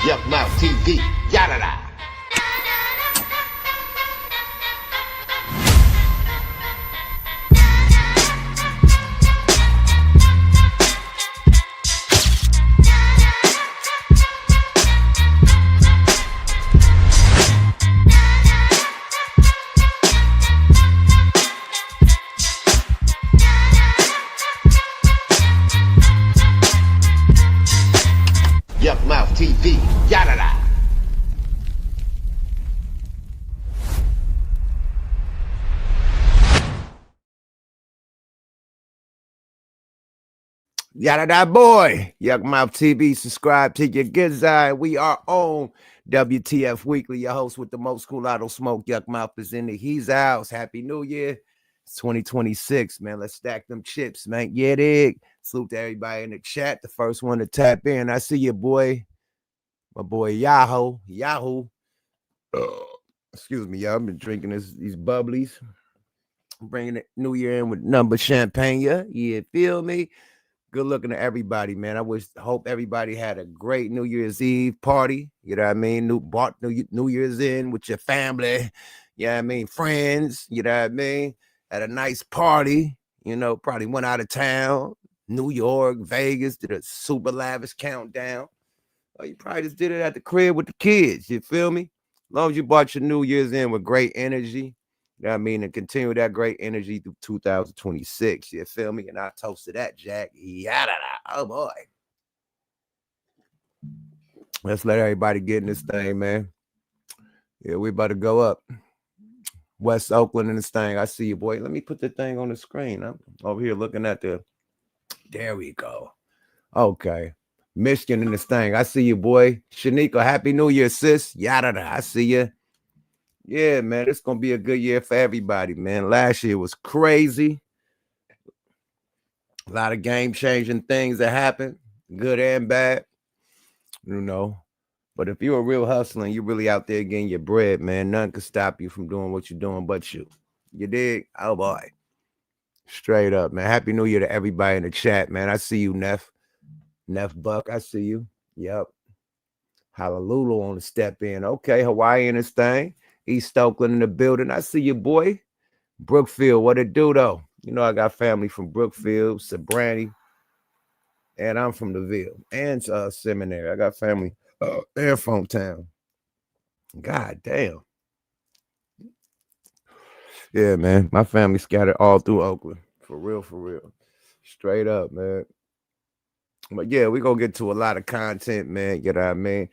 Yuck Mouth TV, yada da. Yuck Mouth TV, yada da. Yada da boy. Yuck Mouth TV, subscribe to your good side. We are on WTF Weekly. Your host with the most cool auto smoke. Yuck Mouth is in the he's house. Happy New Year. It's 2026, man. Let's stack them chips, man. Yeah, dig. Salute to everybody in the chat. The first one to tap in. I see you, boy. My boy Yahoo. Excuse me, y'all. I've been drinking these bubblies. Bringing the New Year in with number champagne. Yeah, feel me? Good looking to everybody, man. Hope everybody had a great New Year's Eve party. You know what I mean? New Year's in with your family. You know what I mean? Friends. You know what I mean? Had a nice party. You know, probably went out of town. New York, Vegas, did a super lavish countdown. Or you probably just did it at the crib with the kids. You feel me? As long as you brought your New Year's in with great energy. You know what I mean? And continue that great energy through 2026. You feel me? And I toasted that, Jack. Yada. Oh, boy. Let's let everybody get in this thing, man. Yeah, we about to go up. West Oakland in this thing. I see you, boy. Let me put the thing on the screen. I'm over here looking at there we go. Okay. Michigan in this thing. I see you, boy. Shanika, Happy New Year, sis. Yada. I see you. Yeah, man, it's going to be a good year for everybody, man. Last year was crazy. A lot of game-changing things that happened, good and bad, you know. But if you're a real hustler and you're really out there getting your bread, man, nothing can stop you from doing what you're doing but you. You dig? Oh, boy. Straight up, man. Happy New Year to everybody in the chat, man. I see you, Neff. Neff Buck, I see you. Yep. Hallelujah on the step in. Okay, Hawaii in this thing. East Oakland in the building. I see you, boy. Brookfield, what it do, though? You know, I got family from Brookfield, Sabrani, and I'm from the Ville and Seminary. I got family in Town. God damn. Yeah, man. My family scattered all through Oakland. For real. Straight up, man. But yeah, we're going to get to a lot of content, man. You know what I mean?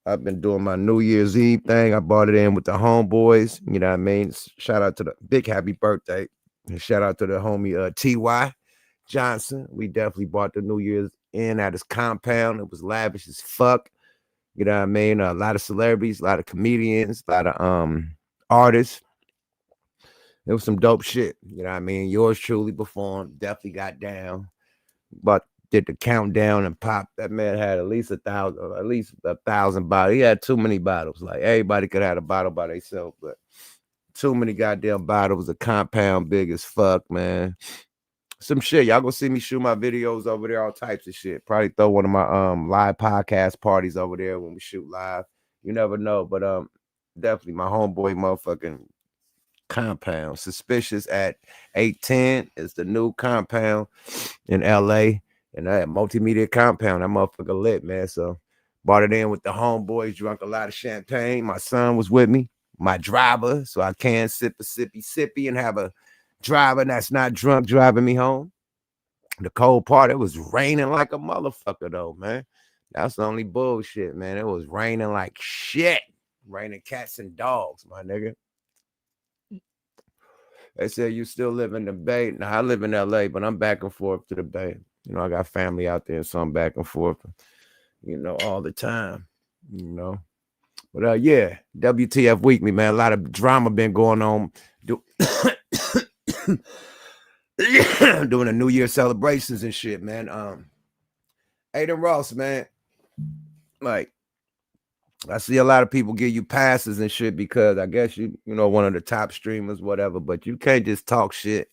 I've been doing my New Year's Eve thing. I bought it in with the homeboys. You know what I mean? Shout out to the big happy birthday. And shout out to the homie T.Y. Johnson. We definitely bought the New Year's in at his compound. It was lavish as fuck. You know what I mean? A lot of celebrities, a lot of comedians, a lot of artists. It was some dope shit. You know what I mean? Yours truly performed. Definitely got down. But did the countdown and pop. That man had at least 1,000 bottles. He had too many bottles. Like everybody could have a bottle by themselves, but too many goddamn bottles. A compound big as fuck, man. Some shit. Y'all gonna see me shoot my videos over there, all types of shit. Probably throw one of my live podcast parties over there when we shoot live. You never know, but definitely my homeboy motherfucking compound. Suspicious at 810 is the new compound in LA. And that multimedia compound, that motherfucker lit, man. So bought it in with the homeboys, drunk a lot of champagne. My son was with me, my driver, so I can sip a sippy and have a driver that's not drunk driving me home. The cold part, it was raining like a motherfucker, though, man. That's the only bullshit, man. It was raining like shit. Raining cats and dogs, my nigga. They said you still live in the Bay. Now, I live in LA, but I'm back and forth to the Bay. You know, I got family out there, so I'm back and forth, you know, all the time, you know. But, yeah, WTF Weekly, man. A lot of drama been going on. Doing the New Year celebrations and shit, man. Aiden Ross, man. Like, I see a lot of people give you passes and shit because I guess you know, one of the top streamers, whatever, but you can't just talk shit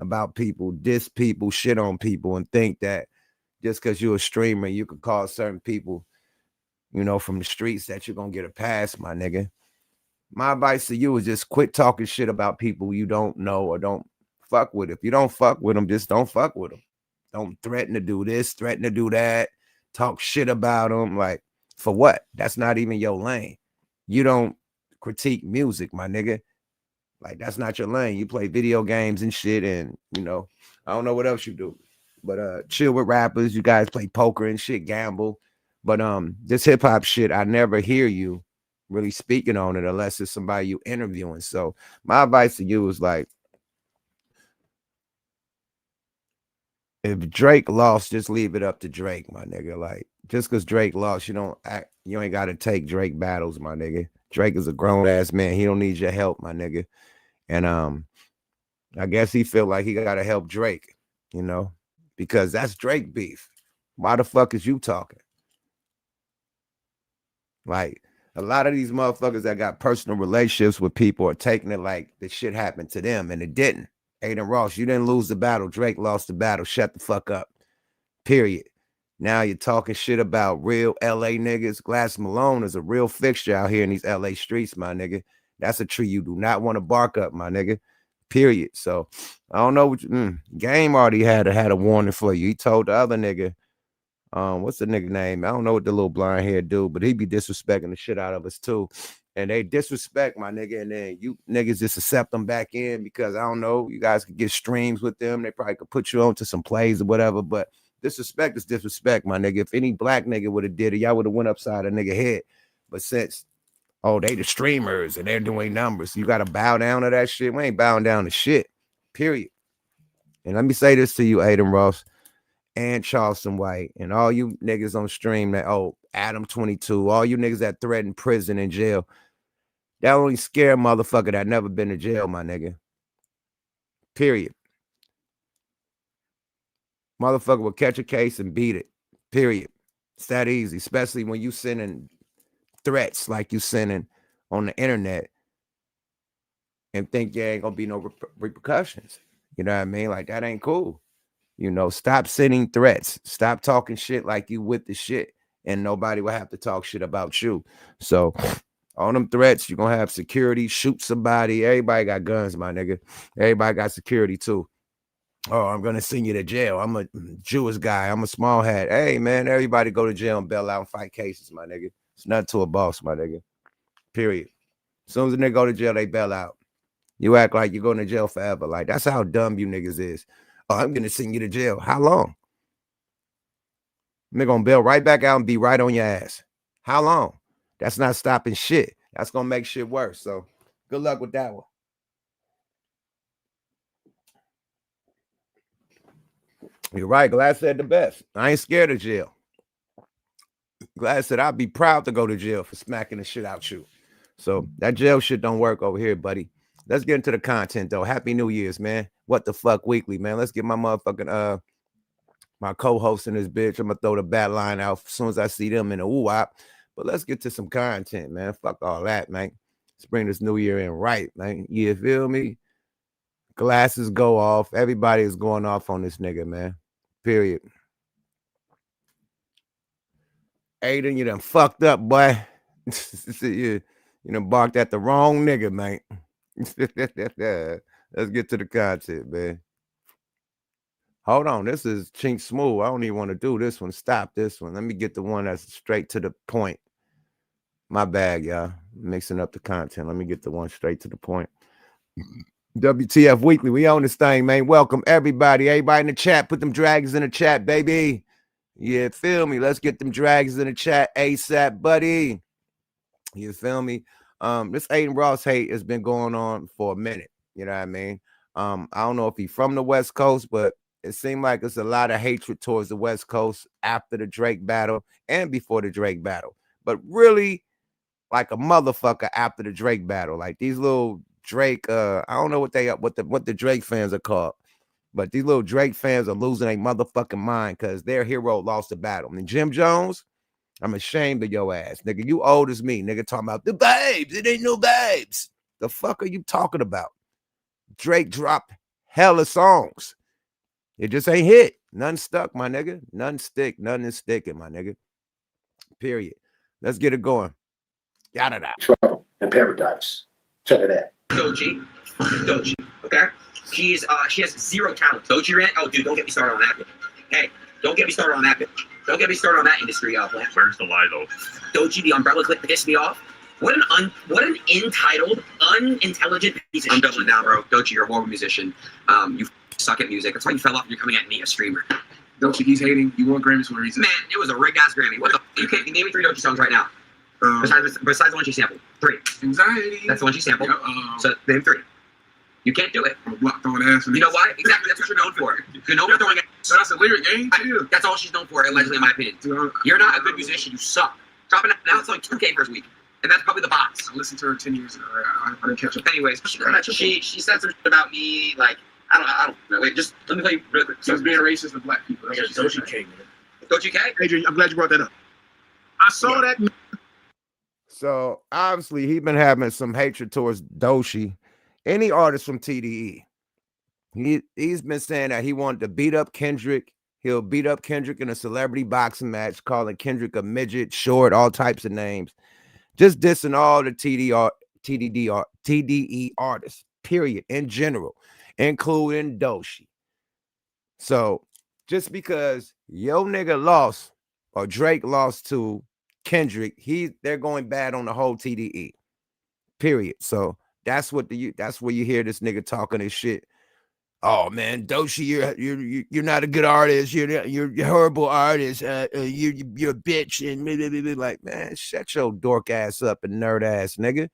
about people, diss people, shit on people, and think that just because you're a streamer, you could call certain people you know, from the streets that you're gonna get a pass, my nigga. My advice to you is just quit talking shit about people you don't know or don't fuck with. If you don't fuck with them, just don't fuck with them. Don't threaten to do this, threaten to do that, talk shit about them. Like, for what? That's not even your lane. You don't critique music, my nigga. Like, that's not your lane. You play video games and shit, and you know, I don't know what else you do. But chill with rappers. You guys play poker and shit, gamble. But this hip hop shit, I never hear you really speaking on it unless it's somebody you interviewing. So my advice to you is like, if Drake lost, just leave it up to Drake, my nigga. Like, just because Drake lost, you ain't got to take Drake battles, my nigga. Drake is a grown ass man. He don't need your help, my nigga. And I guess he feel like he got to help Drake, you know, because that's Drake beef. Why the fuck is you talking? Like, a lot of these motherfuckers that got personal relationships with people are taking it like the shit happened to them, and it didn't. ADINN Ross, you didn't lose the battle. Drake lost the battle. Shut the fuck up. Period. Now you're talking shit about real LA niggas. Glass Malone is a real fixture out here in these LA streets, my nigga. That's a tree you do not want to bark up, my nigga. Period. So I don't know what Game already had a warning for you. He told the other nigga, what's the nigga name? I don't know what the little blind hair dude, but he be disrespecting the shit out of us too. And they disrespect my nigga, and then you niggas just accept them back in because I don't know, you guys could get streams with them. They probably could put you on to some plays or whatever, but disrespect is disrespect, my nigga. If any black nigga would have did it, y'all would have went upside a nigga head. But since, they the streamers and they're doing numbers, you got to bow down to that shit. We ain't bowing down to shit, period. And let me say this to you, ADINN Ross and Charleston White, and all you niggas on stream that, Adam 22, all you niggas that threaten prison and jail, that only scare motherfucker that never been to jail, my nigga. Period. Motherfucker will catch a case and beat it. Period. It's that easy, especially when you sending threats like you sending on the internet and think there ain't gonna be no repercussions. You know what I mean? Like, that ain't cool. You know, stop sending threats. Stop talking shit like you with the shit, and nobody will have to talk shit about you. So on them threats, you're gonna have security, shoot somebody. Everybody got guns, my nigga. Everybody got security too. Oh, I'm gonna send you to jail. I'm a Jewish guy. I'm a small hat. Hey, man, everybody go to jail and bail out and fight cases, my nigga. It's not to a boss, my nigga. Period. As soon as a nigga go to jail, they bail out. You act like you're going to jail forever. Like, that's how dumb you niggas is. Oh, I'm gonna send you to jail. How long? They're gonna bail right back out and be right on your ass. How long? That's not stopping shit. That's gonna make shit worse. So good luck with that one. You're right. Glass said the best. I ain't scared of jail. Glass said I'd be proud to go to jail for smacking the shit out you. So that jail shit don't work over here, buddy. Let's get into the content though. Happy New Year's, man. What the fuck weekly, man. Let's get my motherfucking my co-host in this bitch. I'm gonna throw the bat line out as soon as I see them in the wop. But let's get to some content, man. Fuck all that, man. Let's bring this new year in right, man. You feel me? Glasses go off. Everybody is going off on this nigga, man. Period. ADINN, you done fucked up, boy. you done barked at the wrong nigga, man. Let's get to the content, man. Hold on, this is Chink Smooth. I don't even want to do this one. Stop this one. Let me get the one that's straight to the point. My bad, y'all. Mixing up the content. Let me get the one straight to the point. WTF Weekly. We own this thing, man. Welcome, everybody. Everybody in the chat. Put them dragons in the chat, baby. Yeah, feel me? Let's get them dragons in the chat ASAP, buddy. You feel me? This ADINN Ross hate has been going on for a minute. You know what I mean? I don't know if he's from the West Coast, but it seemed like there's a lot of hatred towards the West Coast after the Drake battle and before the Drake battle. But really, like a motherfucker after the Drake battle. Like these little Drake, I don't know what the Drake fans are called, but these little Drake fans are losing their motherfucking mind because their hero lost the battle. And Jim Jones, I'm ashamed of your ass, nigga. You old as me, nigga, talking about the babes. It ain't no babes. The fuck are you talking about? Drake dropped hella songs. It just ain't hit. None stuck, my nigga. None stick. None is sticking, my nigga. Period. Let's get it going. Yada da. Trouble in paradise. Check it out. Doji, okay? She has zero talent. Doji ran. Oh, dude, don't get me started on that bitch. Hey, don't get me started on that bitch. Don't get me started on that industry, Plant. Where's the lie, though? Doji, the umbrella clip pissed me off. What an entitled, unintelligent piece of shit. I'm doubling down, bro. Doji, you're a horrible musician. You suck at music. That's why you fell off. You're coming at me, a streamer. Doji, he's hating. You want Grammys for a reason. Man, it was a rigged ass Grammy. What the? You can't name me 3 Doji songs right now. Besides the one she sampled. 3. Anxiety. That's the one she sampled. Yeah, So name 3. You can't do it. Block throwing ass. You know why? Exactly. That's what you're known for. You're known for throwing ass. So that's a lyric game. That's all she's known for, allegedly, in my opinion. You're not a good musician. You suck. Dropping now it's like 2K first week, and that's probably the box. I listened to her 10 years ago. I didn't catch up. Anyways, she said some shit about me. Like I don't know. Wait, just let me tell you real quick. She was being racist to black people. That's what she said. Doji King. Doji K. Adrian, I'm glad you brought that up. I saw that. So obviously he's been having some hatred towards Doshi, any artist from TDE. He's been saying that he wanted to beat up Kendrick. He'll beat up Kendrick in a celebrity boxing match, calling Kendrick a midget, short, all types of names. Just dissing all the TDE artists, period, in general, including Doshi. So just because yo nigga lost or Drake lost to Kendrick, they're going bad on the whole TDE, period. So that's where you hear this nigga talking this shit. Oh man, Doshi, you're not a good artist. You're a horrible artist. You're a bitch and blah, blah, blah, blah. Like, man, shut your dork ass up and nerd ass nigga.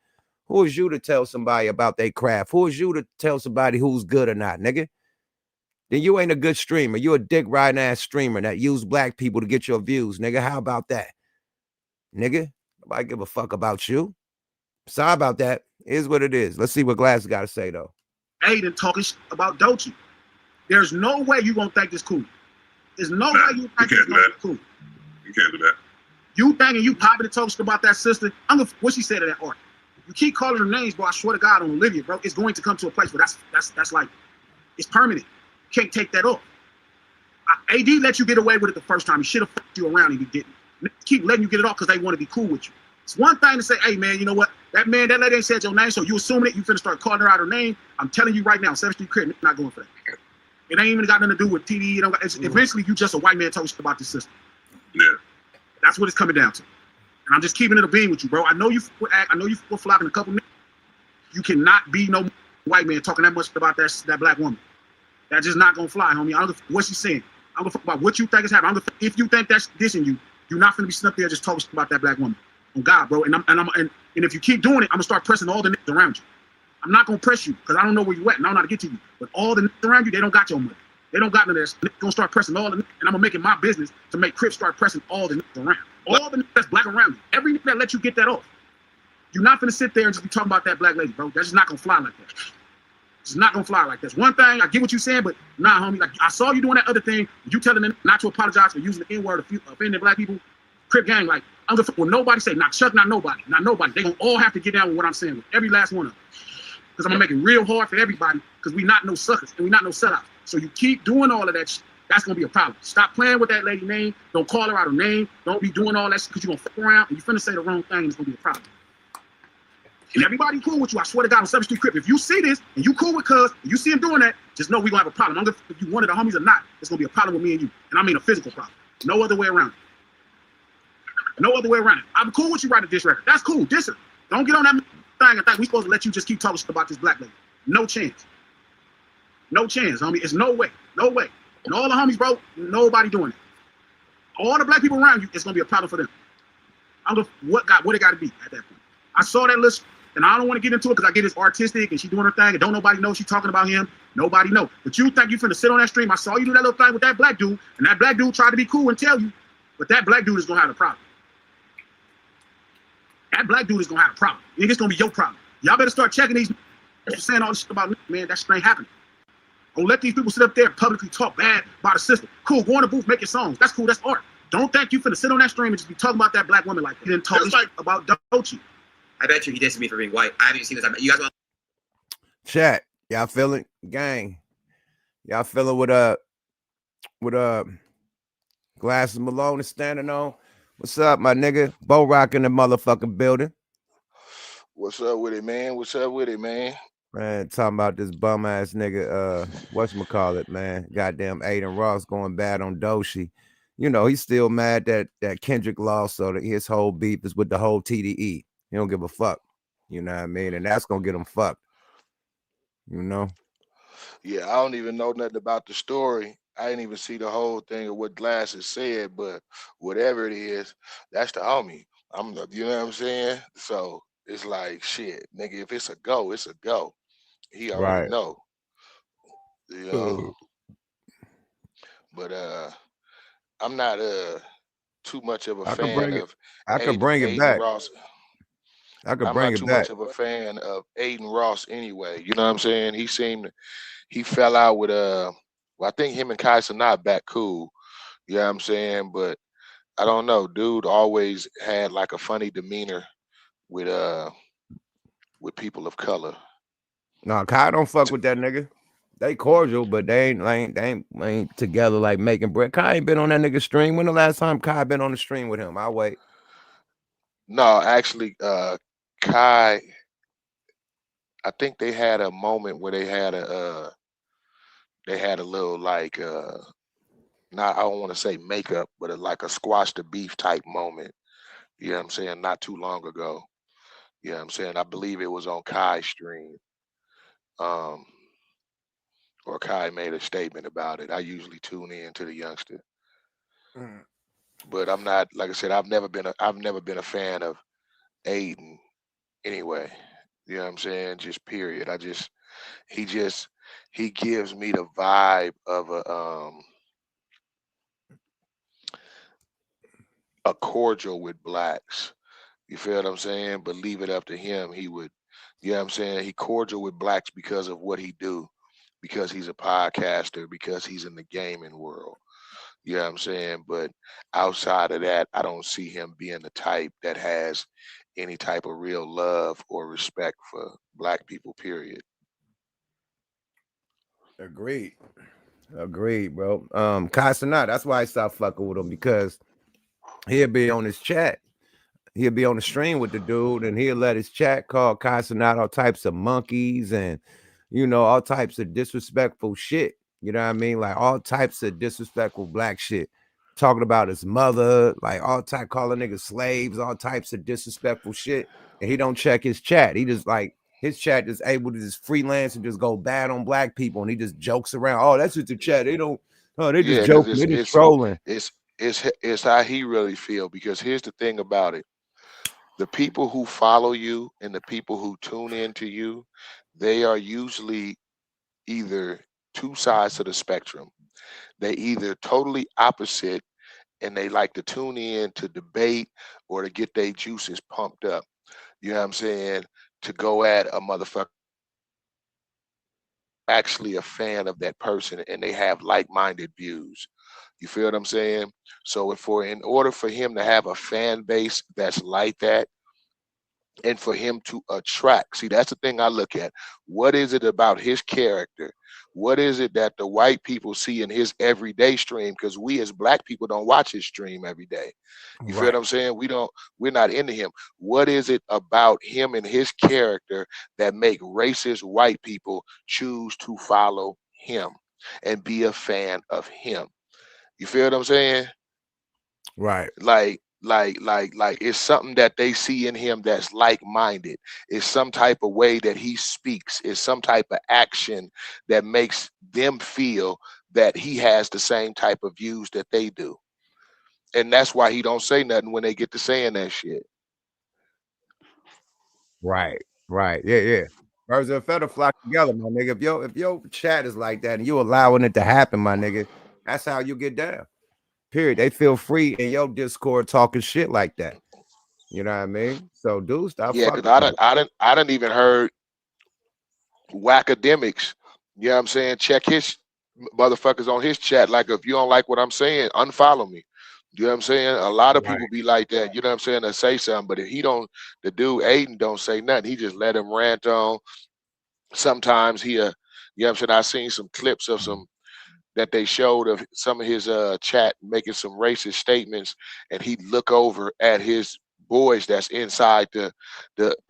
Who is you to tell somebody about their craft? Who is you to tell somebody who's good or not, nigga? Then you ain't a good streamer. You a dick riding ass streamer that use black people to get your views, nigga. How about that, nigga? Nobody give a fuck about you. Sorry about that. Is what it is. Let's see what Glass got to say though. Aiden talking about Dochi. There's no way you gonna think this cool. There's no way you think this cool. You can't do that. You thinking you popping and talking about that sister? I'm gonna what she said to that art. You keep calling her names, bro. I swear to God on Olivia, bro. It's going to come to a place where that's like it's permanent. You can't take that off. AD let you get away with it the first time. He should have fucked you around and he didn't. Keep letting you get it off because they want to be cool with you. It's one thing to say, hey man, you know what? That lady ain't said your name, so you assuming it. You finna start calling her out her name. I'm telling you right now, 7th Street Crib, not going for that. It ain't even got nothing to do with TDE. Eventually, you just a white man talking about this system. Yeah. That's what it's coming down to. And I'm just keeping it a beam with you, bro. I know you were flopping a couple niggas. You cannot be no white man talking that much about that black woman. That's just not gonna fly, homie. I don't know what she's saying. I don't give a fuck about what you think is happening. If you think that's dissing you, you're not gonna be sitting up there just talking about that black woman. On God, bro. And if you keep doing it, I'm gonna start pressing all the niggas around you. I'm not gonna press you because I don't know where you at and I don't know how to get to you. But all the niggas around you, they don't got your money. They don't got none of that. Niggas gonna start pressing all the niggas, and I'm gonna make it my business to make Crips start pressing all the niggas around. All the niggas that's black around you. Every nigga that let you get that off. You're not gonna sit there and just be talking about that black lady, bro. That's just not gonna fly like that. It's not gonna fly like that. One thing, I get what you're saying, but nah, homie. Like I saw you doing that other thing. You telling them not to apologize for using the N-word offending black people. Crip gang, like I'm gonna well, nobody say not Chuck, not nobody. They gonna all have to get down with what I'm saying with every last one of them. Because I'm gonna make it real hard for everybody. Because we not no suckers and we not no sellouts. So you keep doing all of that shit, that's gonna be a problem. Stop playing with that lady name. Don't call her out her name. Don't be doing all that shit because you're gonna fuck around and you're finna say the wrong thing and it's gonna be a problem. And everybody cool with you. I swear to God on 7th Street Crip. If you see this and you cool with cuz, and you see him doing that, just know we gonna have a problem. If you one of the homies or not, it's gonna be a problem with me and you. And I mean a physical problem. No other way around it. No other way around it. I'm cool with you writing this record. That's cool. Listen, don't get on that thing and think we supposed to let you just keep talking shit about this black lady. No chance. No chance, homie. It's no way. No way. And all the homies, bro, nobody doing it. All the black people around you, it's gonna be a problem for them. I don't know what it got to be at that point. I saw that list, and I don't want to get into it because I get it's artistic and she doing her thing, and don't nobody know she's talking about him. Nobody know. But you think you finna sit on that stream? I saw you do that little thing with that black dude, and that black dude tried to be cool and tell you, but that black dude is gonna have a problem. That black dude is gonna have a problem. It's gonna be your problem. Y'all better start checking these. Saying all this shit about man, that shit ain't happening. Don't let these people sit up there and publicly talk bad about a system. Cool, go on the booth, make your songs. That's cool, that's art. Don't think you finna sit on that stream and just be talking about that black woman like that. And talk like about Dochi. I bet you he dissed me for being white. I haven't seen this. You guys want Chat, y'all feeling gang? Y'all feeling what Glasses Malone is standing on? What's up, my nigga? Bo Rock in the motherfucking building. What's up with it, man? What's up with it, man? Man, talking about this bum ass nigga, whatchamacallit, man. Goddamn Aiden Ross going bad on Doshi. You know, he's still mad that Kendrick lost, so that his whole beef is with the whole TDE. He don't give a fuck. You know what I mean? And that's gonna get him fucked. You know? Yeah, I don't even know nothing about the story. I didn't even see the whole thing of what Glasses said, but whatever it is, that's the homie. You know what I'm saying? So it's like shit, nigga. If it's a go, it's a go. He already Right. know, you know. But I'm not too much of a I could fan bring it. of I could bring it Aiden back. Ross. I could I'm bring not it too back. much of a fan of Aiden Ross anyway. You know what I'm saying? He fell out with well, I think him and Kai Sanat back cool. You know what I'm saying? But I don't know. Dude always had like a funny demeanor with people of color. No, Kai don't fuck with that nigga. They cordial, but they ain't together like making bread. Kai ain't been on that nigga stream. When the last time Kai been on the stream with him? I'll wait. No, actually, Kai, I think they had a moment where they had a little like not I don't want to say makeup, but like a squash the beef type moment. You know what I'm saying? Not too long ago. You know what I'm saying? I believe it was on Kai's stream. Um, or Kai made a statement about it. I usually tune in to the youngster, but I'm not like I said. I've never been a fan of Aiden anyway. You know what I'm saying? Just period. He just he gives me the vibe of a cordial with blacks. You feel what I'm saying? But leave it up to him. He would, you know what I'm saying? He cordial with blacks because of what he do, because he's a podcaster, because he's in the gaming world. You know what I'm saying? But outside of that, I don't see him being the type that has any type of real love or respect for black people, period. Agreed. Agreed, bro. Kai Sanat, that's why I stopped fucking with him, because he'll be on his chat. He'll be on the stream with the dude, and he'll let his chat call Kai Sanat all types of monkeys and, you know, all types of disrespectful shit. You know what I mean? Like all types of disrespectful black shit. Talking about his mother, like all type calling niggas slaves, all types of disrespectful shit. And he don't check his chat. He just like his chat is able to just freelance and just go bad on black people, and he just jokes around. Oh, that's just the chat. They don't. Oh, they just Yeah, because joking. They just trolling. it's how he really feel. Because here's the thing about it: the people who follow you and the people who tune into you, they are usually either two sides of the spectrum. They either totally opposite and they like to tune in to debate or to get their juices pumped up. You know what I'm saying? To go at a motherfucker actually a fan of that person and they have like-minded views. You feel what I'm saying? So in order for him to have a fan base that's like that, and for him to attract. See, that's the thing I look at. What is it about his character? What is it that the white people see in his everyday stream? Because we as black people don't watch his stream every day. You feel what I'm saying? We're not into him. What is it about him and his character that make racist white people choose to follow him and be a fan of him? You feel what I'm saying? Right. Like it's something that they see in him that's like-minded. It's some type of way that he speaks. It's some type of action that makes them feel that he has the same type of views that they do. And that's why he don't say nothing when they get to saying that shit. Right. Yeah. Birds of a feather flock together, my nigga. If your chat is like that and you allowing it to happen, my nigga, that's how you get down. Period. They feel free in your Discord talking shit like that. You know what I mean? So, dude, stop Yeah, fucking. because I done even heard Whackademics. You know what I'm saying? Check his motherfuckers on his chat. Like, if you don't like what I'm saying, unfollow me. You know what I'm saying? A lot of people be like that. You know what I'm saying? They say something, but if the dude Aiden don't say nothing. He just let him rant on. Sometimes you know what I'm saying? I seen some clips of that they showed of some of his chat making some racist statements, and he'd look over at his boys that's inside the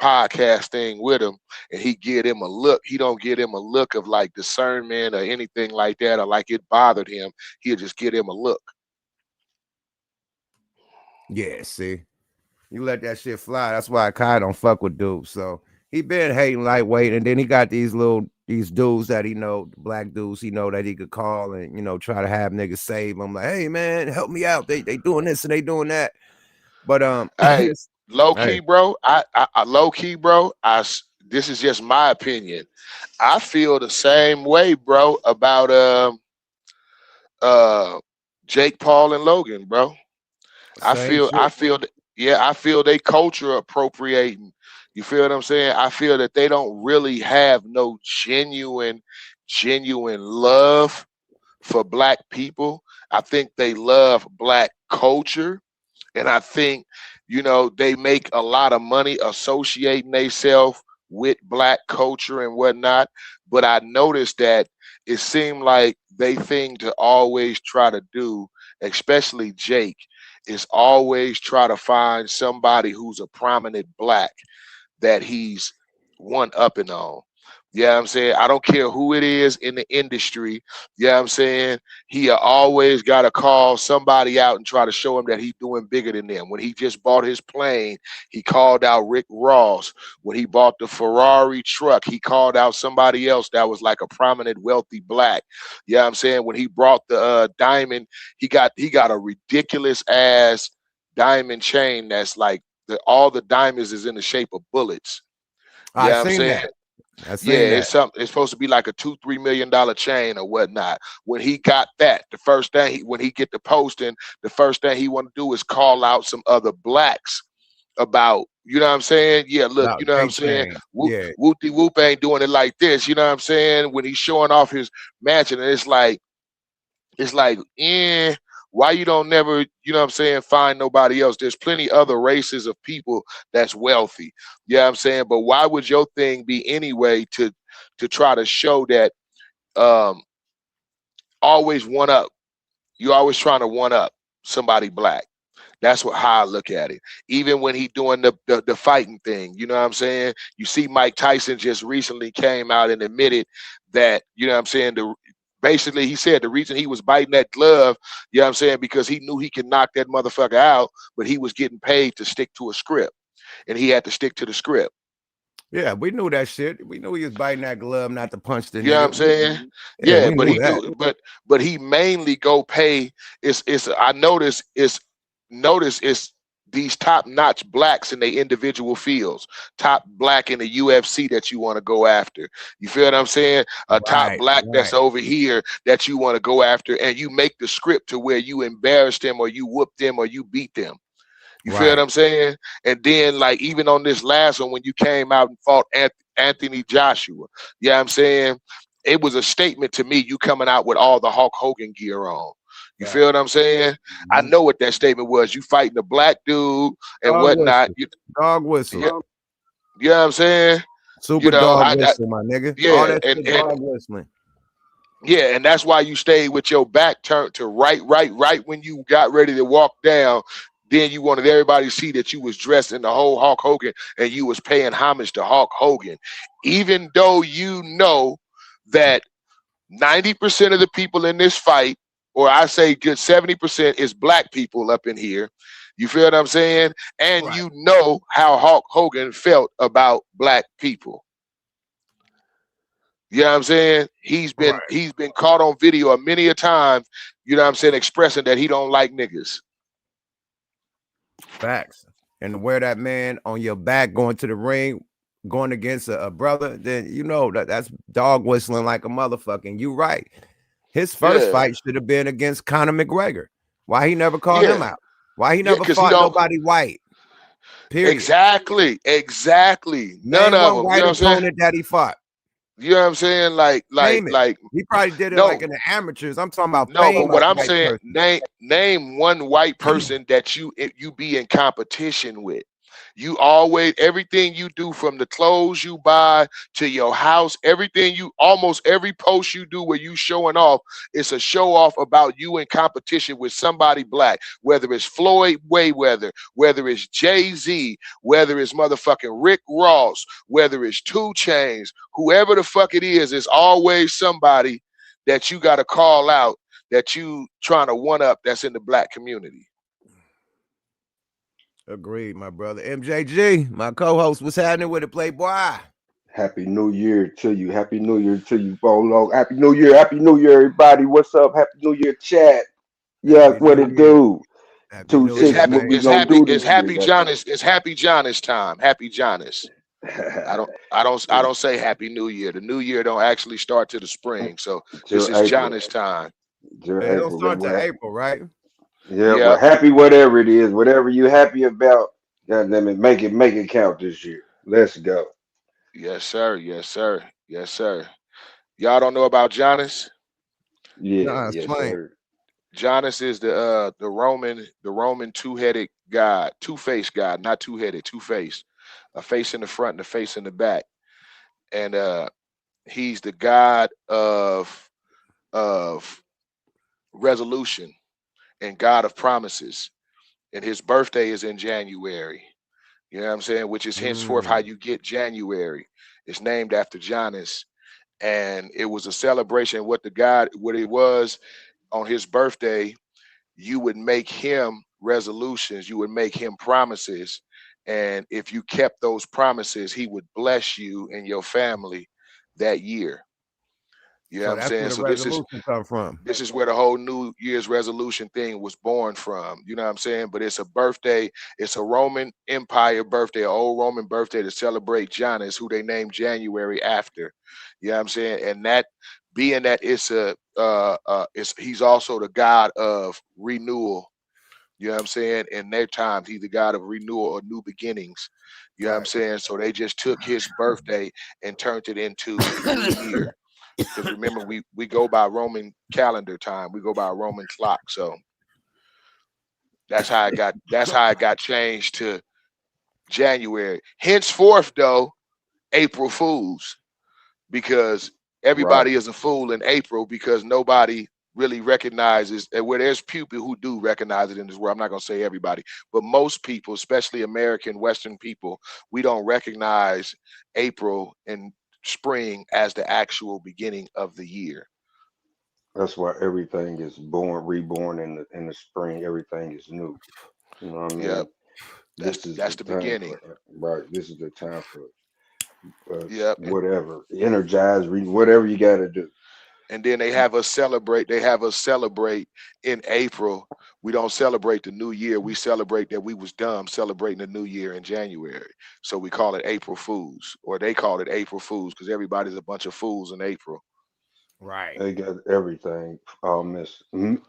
podcast thing with him, and he give him a look. He don't give him a look of like discernment or anything like that, or like it bothered him. He'll just give him a look. Yeah, see, you let that shit fly. That's why Kai don't fuck with dudes. So he been hating lightweight, and then he got these dudes that he know, black dudes he know that he could call and, you know, try to have niggas save him. Like, hey man, help me out. They doing this and they doing that. But hey, low key, bro. I low key, bro. This is just my opinion. I feel the same way, bro, about Jake Paul and Logan, bro. I feel they culture appropriating. You feel what I'm saying? I feel that they don't really have no genuine love for black people. I think they love black culture. And I think, you know, they make a lot of money associating themselves with black culture and whatnot. But I noticed that it seemed like they thing to always try to do, especially Jake, is always try to find somebody who's a prominent black that he's one-upping on. Yeah, I'm saying, I don't care who it is in the industry. Yeah, I'm saying, he always got to call somebody out and try to show him that he's doing bigger than them. When he just bought his plane, he called out Rick Ross. When he bought the Ferrari truck, he called out somebody else that was like a prominent, wealthy black. Yeah, I'm saying, when he brought the diamond, he got a ridiculous ass diamond chain that's like all the diamonds is in the shape of bullets. Yeah, I'm saying. It's supposed to be like a $2-3 million chain or whatnot. When he got that, the first thing when he get the posting, the first thing he want to do is call out some other blacks about, you know what I'm saying? Yeah, look, you know what I'm saying? Whoopty Whoop ain't doing it like this, you know what I'm saying? When he's showing off his mansion, and it's like, why you don't never, you know what I'm saying, find nobody else? There's plenty other races of people that's wealthy. You know what I'm saying? But why would your thing be anyway to try to show that always one up? You always trying to one up somebody black. That's how I look at it. Even when he doing the fighting thing, you know what I'm saying? You see Mike Tyson just recently came out and admitted that, you know what I'm saying, basically, he said the reason he was biting that glove, you know what I'm saying, because he knew he could knock that motherfucker out, but he was getting paid to stick to a script, and he had to stick to the script. Yeah, we knew that shit. We knew he was biting that glove not to punch the nigga. You know what I'm saying? Yeah, but he mainly go pay. I notice it's these top-notch blacks in their individual fields, top black in the UFC that you want to go after. You feel what I'm saying? Top black that's over here that you want to go after, and you make the script to where you embarrass them or you whoop them or you beat them. You feel what I'm saying? And then, like, even on this last one, when you came out and fought Anthony Joshua, you know what I'm saying? It was a statement to me, you coming out with all the Hulk Hogan gear on. You feel what I'm saying? I know what that statement was. You fighting a black dude and whatnot. Dog whistle. Yeah. You know what I'm saying? Super dog whistle, my nigga. Yeah, dog whistling. Yeah, and that's why you stayed with your back turned to right when you got ready to walk down. Then you wanted everybody to see that you was dressed in the whole Hulk Hogan and you was paying homage to Hulk Hogan. Even though you know that 90% of the people in this fight, or I say good 70%, is black people up in here. You feel what I'm saying? And you know how Hulk Hogan felt about black people. You know what I'm saying? He's been caught on video many a time, you know what I'm saying, expressing that he don't like niggas. Facts. And to wear that man on your back going to the ring, going against a brother, then you know that's dog whistling like a motherfucking. You right. His first fight should have been against Conor McGregor. Why he never called him out? Why he never fought nobody white? Period. Exactly. None of them. White you know opponent that he fought. You know what I'm saying? Like he probably did it like in the amateurs. I'm talking about but what I'm saying, name one white person that you be in competition with. You always, everything you do, from the clothes you buy to your house, everything you, almost every post you do where you showing off, it's a show off about you in competition with somebody black, whether it's Floyd Mayweather, whether it's Jay-Z, whether it's motherfucking Rick Ross, whether it's 2 Chainz, whoever the fuck it is, it's always somebody that you got to call out that you trying to one up that's in the black community. Agreed, my brother. MJG, my co-host, what's happening with it, Playboy? Happy New Year to you. Happy New Year to you, Bolo. Happy New Year. Happy New Year, everybody. What's up? Happy New Year, chat. Yeah, Happy what New it Year. do? Happy Two New six. Year, What man. we It's gonna happy, do it's this happy year? Jonas, it's happy Jonas time. Happy Jonas. I don't say Happy New Year. The New Year don't actually start to the spring, so this Till is April. Jonas time. Till It don't April. start till Well, April, right? yeah, Yep. well, happy whatever it is, whatever you happy about. Goddamn it, make it count this year. Let's go. Yes, sir. Yes, sir. Yes, sir. Y'all don't know about Jonas? Yeah, Nah, yes, explain. sir. Jonas is the Roman two-headed god, two-faced god, not two-headed, two-faced, a face in the front and a face in the back, and he's the god of resolution and god of promises, and his birthday is in January. You know what I'm saying? Which is henceforth how you get January. It's named after Jonas, and it was a celebration. What it was on his birthday, you would make him resolutions, you would make him promises, and if you kept those promises, he would bless you and your family that year. You know So what I'm that's saying? where the So resolution come from. this is where the whole New Year's resolution thing was born from. You know what I'm saying? But it's a birthday, it's a Roman Empire birthday, an old Roman birthday to celebrate Janus, who they named January after. You know what I'm saying? And that being that it's he's also the god of renewal. You know what I'm saying? In their time, he's the god of renewal or new beginnings. You know what I'm saying? So they just took his birthday and turned it into the new year. Because remember, we go by Roman calendar time. We go by a Roman clock. So that's how it got changed to January. Henceforth, though, April Fools, because everybody is a fool in April because nobody really recognizes, and where there's people who do recognize it in this world. I'm not gonna say everybody, but most people, especially American Western people, we don't recognize April and spring as the actual beginning of the year. That's why everything is reborn in the spring. Everything is new. You know what I mean? Yep. This is That's the the time beginning. right. This is the time for Yep. whatever, energize, whatever you got to do. And then they have us celebrate. They have us celebrate in April. We don't celebrate the new year. We celebrate that we was dumb celebrating the new year in January. So we call it April Fools, or they call it April Fools because everybody's a bunch of fools in April. Right. They got everything all messed,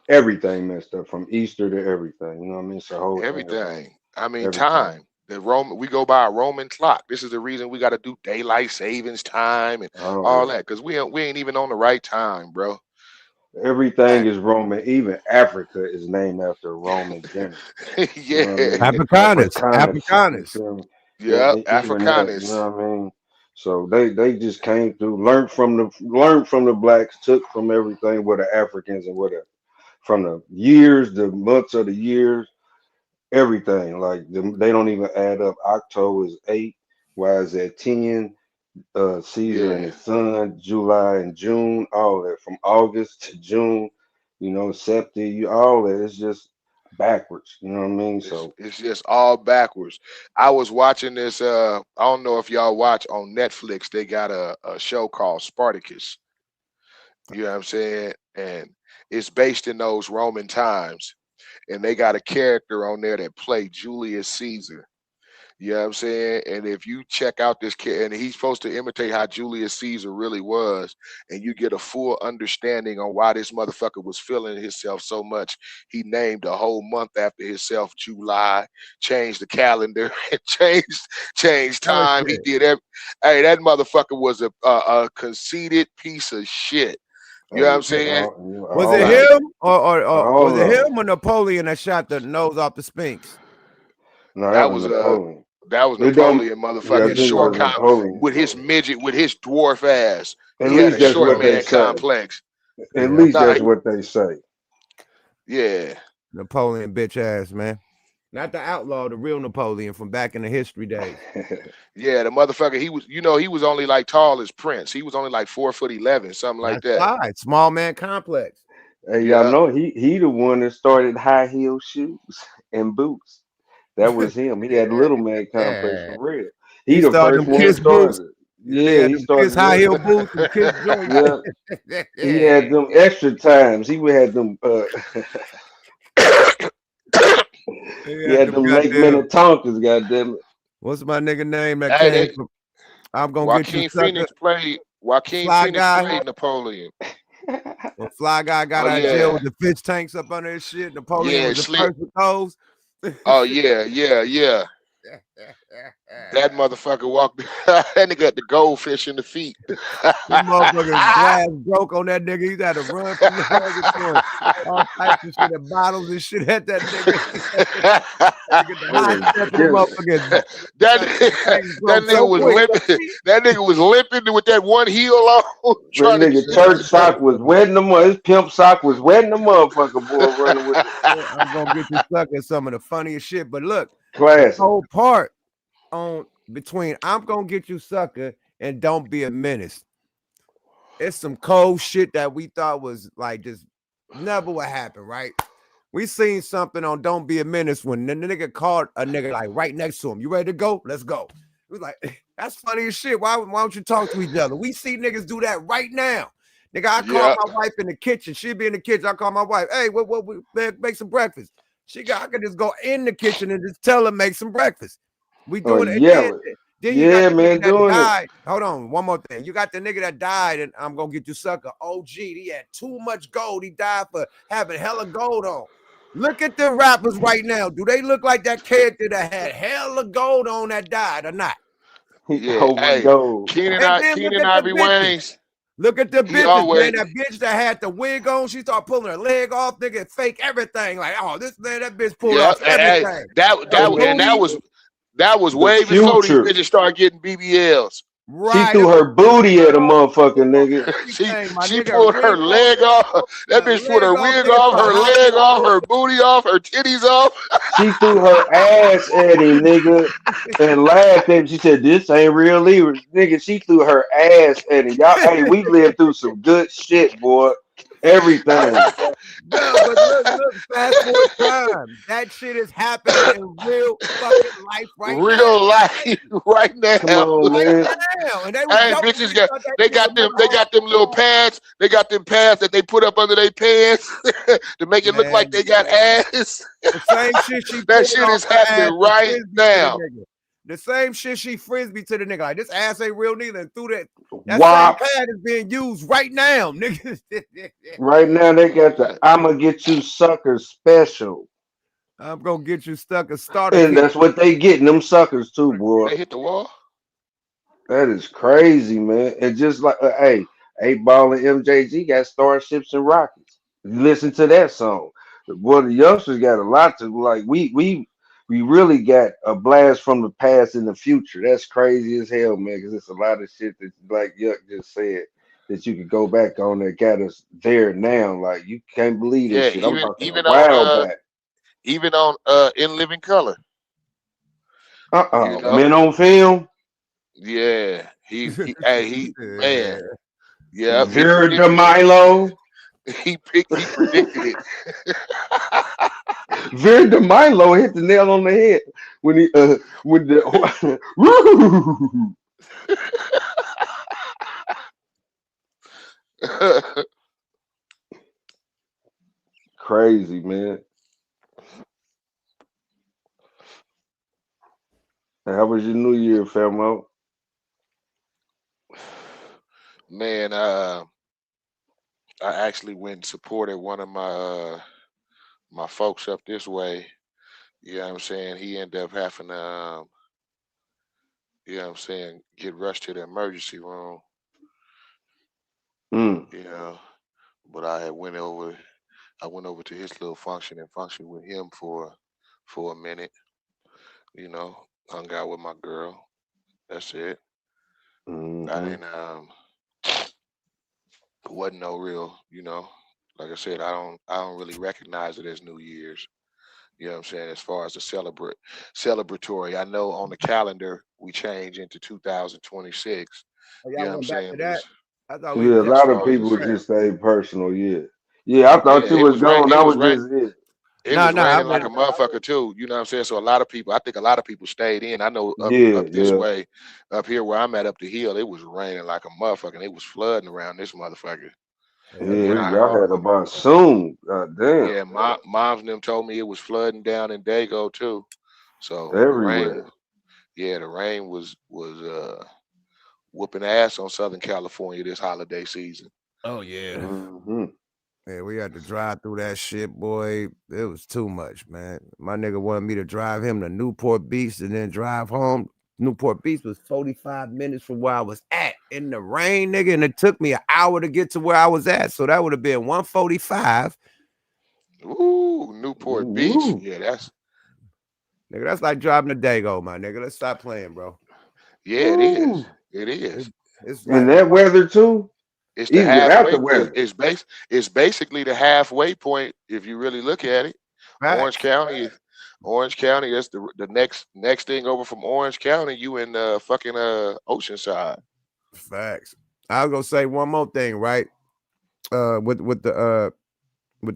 everything messed up from Easter to everything. You know what I mean? It's a whole thing about Everything. I mean, everything. time. We go by a Roman clock. This is the reason we got to do daylight savings time and all that, because we ain't even on the right time, bro. Everything is Roman. Even Africa is named after a Roman general. Yeah. You know what I mean? Africanus. You Africanus. feel me? Yeah, Even that, you Africanus. know what I mean? So they just came through, learned from the blacks, took from everything with the Africans and whatever. From the years, the months of the years, everything. Like they don't even add up. October is 8. Why is that 10? Caesar and his son, July and June, all that from August to June, you know, Septi, all that. It's just backwards. You know what I mean? So It's just all backwards. I was watching this. I don't know if y'all watch on Netflix. They got a show called Spartacus. You know what I'm saying? And it's based in those Roman times. And they got a character on there that played Julius Caesar. You know what I'm saying? And if you check out this kid, and he's supposed to imitate how Julius Caesar really was, and you get a full understanding on why this motherfucker was feeling himself so much. He named a whole month after himself, July, changed the calendar, changed time. He did every. Hey, that motherfucker was a conceited piece of shit. You know what I'm saying? Was it him or was it him or Napoleon that shot the nose off the Sphinx? No, that was was Napoleon. That was It don't. Napoleon, Yeah, I motherfucker. think it Short was com Napoleon. with his midget, with his dwarf ass. At He had least a that's short what they man say. complex. At Yeah, least Nah, that's what they say. yeah. Napoleon bitch ass, man. Not the outlaw, the real Napoleon from back in the history days. Yeah, the motherfucker, he was, you know, he was only like tall as Prince. He was only like 4'11", something like That's that. fine. Small man complex. Hey, y'all Yeah. know he the one that started high heel shoes and boots. That was him. He had little man complex Yeah. for real. He He the started first them one Kiss boots. started. They Yeah, had he them Kiss started. high heel Yeah, boots and Kiss joints. yeah. He had them extra times. He would have them. He had had them them Lake goddamn. Minnetonkas. Goddamn it. What's my nigga name that Hey, came from? I'm gonna get you, Joaquin sucker. Phoenix played. Joaquin Fly Phoenix guy. played Napoleon. When Fly Guy got Oh out of jail with yeah, the fish tanks up under his shit, Napoleon yeah, was the slick. first with those. Oh yeah, yeah, yeah. That motherfucker walked. That nigga got the goldfish in the feet. Them motherfuckers glass broke on that nigga. He had to run from the hug and all types of shit and bottles and shit at that nigga. Get the high step of the motherfucker. That nigga was limping. That nigga was limping with that one heel on. That Trying nigga to church sock was wetting the mother. His pimp sock was wetting the motherfucker boy running with it. I'm gonna get you stuck at some of the funniest shit. But look, the Classic. whole part on between I'm gonna get you sucker and don't be a menace. It's some cold shit that we thought was like just never would happen, right? We seen something on Don't Be a Menace when the nigga called a nigga like right next to him. You ready to go? Let's go. It was like, that's funny as shit. Why don't you talk to each other? We see niggas do that right now. Nigga, I call my wife in the kitchen. She be in the kitchen. I call my wife. Hey, what make some breakfast. I could just go in the kitchen and just tell her make some breakfast. We doing it. Yeah, then you got the man, nigga that doing died. Hold on, one more thing. You got the nigga that died, and I'm gonna get you sucker. OG, he had too much gold. He died for having hella gold on. Look at the rappers right now. Do they look like that character that had hella gold on that died or not? Yeah, hey, Keenan Ivory Wayans. Look at the bitches, man. That bitch that had the wig on, she started pulling her leg off, nigga, fake everything. Like, oh, this man, that bitch pulled off everything. Hey, that was way before these bitches started getting BBLs. Right. She threw her booty at a motherfucking nigga. she pulled her leg off. That bitch put her wig off, her leg off, her booty off, her titties off. She threw her ass at him, nigga, and laughed at him. She said, "This ain't real either." Nigga, she threw her ass at him. Y'all, hey, we lived through some good shit, boy. Everything. No, but look, fast forward time. That shit is happening in real fucking life right now. Real life right now. Come on, man. And they bitches got them little pads. They got them pads that they put up under their pants to make it look like they got ass. The same shit that shit is happening right now. The same shit she frisbee to the nigga. Like, this ass ain't real neither. And through that same pad is being used right now, nigga. Right now, they got the I'ma get you suckers special. I'm gonna get you stuck a starter. And that's what they getting, them suckers too, boy. They hit the wall. That is crazy, man. And just like, hey, 8Ball and MJG got Starships and Rockets. Listen to that song. Boy, the youngsters got a lot to like. We really got a blast from the past in the future. That's crazy as hell, man, because it's a lot of shit that, like Yuck just said, that you could go back on that got us there now. Like, you can't believe this shit. I'm talking even a while back. Even on In Living Color. Men on Film. Yeah. He man. Yeah. Vera DeMilo. He predicted it. Vera DeMilo hit the nail on the head when he with the crazy, man. How was your New Year, famo? Man, I actually went and supported one of my my folks up this way. You know what I'm saying? He ended up having to you know what I'm saying, get rushed to the emergency room. You know, but I went over to his little function and functioned with him for a minute, you know. hung out with my girl. That's it. I Mhm. didn't wasn't no real, like I said, I don't really recognize it as New Year's. You know what I'm saying? As far as the celebratory. I know on the calendar we change into 2026. Oh, You y'all know what I'm went back to saying? But that? I thought we Yeah, a was as lot of far as people this, just stay personal. Yeah, yeah. I yeah, thought you was gone. That was just it. it no, was no, I've raining like been a motherfucker too. You know what I'm saying? So a lot of people, I think a lot of people stayed in. I know Yeah, up this yeah, way, up here where I'm at up the hill, it was raining like a motherfucker. And it was flooding around this motherfucker. yeah, And yeah. I Y'all know, had a monsoon. God damn, yeah, moms and them told me it was flooding down in Dago too. So the rain, everywhere. the rain was whooping ass on Southern California this holiday season. oh yeah. Hmm. Yeah, we had to drive through that shit, boy. It was too much, man. My nigga wanted me to drive him to Newport Beach and then drive home. Newport Beach was 45 minutes from where I was at in the rain, nigga, and it took me an hour to get to where I was at. So that would have been 145. Ooh, Newport Beach. Woo. Yeah, that's Nigga, that's like driving to Dago, my nigga. Let's stop playing, bro. it is. Woo. It is. It's In like that weather too. It's the Even without halfway. the weather. It's basically the halfway point if you really look at it. Orange facts. County, Orange County. That's the next thing over from Orange County. You in fucking Oceanside. Facts. I'll go say one more thing, right? With the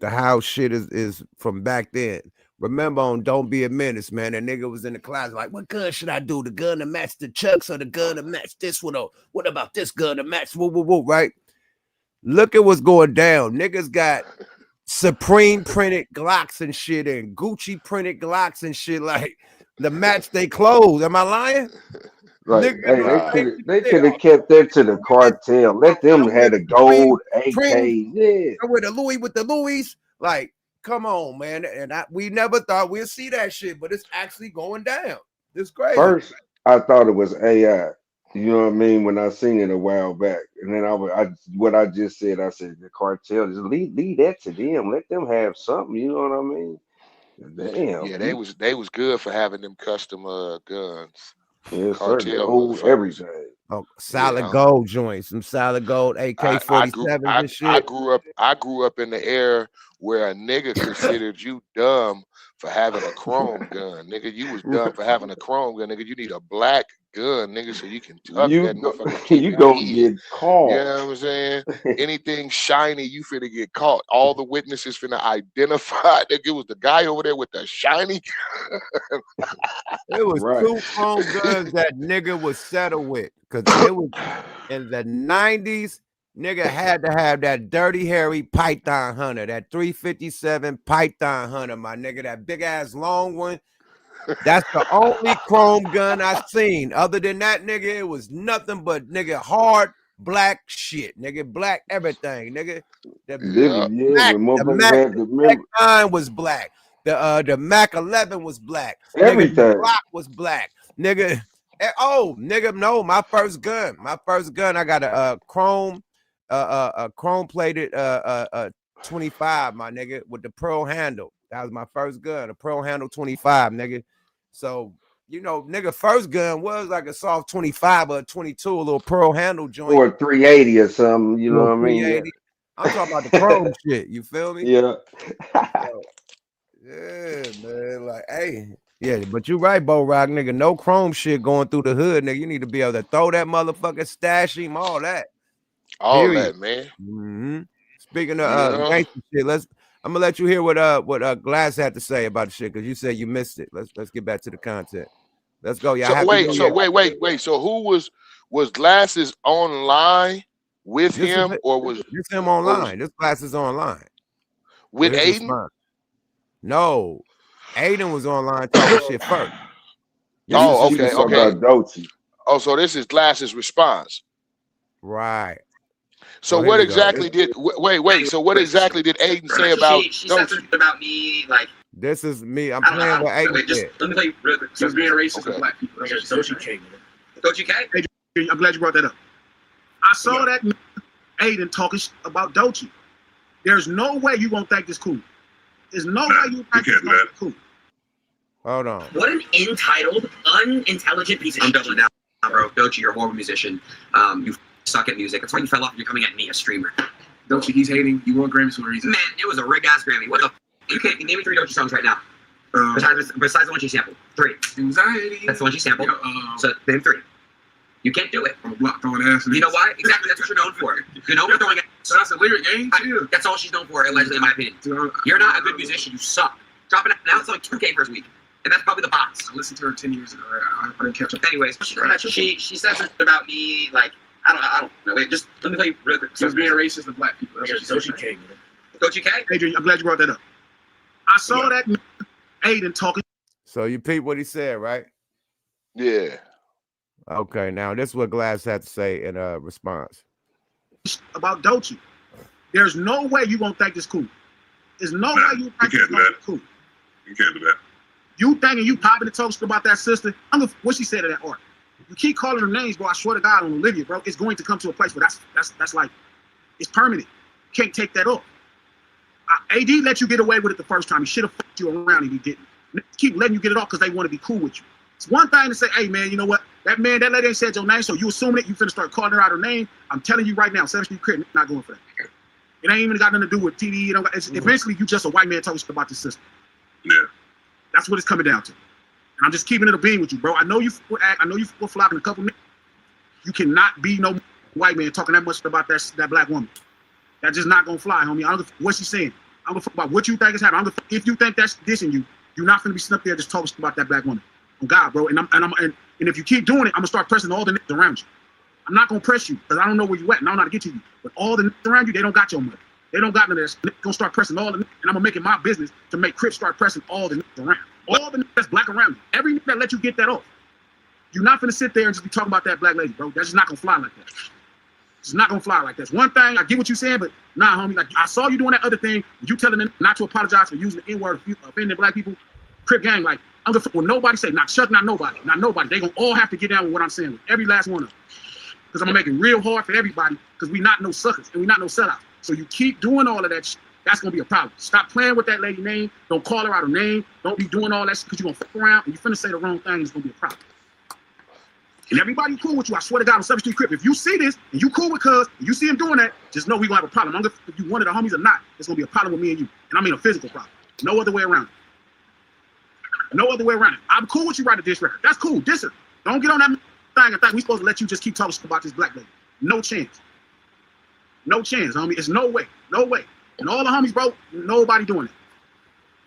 how shit is from back then. Remember on Don't Be a Menace, man. That nigga was in the closet like, what gun should I do? The gun to match the chucks or the gun to match this one? Or what about this gun to match? Woo, woo, woo, right? Look at what's going down. Niggas got Supreme printed Glocks and shit and Gucci printed Glocks and shit like the match they clothes. Am I lying? Like, Nigga, hey, Nah. they could have kept that to the cartel. Let them have the gold AK. Yeah. with the Louis with the Louis. Like, come on, man. And we never thought we'd see that shit, but it's actually going down. It's crazy. First, I thought it was AI. You know what I mean? When I seen it a while back, and then what I just said, I said the cartel, just leave that to them. Let them have something. You know what I mean? Damn. Yeah, they was good for having them custom guns. Yes, sir. Cartel Gold, motherfuckers. everything. Oh, solid Yeah. gold joints, some solid gold AK-47s and shit. I grew up in the era where a nigga considered you dumb for having a chrome gun. Nigga, you was dumb for having a chrome gun. Nigga, you need a black gun, nigga, so you can tuck that motherfucker. You gonna get You caught. know what I'm saying? Anything shiny, you finna get caught. All the witnesses finna identify. Nigga, it was the guy over there with the shiny gun. It was Right. 2 chrome guns that nigga was settled with. Cause it was in the 90s, nigga had to have that Dirty Harry Python Hunter, that 357 Python Hunter, my nigga, that big ass long one. That's the only chrome gun I seen. Other than that, nigga, it was nothing but nigga hard black shit, nigga, black everything, nigga. The Yeah. When motherfuckers Mac had to remember 9 was black. The Mac 11 was black. Nigga, everything. the Glock was black, nigga. Oh, nigga, no, my first gun, I got a chrome plated 25, my nigga, with the pearl handle. That was my first gun, a pearl handle 25, nigga. So, you know, nigga, first gun was like a soft 25 or a 22, a little pearl handle joint. Or 380 or something, you know what I mean? 380. I'm talking about the chrome shit, you feel me? Yeah. Yeah, man. Like, hey, yeah, but you right, Bo Rock, nigga. No chrome shit going through the hood, nigga. You need to be able to throw that motherfucker, stash him, all that. All Period. that, man. Mm-hmm. Speaking of gangster shit, I'm gonna let you hear what Glass had to say about the shit, because you said you missed it. Let's get back to the content. Let's go. Yeah. So wait. So who was Glasses online with him, or was this him online? This Glass is online with his Aiden? response. No, Aiden was online talking shit first. Okay. About Doty. Oh, so this is Glass's response. Right. So what exactly did wait? So what exactly did Aiden say about? She said something about me, like. This is me. I'm playing with Aiden. Let me tell you real quick. She was being racist to black people. So she came. Don't you care? I'm glad you brought that up. I saw that Aiden talking about Dochi. There's no way you won't think this cool. There's no way you think this cool. Hold on. What an entitled, unintelligent piece of shit. I'm doubling down, bro. Dochi, you're a horrible musician. You suck at music. That's why you fell off. You're coming at me, a streamer. Dochi, he's hating. You won Grammys for a reason. Man, it was a rig ass Grammy. What the? You can't name me 3 Dochi songs right now. Besides the one she sampled. 3. Anxiety. That's the one she sampled. So name 3. You can't do it. I'm block throwing ass. You know why? Exactly. That's what you're known for. You're known for throwing ass. So that's a lyric game. That's all she's known for, allegedly, in my opinion. You're not a good musician. You suck. Dropping it now, it's like 2K first week, and that's probably the bots. I listened to her 10 years ago. I didn't catch up. Anyways, she said something about me, like I don't know. Wait, just let me tell you real quick. She was being racist to black people. That's what she said. Dochi K. Adrian, I'm glad you brought that up. I saw that Aiden talking. So you peep what he said, right? Yeah. Okay, now this is what Glass had to say in response about Dochi. There's no way you gonna think it's cool. There's no way you think it's gonna be cool. You can't do that. You thinking you popping the toast about that sister? What she said in that art. You keep calling her names, bro. I swear to God on Olivia, bro. It's going to come to a place where that's like it's permanent. You can't take that off. AD let you get away with it the first time. He should have fucked you around and he didn't. Keep letting you get it off because they want to be cool with you. It's one thing to say, hey man, you know what? That lady ain't said your name, so you assuming it, you finna start calling her out her name. I'm telling you right now, 7th Street Crit, not going for that. It ain't even got nothing to do with TDE. Eventually, you just a white man talking shit about the system. Yeah. That's what it's coming down to. And I'm just keeping it a beam with you, bro. I know you flopping a couple niggas. You cannot be no white man talking that much about that black woman. That's just not gonna fly, homie. I don't give what she's saying. I don't give about what you think is happening. If you think that's dissing you, you're not gonna be sitting up there just talking about that black woman. Oh God, bro. And if you keep doing it, I'm gonna start pressing all the niggas around you. I'm not gonna press you because I don't know where you at and I don't know how to get to you. But all the niggas around you, they don't got your money. They don't got none of this. Niggas gonna start pressing all the niggas, and I'm gonna make it my business to make Crips start pressing all the niggas around. All the niggas that's black around you. Every nigga that let you get that off. You're not gonna sit there and just be talking about that black lady, bro. That's just not gonna fly like that. It's not gonna fly like that. It's one thing, I get what you're saying, but nah, homie. Like I saw you doing that other thing. You telling them not to apologize for using the N-word, offending black people. Crip gang, like I'm gonna when nobody say, not Chuck, not nobody. They gonna all have to get down with what I'm saying with every last one of them. Because I'm gonna make it real hard for everybody, because we not no suckers and we not no sellouts. So you keep doing all of that shit, that's gonna be a problem. Stop playing with that lady name. Don't call her out her name. Don't be doing all that shit because you're gonna fuck around and you finna say the wrong thing, it's gonna be a problem. And everybody cool with you, I swear to God, on 7th Street Crip, if you see this and you cool with cuz, and you see him doing that, just know we gonna have a problem. If you one of the homies or not, it's gonna be a problem with me and you. And I mean a physical problem. No other way around it. No other way around it. I'm cool with you writing a diss record. That's cool. Diss her. Don't get on that thing and think we supposed to let you just keep talking about this black lady. No chance. No chance, homie. It's no way. No way. And all the homies, bro, nobody doing it.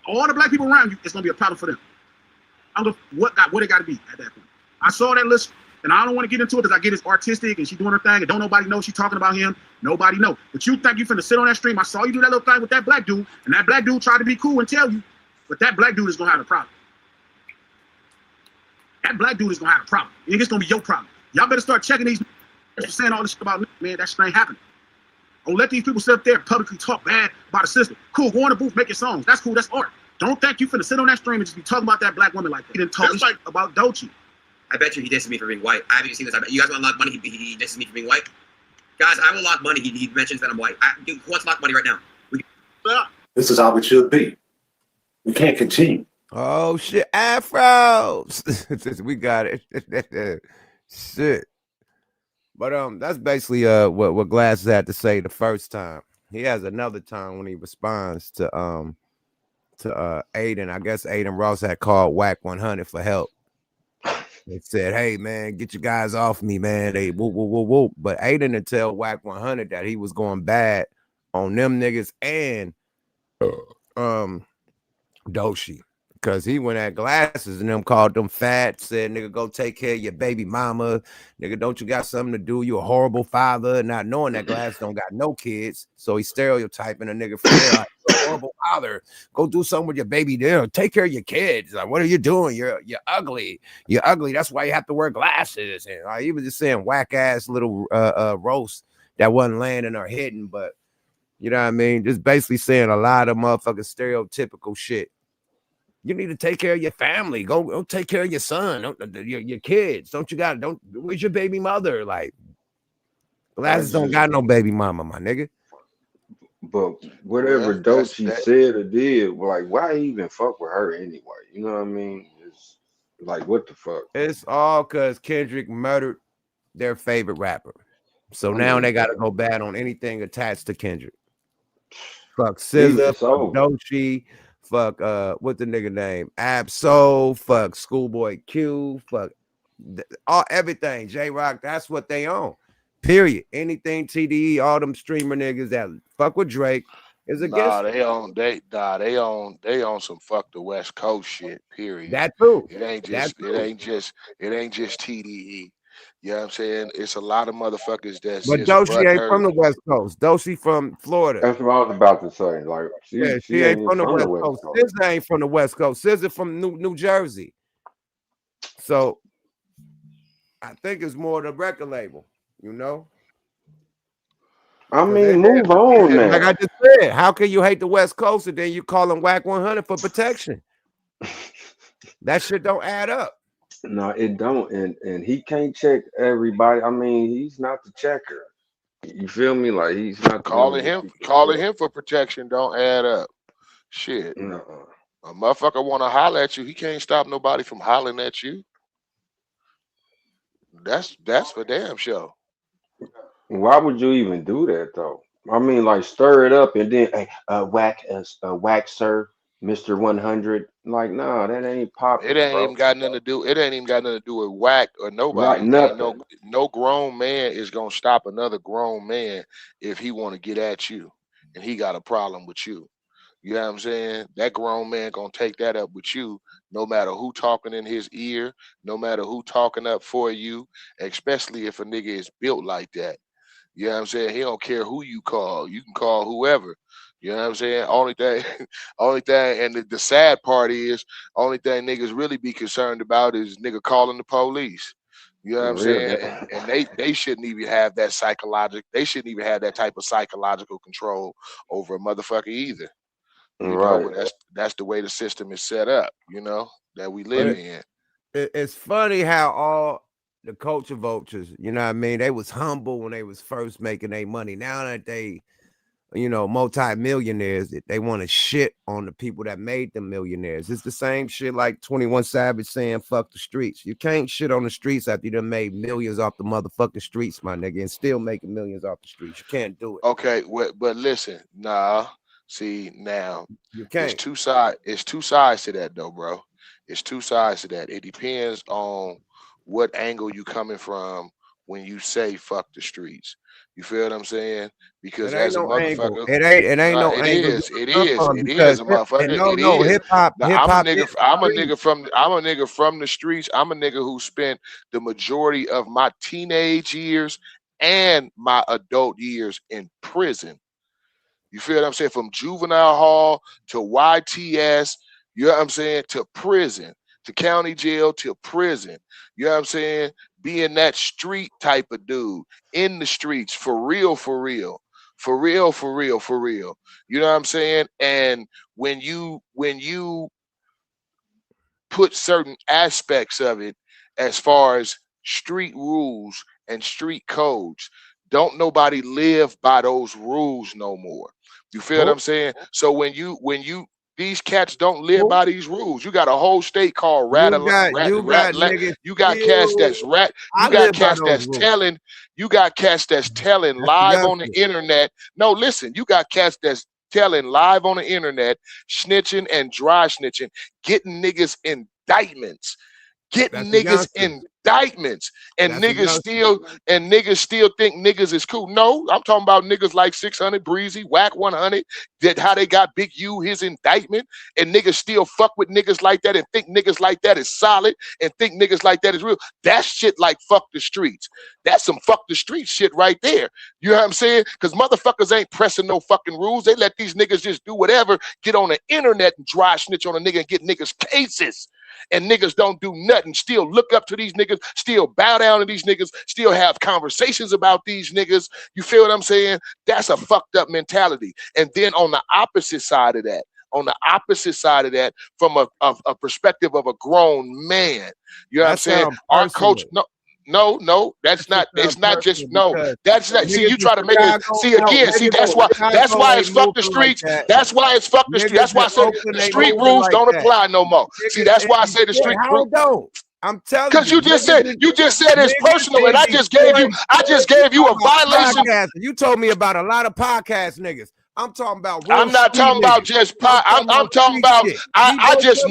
All the black people around you, it's gonna be a problem for them. I don't know what it gotta be at that point. I saw that list, and I don't want to get into it because I get it's artistic and she doing her thing, and don't nobody know she's talking about him. Nobody know. But you think you finna sit on that stream? I saw you do that little thing with that black dude, and that black dude tried to be cool and tell you, but that black dude is gonna have a problem. That black dude is gonna have a problem. And it's gonna be your problem. Y'all better start checking these saying all this shit about man. That shit ain't happening. Don't let these people sit up there and publicly talk bad about a system. Cool, go on the booth, make your songs. That's cool, that's art. Don't think you finna sit on that stream and just be talking about that black woman like that. He didn't talk like about Dochi. I bet you he disses me for being white. I haven't seen this. I bet you guys want to lock money. He disses me for being white. Guys, I will lock money. He mentions that I'm white. Dude, who wants to lock money right now? This is how it should be. We can't continue. Oh shit, afros. We got it. Shit. But that's basically what Glass had to say the first time. He has another time when he responds to Aiden. I guess Aiden Ross had called Whack 100 for help. They said, "Hey man, get you guys off me, man." They whoop whoop whoop whoop. But Aiden to tell Whack 100 that he was going bad on them niggas and Doshi. Because he went at Glasses and them called them fat, said, nigga, go take care of your baby mama. Nigga, don't you got something to do? You a horrible father. Not knowing that Glass don't got no kids. So he's stereotyping a nigga for there. Like, you're a horrible father. Go do something with your baby there. Take care of your kids. Like, what are you doing? You're ugly. You're ugly. That's why you have to wear glasses. And he was just saying whack ass little roast that wasn't landing or hitting, but you know what I mean? Just basically saying a lot of motherfucking stereotypical shit. You need to take care of your family. Go take care of your son, your kids. Where's your baby mother? Like, Glasses don't got no baby mama, my nigga. But whatever Well, dope that's she that. said or did, like, why even fuck with her anyway? You know what I mean? It's like, what the fuck? It's all because Kendrick murdered their favorite rapper. So I now they mean, got to go bad on anything attached to Kendrick. Fuck beef SZA, is fuck over. Doechii, fuck what the nigga name? Absol, fuck Schoolboy Q, fuck all everything. J-Rock, that's what they own. Period. Anything TDE, all them streamer niggas that fuck with Drake is Nah, against they on some fuck the West Coast shit. Period. that too. It ain't That just too. it ain't just TDE. You know what I'm saying? It's a lot of motherfuckers that's But just Doechii ain't butthurt. from the West Coast. Doechii from Florida. That's what I was about to say. Like, Yeah, she she ain't ain't even from the from the West West Coast. Coast. SZA ain't from the West Coast. SZA from New Jersey. So I think it's more the record label, you know? I mean, move on Like I now. just said, how can you hate the West Coast and then you call them whack 100 for protection? That shit don't add up. No, it don't, and he can't check everybody. I mean, he's not the checker. You feel me? Like, he's not the one to get people Calling checked. him for protection don't add up. Shit. No. A motherfucker want to holler at you. He can't stop nobody from hollering at you. That's for damn sure. Why would you even do that though? I mean, like, stir it up and then hey, whack sir, Mr. 100. Like, nah, that ain't It popping, ain't bro. even got nothing to do. It ain't even got nothing to do with whack or Right, nobody. Ain't nothing. no grown man is gonna stop another grown man if he want to get at you and he got a problem with you. You know what I'm saying? That grown man gonna take that up with you, no matter who talking in his ear, no matter who talking up for you, especially if a nigga is built like that. You know what I'm saying? He don't care who you call. You can call whoever. You know what I'm saying? Only thing, only thing, and the sad part is, only thing niggas really be concerned about is nigga calling the police. You know what I'm Real saying? And they shouldn't even have that they shouldn't even have that type of psychological control over a motherfucker either. You know, right. but that's the way the system is set up, you know, that we live But in. it's funny how all the culture vultures, you know what I mean? They was humble when they was first making their money. Now that they, you know, multi-millionaires, they want to shit on the people that made them millionaires. It's the same shit like 21 Savage saying fuck the streets. You can't shit on the streets after you done made millions off the motherfucking streets, my nigga, and still making millions off the streets. You can't do it. Okay, but listen, nah. See, now You it's can't. two sides to that though, bro. It's two sides to that. It depends on what angle you coming from when you say fuck the streets. You feel what I'm saying? It Because ain't as a no angle. motherfucker, It ain't no it angle you is, it can come is, from it because is a motherfucker. It no is. hip hop Now hip hop is I'm a street. nigga from the streets. I'm a nigga who spent the majority of my teenage years and my adult years in prison. You feel what I'm saying? From juvenile hall to YTS, you know what I'm saying, to prison, to county jail, to prison. You know what I'm saying? Being that street type of dude in the streets for real, for real. For real, for real, for real. You know what I'm saying? And when you put certain aspects of it as far as street rules and street codes, don't nobody live by those rules no more. You feel what Who? I'm saying? So when you these cats don't live Who? by these rules. You got a whole state called You got niggas you got cats still. that's I live by those rules. you got cats that's telling That's the live on the youngster. internet. No, listen, you got cats that's telling live on the internet, snitching and dry snitching, getting niggas indictments, That's getting the niggas youngsters. indictments, and That's the youngsters. niggas still think niggas is cool. No, I'm talking about niggas like 600 Breezy, Whack 100, that how they got Big U his indictment, and niggas still fuck with niggas like that and think niggas like that is solid and think niggas like that is real. That's shit like fuck the streets. That's some fuck the streets shit right there. You know what I'm saying? Because motherfuckers ain't pressing no fucking rules. They let these niggas just do whatever, get on the internet and dry snitch on a nigga and get niggas cases. And niggas don't do nothing, still look up to these niggas, still bow down to these niggas, still have conversations about these niggas. You feel what I'm saying? That's a fucked up mentality. And then on the opposite side of that, from a perspective of a grown man, you know what I'm That saying? sound Our coach, personal. No, that's not. It's not just no. That's not. See, you try to make it. See no, again. See, that's why. That's why it's fuck the streets. That's why it's fuck the streets. That's why I said the street rules don't apply no more. See, that's why I say the street rules don't. I'm telling you, because you just said it's personal, and I just gave you a violation. You told me about a lot of podcast niggas. I'm talking about. I'm not talking about just pod. I'm talking about. I just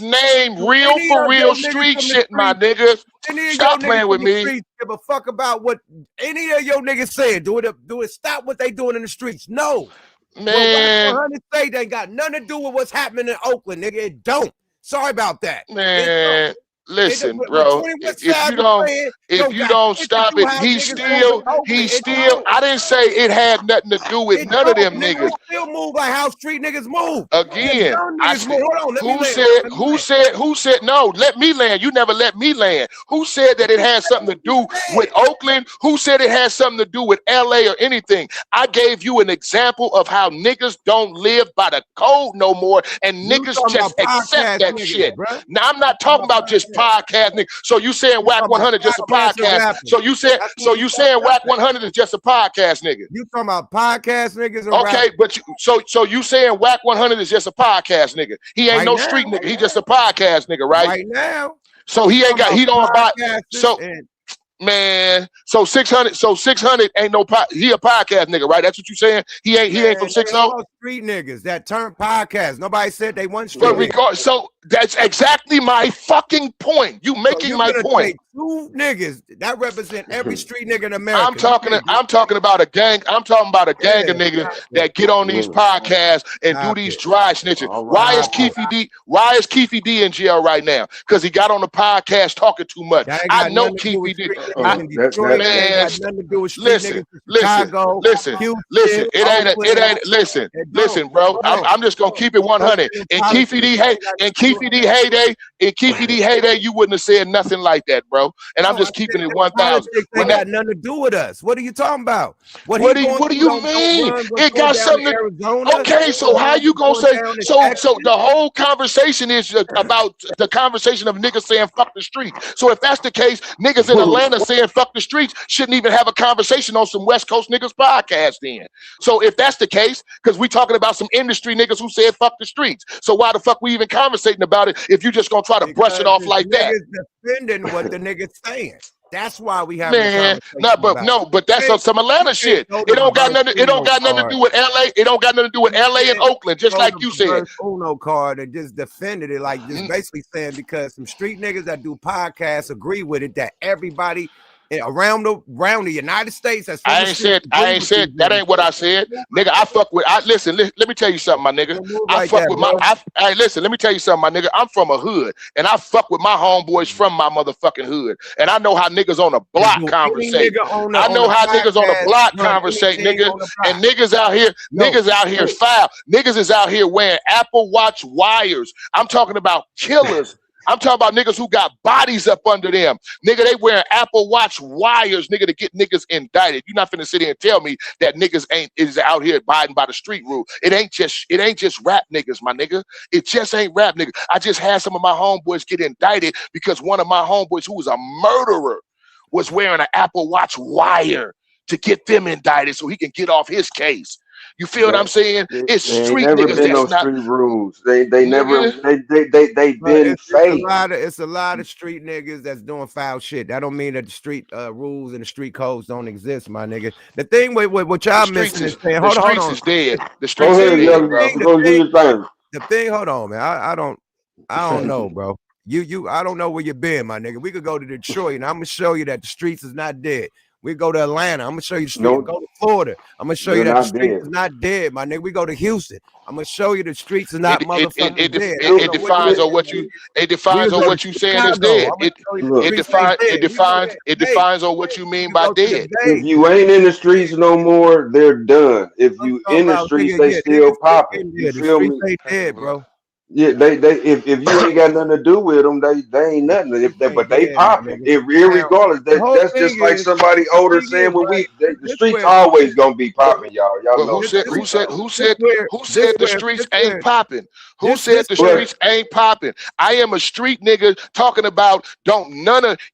named real for real street shit, my niggas. Stop playing with me. Give a fuck about what any of your niggas saying. Do it. Stop what they doing in the streets. No, man. What say they got nothing to do with what's happening in Oakland, nigga. It don't. Sorry about that, man. Listen, bro, if you don't stop it, he still, I didn't say it had nothing to do with none of them niggas. Still move like how street niggas move. Again, who said, no, let me land. You never let me land. Who said that it had something to do with Oakland? Who said it had something to do with LA or anything? I gave you an example of how niggas don't live by the code no more, and niggas just accept that shit. Now, I'm not talking about just podcast nigga. So you saying Whack 100 just a podcast? So you saying Whack 100 is just a podcast nigga? You talking about podcast niggas? Okay, but so you saying Whack 100 is just a podcast nigga? He ain't no street nigga. He just a podcast nigga, right? Right now. So he don't buy. So man, so 600 ain't no he a podcast nigga, right? That's what you saying? He ain't from 60. Street niggas that turned podcast. Nobody said they want street. But so that's exactly my fucking point. You making my point. Two niggas that represent every street nigga in America. I'm talking about a gang. I'm talking about a gang of niggas that get on these podcasts and do these dry snitching. Why is Keefy D in jail right now? Because he got on the podcast talking too much. I know Keefy D. Man, listen, bro. I'm just gonna keep it 100. In Keefy D heyday, you wouldn't have said nothing like that, bro. And I'm just keeping it 1,000. It got nothing to do with us. What are you talking about? What do you mean? It got something to do. Okay, so how you gonna say so the whole conversation is about the conversation of niggas saying fuck the street. So if that's the case, niggas in Atlanta saying fuck the streets shouldn't even have a conversation on some West Coast niggas podcast then. So if that's the case, because we talking about some industry niggas who said fuck the streets. So why the fuck we even conversating about it if you just gonna try to brush it off like that? Defending what the niggas saying. That's why we have but that's some Atlanta shit. It don't got nothing to do with LA. It don't got nothing to do with LA and Oakland, just like you said. Uno card and just defended it, like just basically saying because some street niggas that do podcasts agree with it that everybody around the United States. I ain't said that ain't what I said, nigga. I fuck with. Listen. Let me tell you something, my nigga. Listen. Let me tell you something, my nigga. I'm from a hood, and I fuck with my homeboys from my motherfucking hood, and I know how niggas on the block conversate. I know how niggas on the block conversate, nigga. And niggas out here foul. Niggas is out here wearing Apple Watch wires. I'm talking about killers. I'm talking about niggas who got bodies up under them. Nigga, they wearing Apple Watch wires, nigga, to get niggas indicted. You're not finna sit here and tell me that niggas is out here abiding by the street rule. It ain't just rap niggas, my nigga. It just ain't rap niggas. I just had some of my homeboys get indicted because one of my homeboys who was a murderer was wearing an Apple Watch wire to get them indicted so he can get off his case. You feel what I'm saying? It's street niggas. Been no street rules. They never been fake. It's a lot of street niggas that's doing foul shit. That don't mean that the street rules and the street codes don't exist, my nigga. The thing with what y'all missing is saying, hold on. Is dead. The streets is dead, bro. The thing, hold on, man. I don't know, bro. I don't know where you been, my nigga. We could go to Detroit and I'm gonna show you that the streets is not dead. We go to Atlanta. I'm gonna show you the street. Go to Florida. I'm gonna show you that the streets is not dead, my nigga. We go to Houston. I'm gonna show you the streets is not motherfucking dead. It defines on what you. It defines on what you saying is dead. It defines on what you mean by dead. If you ain't in the streets no more, they're done. If you in the streets, they still popping. You feel me? They dead, bro. Yeah, they if you ain't got nothing to do with them, they ain't nothing. If they, but they popping. If regardless, that's just like somebody older saying, "Well, the streets always gonna be popping, y'all. Y'all But know." who said the streets ain't popping? Who said the But- streets ain't popping? I am a street nigga talking about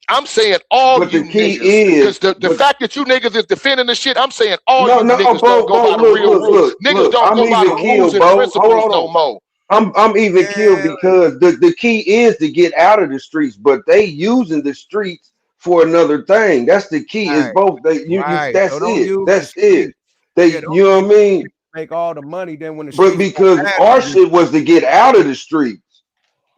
I'm saying all But you the key niggas. Because the but- fact that you niggas is defending the shit, I'm saying all you No, niggas Bo, don't go by the real rules. Niggas don't I'm go by the even rules killed, and Bo. principles Hold no on. more. I'm even killed because the key is to get out of the streets, but they using the streets for another thing. That's the key. Is both they that's So don't it. use That's the it. streets. They Yeah, don't you know what I mean? make all the money. Then when the But streets because our shit was to get out of the streets.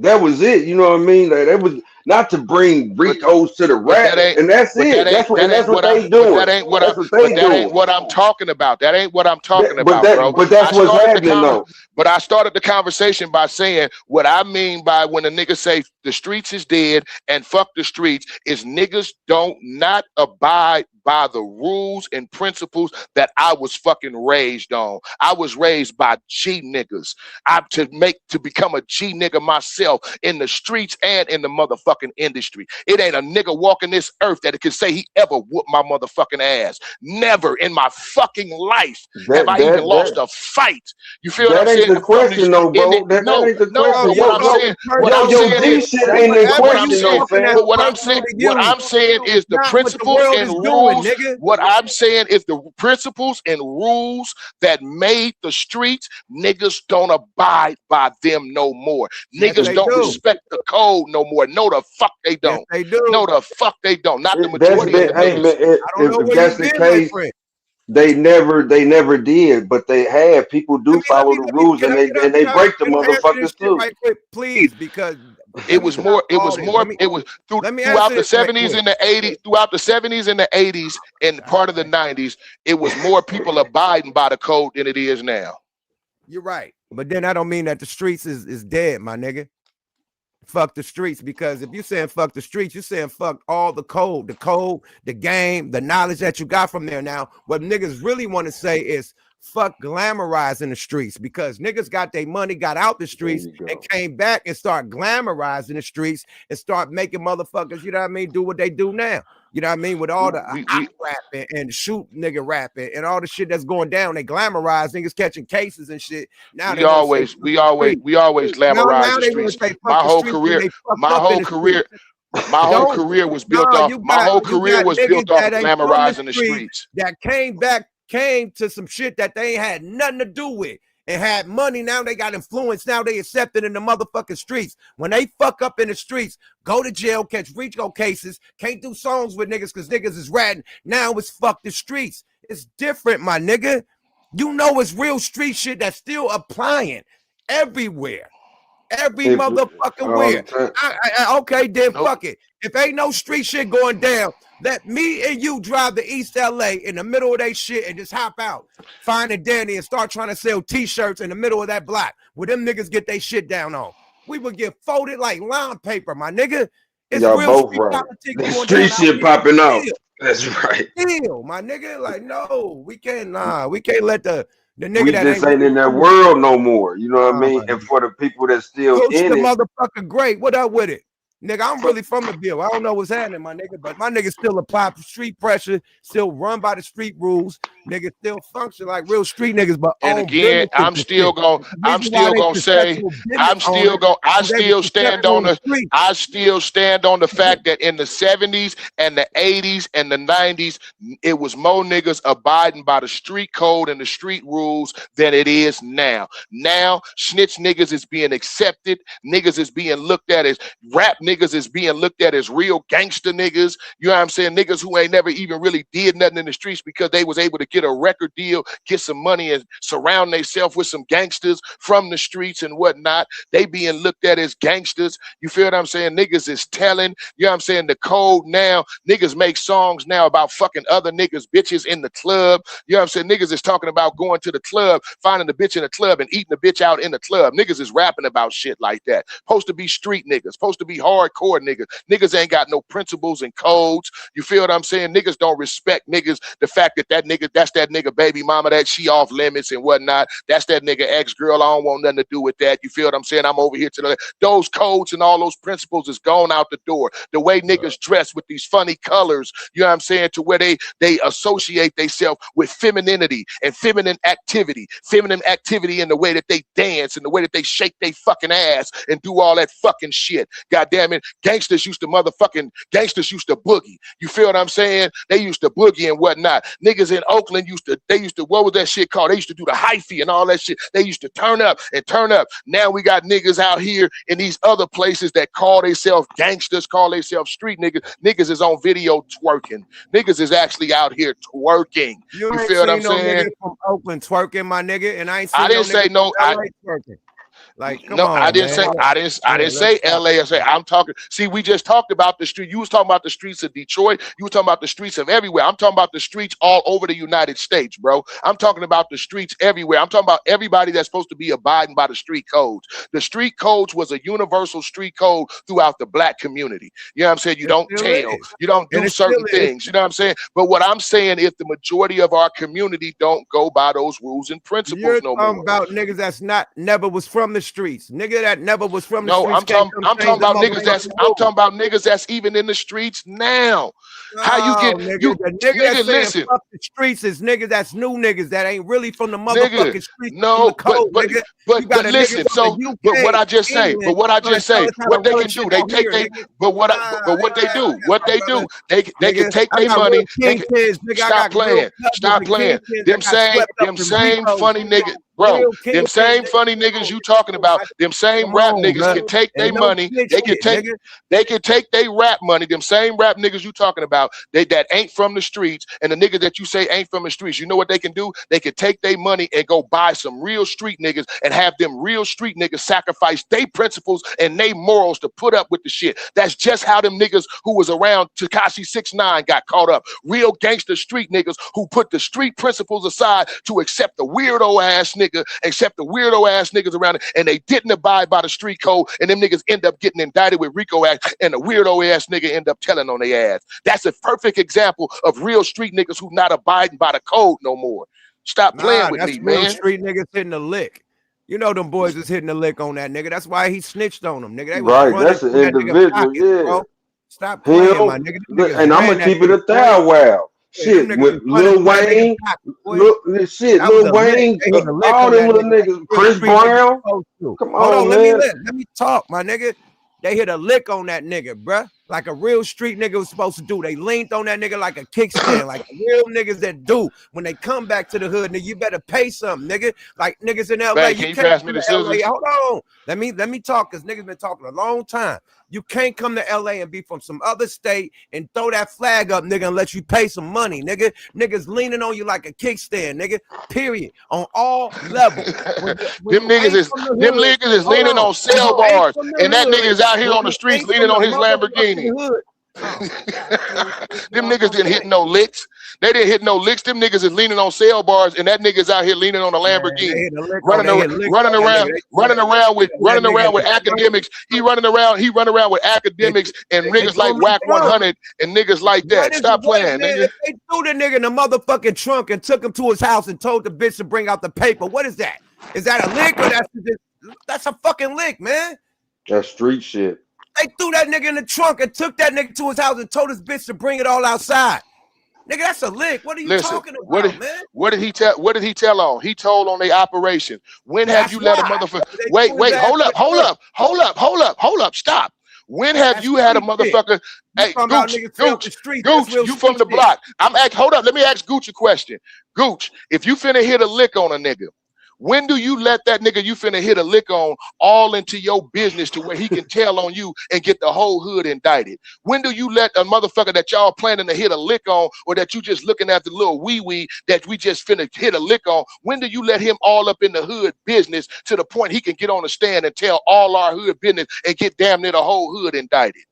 That was it. You know what I mean? Like, that was not to bring Ricos to the rap, and that's it. That's what they doing. That's what they doing. What I'm talking about. That ain't what I'm talking about, bro. But that's what's happening though. But I started the conversation by saying what I mean by when a nigga say the streets is dead and fuck the streets is niggas don't not abide by the rules and principles that I was fucking raised on. I was raised by G niggas. To become a G nigga myself in the streets and in the motherfucking industry. It ain't a nigga walking this earth that can say he ever whooped my motherfucking ass. Never in my fucking life have I even lost a fight. You feel what I'm saying? That ain't the question, though, bro. That ain't the question. Your G shit ain't the question, though, fam. But what I'm saying is the principles and rules. What I'm saying is the principles and rules that made the streets, niggas don't abide by them no more. Niggas don't respect the code no more. No, the fuck they don't. They do. No, the fuck they don't. Not the majority of the niggas. If that's the case, they never did, but they have. People do follow the rules, and they break the motherfuckers too. Right quick, please, because it was throughout the 70s and the 80s, throughout the 70s and the 80s and part of the 90s, it was more people abiding by the code than it is now. You're right. But then I don't mean that the streets is dead, my nigga. Fuck the streets, because if you're saying fuck the streets, you're saying fuck all the code, the game, the knowledge that you got from there. Now, what niggas really want to say is fuck glamorizing the streets, because niggas got their money, got out the streets and came back and start glamorizing the streets and start making motherfuckers, you know what I mean, do what they do now. You know what I mean? With all the rapping and shoot nigga rapping and all the shit that's going down, they glamorize niggas catching cases and shit. Now we always glamorize the streets. My whole career was built off. My whole career was built off glamorizing the streets. That came to some shit that they ain't had nothing to do with. And had money. Now they got influence. Now they accepted in the motherfucking streets. When they fuck up in the streets, go to jail, catch RICO cases, can't do songs with niggas because niggas is ratting. Now it's fuck the streets. It's different, my nigga. You know it's real street shit that's still applying everywhere. Every motherfucking where. Okay, then fuck it. If ain't no street shit going down, let me and you drive to East LA in the middle of that shit and just hop out, find a Danny and start trying to sell t-shirts in the middle of that block where them niggas get their shit down on. We would get folded like line paper, my nigga. It's y'all real both right. The street shit popping out. That's right. Still, my nigga, like, no, we can't let the nigga we that just ain't in that world no more. You know what I mean? And for the people that still Coach in the it, motherfucker great. What up with it? Nigga, I'm really from the Bill. I don't know what's happening, my nigga, but my nigga still apply street pressure, still run by the street rules. Nigga still function like real street niggas, but and again, I still stand on the fact that in the 70s and the 80s and the 90s, it was more niggas abiding by the street code and the street rules than it is now. Now, snitch niggas is being accepted. Niggas is being looked at as rap niggas is being looked at as real gangster niggas. You know what I'm saying? Niggas who ain't never even really did nothing in the streets because they was able to get a record deal, get some money, and surround themselves with some gangsters from the streets and whatnot. They being looked at as gangsters. You feel what I'm saying? Niggas is telling, you know what I'm saying, the code now. Niggas make songs now about fucking other niggas, bitches in the club. You know what I'm saying? Niggas is talking about going to the club, finding the bitch in the club and eating the bitch out in the club. Niggas is rapping about shit like that. Supposed to be street niggas, supposed to be hardcore niggas. Niggas ain't got no principles and codes. You feel what I'm saying? Niggas don't respect niggas. The fact that That's that nigga baby mama that she off limits and whatnot. That's that nigga ex-girl. I don't want nothing to do with that. You feel what I'm saying? I'm over here to the those codes and all those principles is gone out the door. The way niggas dress with these funny colors, you know what I'm saying, to where they associate themselves with femininity and feminine activity in the way that they dance and the way that they shake their fucking ass and do all that fucking shit. God damn it, gangsters used to boogie. You feel what I'm saying? They used to boogie and whatnot. Niggas in Oakland used to, what was that shit called? They used to do the hyphy and all that shit. They used to turn up and turn up. Now we got niggas out here in these other places that call themselves gangsters, call themselves street niggas. Niggas is on video twerking. Niggas is actually out here twerking. You feel what I'm saying? Nigga from Oakland twerking, my nigga, and I ain't. I didn't say no. Like, come no, on, I didn't man. say I didn't say LA. I say I'm talking. See, we just talked about the street. You was talking about the streets of Detroit. You were talking about the streets of everywhere. I'm talking about the streets all over the United States, bro. I'm talking about the streets everywhere. I'm talking about everybody that's supposed to be abiding by the street codes. The street codes was a universal street code throughout the black community. You know what I'm saying? You don't tell. You don't do certain things. You know what I'm saying? But what I'm saying is the majority of our community don't go by those rules and principles no more. You're talking about niggas that's never was from the streets. Nigga that never was from the streets. I'm talking about niggas that's even in the streets now. How you get nigga listen. Fuck the streets is niggas that's new niggas that ain't really from the motherfucking streets. No, but listen, so but what I just say, what they can do, they take they what they do, they can take their money, stop playing. Them same funny niggas. Bro, them same funny niggas you talking about, them same rap niggas can take their money. They can take their rap money. Them same rap niggas you talking about, that ain't from the streets, and the niggas that you say ain't from the streets, you know what they can do? They can take their money and go buy some real street niggas and have them real street niggas sacrifice their principles and their morals to put up with the shit. That's just how them niggas who was around Tekashi 6ix9ine got caught up. Real gangster street niggas who put the street principles aside to accept the weirdo ass nigga, except the weirdo ass niggas around it, and they didn't abide by the street code, and them niggas end up getting indicted with RICO Act, and the weirdo ass nigga end up telling on their ass. That's a perfect example of real street niggas who not abiding by the code no more. Stop playing with me, man. Street niggas hitting the lick. You know them boys is hitting the lick on that nigga. That's why he snitched on them, nigga. They right, that's an individual, pockets, yeah. Bro. Stop playing, my nigga. And I'm gonna keep it a thou wow. Shit, with Lil Wayne, Lil Wayne, all them little niggas, Chris Brown. Come on, man. Let me talk, my nigga. They hit a lick on that nigga, bruh. Like a real street nigga was supposed to do. They leaned on that nigga like a kickstand, like real niggas that do. When they come back to the hood, nigga, you better pay something, nigga. Like niggas in LA. Man, can you pass me the scissors? Hold on. Let me talk, because niggas been talking a long time. You can't come to LA and be from some other state and throw that flag up, nigga, and let you pay some money, nigga. Niggas leaning on you like a kickstand, nigga. Period. On all levels. Them niggas is leaning on cell bars, and that nigga is out here on the streets leaning on his Lamborghini. Them niggas didn't hit no licks. They didn't hit no licks. Them niggas is leaning on cell bars, and that nigga's out here leaning on a Lamborghini, running around with academics. He running around with academics and niggas like Whack 100 and niggas like that. Stop playing, nigga. They threw the nigga in the motherfucking trunk and took him to his house and told the bitch to bring out the paper. What is that? Is that a lick or that's a fucking lick, man? That's street shit. They threw that nigga in the trunk and took that nigga to his house and told his bitch to bring it all outside. Nigga, that's a lick. What are you talking about, man? What did he tell on? He told on their operation. When have you let a motherfucker wait, hold up, stop. When have you had a motherfucker? Hey, Gooch, you from the block. Hold up, let me ask Gooch a question. Gooch, if you finna hit a lick on a nigga, when do you let that nigga you finna hit a lick on all into your business to where he can tell on you and get the whole hood indicted? When do you let a motherfucker that y'all planning to hit a lick on, or that you just looking at the little wee that we just finna hit a lick on, when do you let him all up in the hood business to the point he can get on the stand and tell all our hood business and get damn near the whole hood indicted?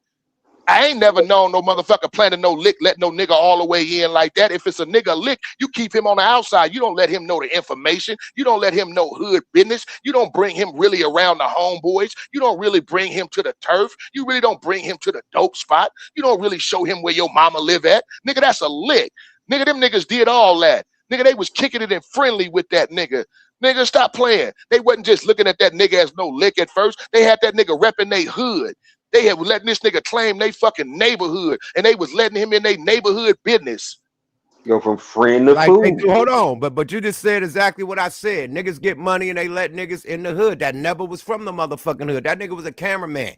I ain't never known no motherfucker planning no lick, let no nigga all the way in like that. If it's a nigga lick, you keep him on the outside. You don't let him know the information. You don't let him know hood business. You don't bring him really around the homeboys. You don't really bring him to the turf. You really don't bring him to the dope spot. You don't really show him where your mama live at. Nigga, that's a lick. Nigga, them niggas did all that. Nigga, they was kicking it and friendly with that nigga. Nigga, stop playing. They wasn't just looking at that nigga as no lick at first. They had that nigga repping they hood. They had letting this nigga claim they fucking neighborhood, and they was letting him in their neighborhood business. Go from friend to Like fool. they do, hold on, but you just said exactly what I said. Niggas get money and they let niggas in the hood that never was from the motherfucking hood. That nigga was a cameraman.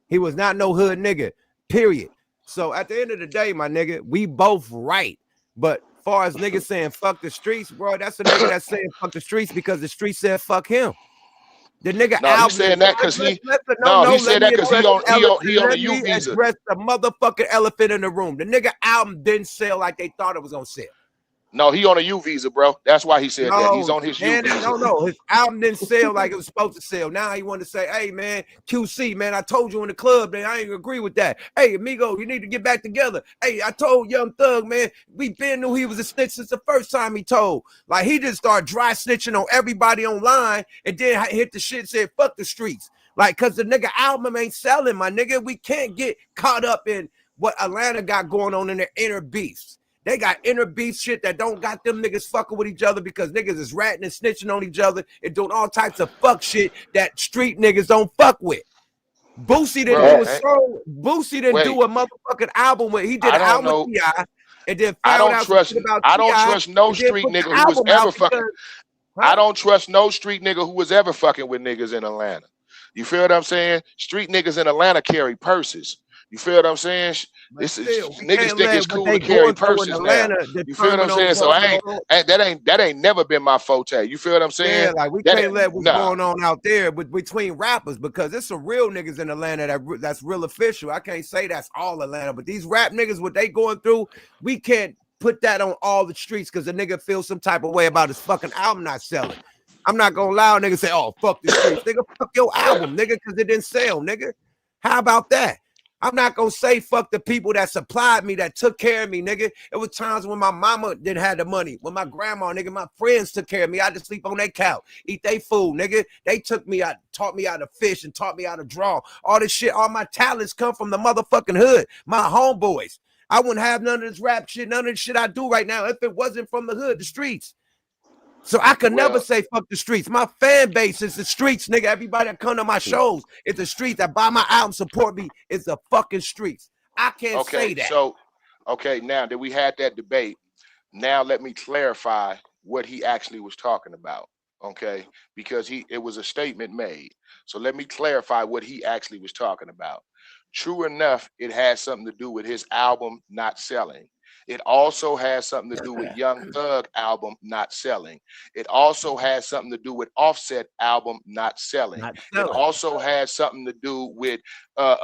He was not no hood nigga, period. So at the end of the day, my nigga, we both right. But far as niggas saying fuck the streets, bro, that's a nigga that's saying fuck the streets because the streets said fuck him. The nigga No, he's saying that because he said that because he on a U visa. Address the motherfucking elephant in the room. The nigga album didn't sell like they thought it was gonna sell. No, he on a U visa, bro. That's why he said that. He's on his U visa. No, his album didn't sell like it was supposed to sell. Now he wanted to say, hey, man, QC, man, I told you in the club, man, I ain't agree with that. Hey, amigo, you need to get back together. Hey, I told Young Thug, man, we been knew he was a snitch since the first time he told. Like, he just started dry snitching on everybody online and then hit the shit and said, fuck the streets. Like, because the nigga album ain't selling, my nigga. We can't get caught up in what Atlanta got going on in their inner beefs. They got inner beef shit that don't got them niggas fucking with each other because niggas is ratting and snitching on each other and doing all types of fuck shit that street niggas don't fuck with. Boosie didn't do a song. Boosie didn't do a motherfucking album with. He did an album with T.I. and then I don't trust no street nigga who was ever fucking. I don't trust no street nigga who was ever fucking with niggas in Atlanta. You feel what I'm saying? Street niggas in Atlanta carry purses. You feel what I'm saying? This is niggas think it's cool to carry purses now. You feel what I'm saying? So that ain't never been my forte. You feel what I'm saying? Yeah, like we can't let what's going on out there between rappers because it's some real niggas in Atlanta that's real official. I can't say that's all Atlanta, but these rap niggas, what they going through, we can't put that on all the streets because the nigga feels some type of way about his fucking album not selling. I'm not gonna allow a nigga say, oh, fuck the streets. Nigga, fuck your album, nigga, because it didn't sell, nigga. How about that? I'm not gonna say fuck the people that supplied me, that took care of me, nigga. It was times when my mama didn't have the money, when my grandma, nigga, my friends took care of me. I had to sleep on their couch, eat their food, nigga. They took me out, taught me how to fish and taught me how to draw. All this shit, all my talents come from the motherfucking hood. My homeboys. I wouldn't have none of this rap shit, none of the shit I do right now if it wasn't from the hood, the streets. So I could never say fuck the streets. My fan base is the streets, nigga. Everybody that come to my shows, it's the streets. That buy my album, support me, it's the fucking streets. I can't say that. So, okay, now that we had that debate, now let me clarify what he actually was talking about, okay? Because it was a statement made. So let me clarify what he actually was talking about. True enough, it has something to do with his album not selling. It also has something to do with Young Thug album not selling. It also has something to do with Offset album not selling. It also has something to do with the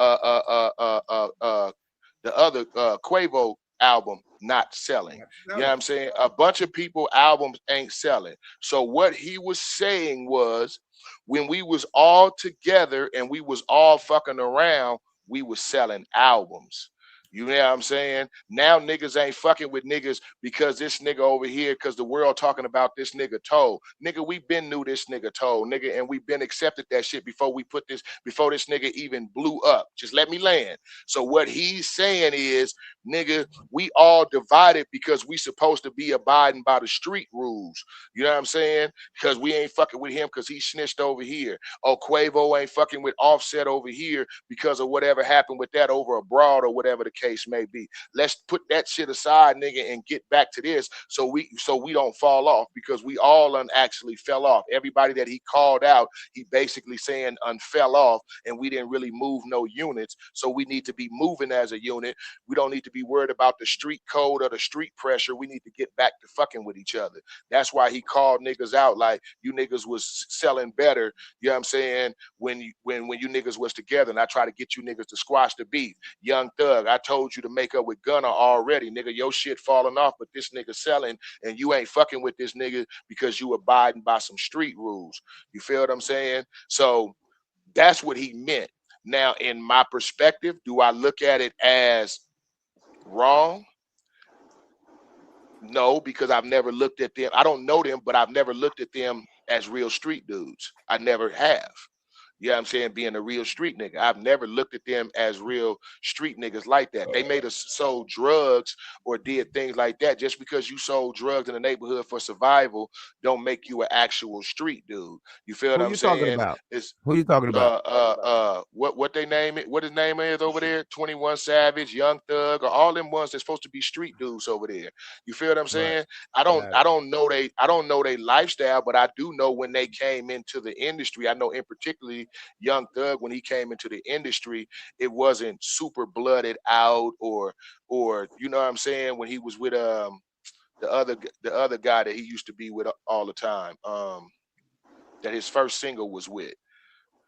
other Quavo album not selling. You know what I'm saying? A bunch of people albums ain't selling. So what he was saying was when we was all together and we was all fucking around, we was selling albums. You know what I'm saying? Now niggas ain't fucking with niggas because this nigga over here, because the world talking about this nigga told. Nigga, we been knew this nigga told, nigga, and we been accepted that shit before this nigga even blew up. Just let me land. So what he's saying is, nigga, we all divided because we supposed to be abiding by the street rules. You know what I'm saying? Because we ain't fucking with him because he snitched over here. Oh, Quavo ain't fucking with Offset over here because of whatever happened with that over abroad or whatever the case may be. Let's put that shit aside, nigga, and get back to this so we don't fall off because we all actually fell off. Everybody that he called out, he basically saying fell off and we didn't really move no units. So we need to be moving as a unit. We don't need to be worried about the street code or the street pressure. We need to get back to fucking with each other. That's why he called niggas out like you niggas was selling better, you know what I'm saying, when you niggas was together, and I try to get you niggas to squash the beef. Young Thug, I told you to make up with Gunna already, nigga. Your shit falling off, but this nigga selling and you ain't fucking with this nigga because you abiding by some street rules. You feel what I'm saying? So that's what he meant. Now, in my perspective, do I look at it as wrong? No, because I've never looked at them. I don't know them, but I've never looked at them as real street dudes. I never have. You know what I'm saying? Being a real street nigga. I've never looked at them as real street niggas like that. They made us sold drugs or did things like that. Just because you sold drugs in the neighborhood for survival don't make you an actual street dude. You feel what Who I'm you talking saying? about? It's Who you talking about? what they name it? What his name is over there? 21 Savage, Young Thug, or all them ones that's supposed to be street dudes over there. You feel what I'm saying? I don't know they lifestyle, but I do know when they came into the industry. I know in particularly Young Thug, when he came into the industry, it wasn't super blooded out or you know what I'm saying, when he was with the other guy that he used to be with all the time, that his first single was with.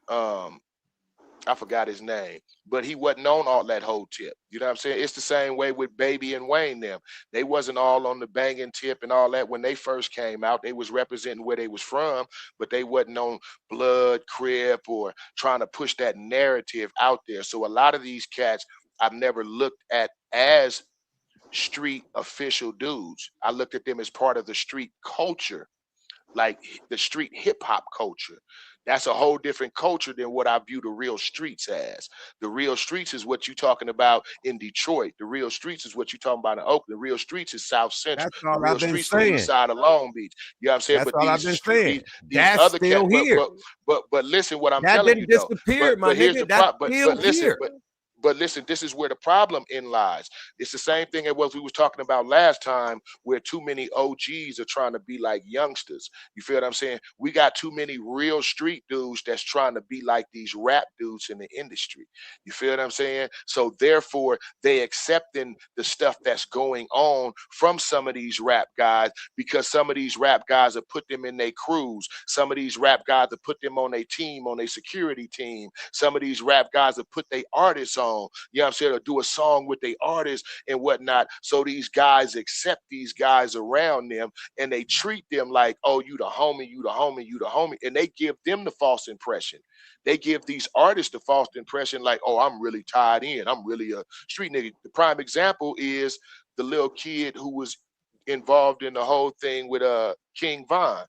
I forgot his name, but he wasn't on all that whole tip. You know what I'm saying? It's the same way with Baby and Wayne them. They wasn't all on the banging tip and all that when they first came out. They was representing where they was from, but they wasn't on blood, crip, or trying to push that narrative out there. So a lot of these cats I've never looked at as street official dudes. I looked at them as part of the street culture, like the street hip hop culture. That's a whole different culture than what I view the real streets as. The real streets is what you're talking about in Detroit. The real streets is what you're talking about in Oakland. The real streets is South Central. That's all The real I've been streets is the saying. east side of Long Beach. You know what I'm saying? That's But all I've been saying. these That's other still cats, here. but listen what I'm That telling didn't you though. disappear, my But here's nigga. the That's problem. still But listen, here. but listen, this is where the problem in lies. It's the same thing as what we was talking about last time, where too many OGs are trying to be like youngsters. You feel what I'm saying? We got too many real street dudes that's trying to be like these rap dudes in the industry. You feel what I'm saying? So therefore, they accepting the stuff that's going on from some of these rap guys, because some of these rap guys have put them in their crews. Some of these rap guys have put them on their team, on their security team. Some of these rap guys have put their artists on, you know what I'm saying, or do a song with their artists and whatnot. So these guys accept these guys around them and they treat them like, oh, you the homie, you the homie, you the homie. And they give them the false impression. They give these artists the false impression like, oh, I'm really tied in. I'm really a street nigga. The prime example is the little kid who was involved in the whole thing with King Von.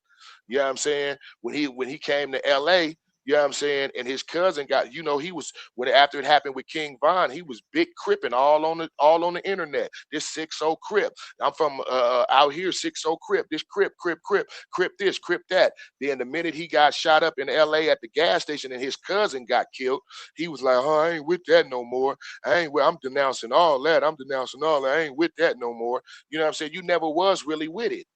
You know what I'm saying? When he came to LA, you know what I'm saying? And his cousin got, you know, he was, when after it happened with King Von, he was big cripping all on the internet. This 6-0 Crip. I'm from out here, 6-0 Crip. This Crip this, Crip that. Then the minute he got shot up in LA at the gas station and his cousin got killed, he was like, oh, I ain't with that no more. I'm denouncing all that. I ain't with that no more. You know what I'm saying? You never was really with it.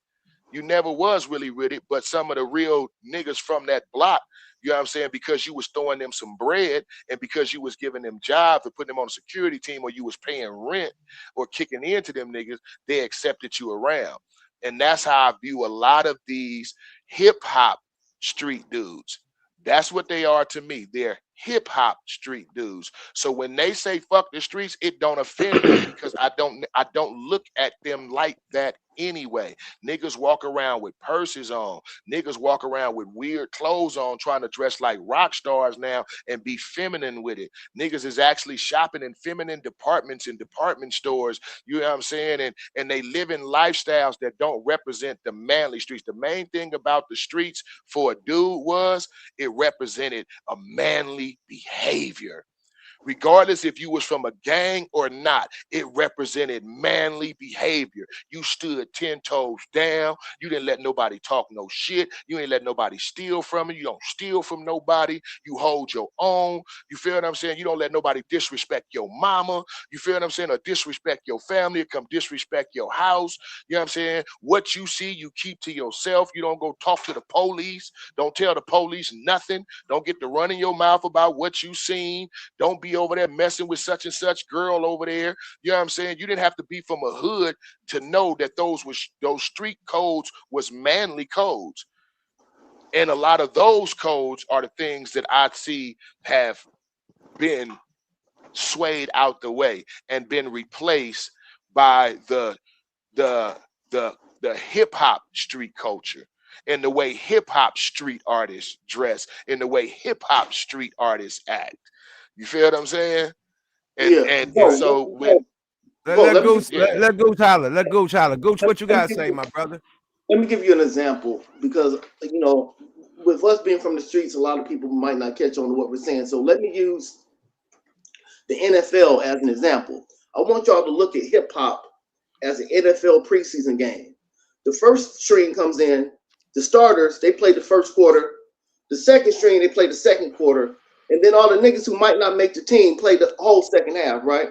But some of the real niggas from that block, you know what I'm saying, because you was throwing them some bread and because you was giving them jobs or putting them on a security team or you was paying rent or kicking into them niggas, they accepted you around. And that's how I view a lot of these hip hop street dudes. That's what they are to me. They're hip hop street dudes. So when they say fuck the streets, it don't offend me because I don't look at them like that anyway. Niggas walk around with purses on. Niggas walk around with weird clothes on, trying to dress like rock stars now and be feminine with it. Niggas is actually shopping in feminine departments and department stores. You know what I'm saying? And they live in lifestyles that don't represent the manly streets. The main thing about the streets for a dude was it represented a manly behavior. Regardless if you was from a gang or not, it represented manly behavior. You stood 10 toes down. You didn't let nobody talk no shit. You ain't let nobody steal from you. You don't steal from nobody. You hold your own. You feel what I'm saying? You don't let nobody disrespect your mama. You feel what I'm saying? Or disrespect your family or come disrespect your house. You know what I'm saying? What you see, you keep to yourself. You don't go talk to the police. Don't tell the police nothing. Don't get to running your mouth about what you seen. Don't be over there messing with such and such girl over there. You know what I'm saying? You didn't have to be from a hood to know that those street codes was manly codes. And a lot of those codes are the things that I see have been swayed out the way and been replaced by the hip hop street culture and the way hip hop street artists dress and the way hip hop street artists act. You feel what I'm saying? And so when let Gooch holler. Gooch, what you gotta say, my brother? Let me give you an example because with us being from the streets, a lot of people might not catch on to what we're saying. So let me use the NFL as an example. I want y'all to look at hip hop as an NFL preseason game. The first string comes in, the starters, they play the first quarter. The second string, they play the second quarter. And then all the niggas who might not make the team play the whole second half, right?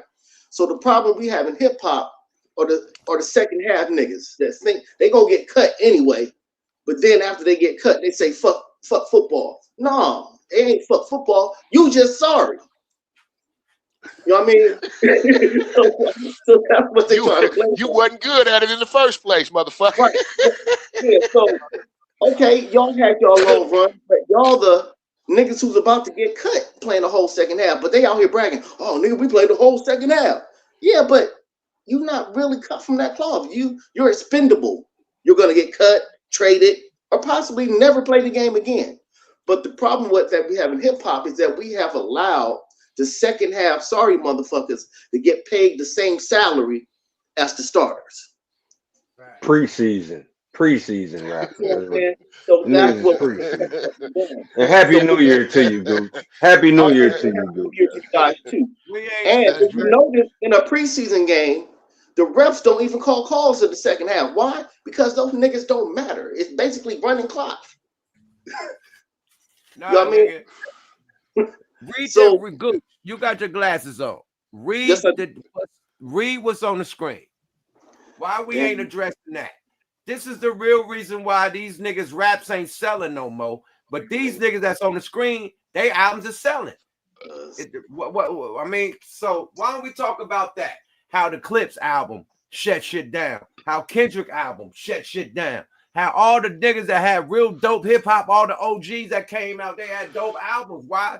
So the problem we have in hip hop are the second half niggas that think they gonna get cut anyway. But then after they get cut, they say fuck football. No, it ain't fuck football. You just sorry. You know what I mean? so that's what they trying to blame. You wasn't good at it in the first place, motherfucker. Right. Yeah, so okay, y'all had y'all long run, but y'all the niggas who's about to get cut playing the whole second half, but they out here bragging, oh nigga, we played the whole second half. Yeah, but you're not really cut from that cloth. You're expendable. You're gonna get cut, traded, or possibly never play the game again. But the problem with that we have in hip hop is that we have allowed the second half sorry motherfuckers to get paid the same salary as the starters. Preseason, right? Yeah, so that's what. And Happy New Year to you, dude. Happy New Year to you, dude. You guys too. And if you notice in a preseason game, the refs don't even call calls in the second half. Why? Because those niggas don't matter. It's basically running clock. Nah, you know what I mean? Read good. You got your glasses on. Read read what's on the screen. Why we ain't addressing that? This is the real reason why these niggas raps ain't selling no more. But these niggas that's on the screen, they albums are selling. I mean, so why don't we talk about that? How the Clips album shut shit down. How Kendrick album shut shit down. How all the niggas that had real dope hip hop, all the OGs that came out, they had dope albums. Why?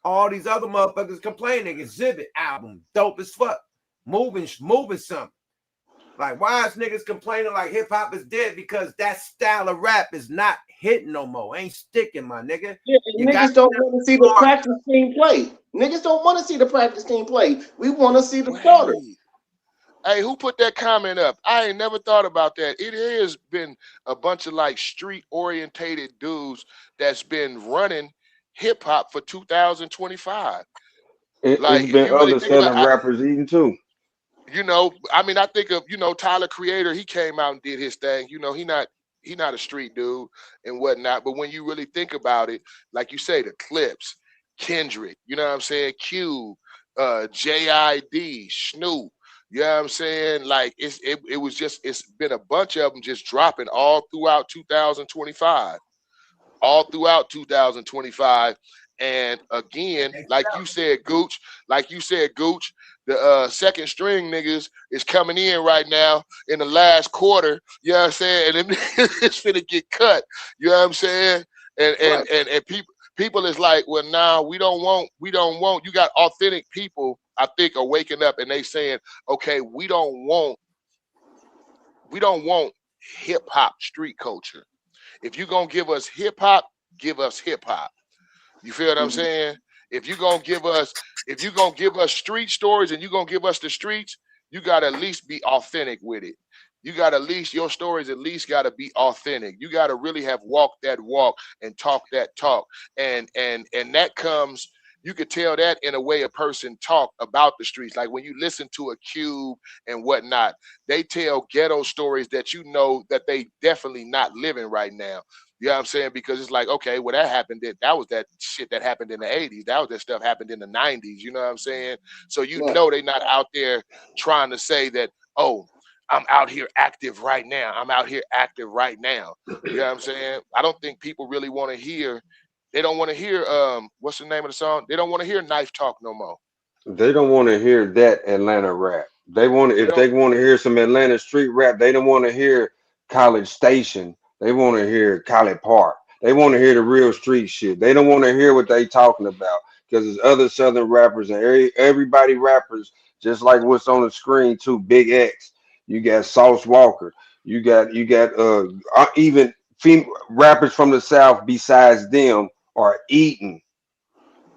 All these other motherfuckers complaining. Exhibit album, dope as fuck. Moving something. Like, why is niggas complaining like hip hop is dead? Because that style of rap is not hitting no more. Ain't sticking, my nigga. Yeah, niggas don't want to see the practice team play. Niggas don't want to see the practice team play. We want to see the starters. Hey, who put that comment up? I ain't never thought about that. It has been a bunch of like street orientated dudes that's been running hip hop for 2025. It's been other Southern rappers eating too. You know, I mean, I think of, you know, Tyler Creator, he came out and did his thing. You know, he not a street dude and whatnot. But when you really think about it, like you say, the Clips, Kendrick, you know what I'm saying? Q, JID, Snoop, you know what I'm saying? Like it's been a bunch of them just dropping all throughout 2025. All throughout 2025. And again, like you said, Gooch, the second string niggas is coming in right now in the last quarter, you know what I'm saying? And it's finna get cut, you know what I'm saying? And people is like, well, nah, we don't want, you got authentic people, I think, are waking up and they saying, okay, we don't want hip hop street culture. If you're gonna give us hip hop, give us hip hop. You feel what I'm saying? If you're gonna give us street stories and you're gonna give us the streets, you gotta at least be authentic with it. You gotta at least, your stories at least gotta be authentic. You gotta really have walked that walk and talk that talk. And that comes, you could tell that in a way a person talk about the streets. Like when you listen to a Cube and whatnot, they tell ghetto stories that you know that they definitely not living right now. You know what I'm saying? Because it's like, okay, well, that happened. That was that shit that happened in the 80s. That was that stuff happened in the 90s. You know what I'm saying? So you know they're not out there trying to say that, oh, I'm out here active right now. I'm out here active right now. You know what I'm saying? I don't think people really want to hear. They don't want to hear, what's the name of the song? They don't want to hear Knife Talk no more. They don't want to hear that Atlanta rap. They want to, if they want to hear some Atlanta street rap, they don't want to hear College Station. They want to hear College Park. They want to hear the real street shit. They don't want to hear what they talking about because there's other Southern rappers and everybody rappers, just like what's on the screen too. Big X. You got Sauce Walker. You got even female rappers from the South besides them are eating.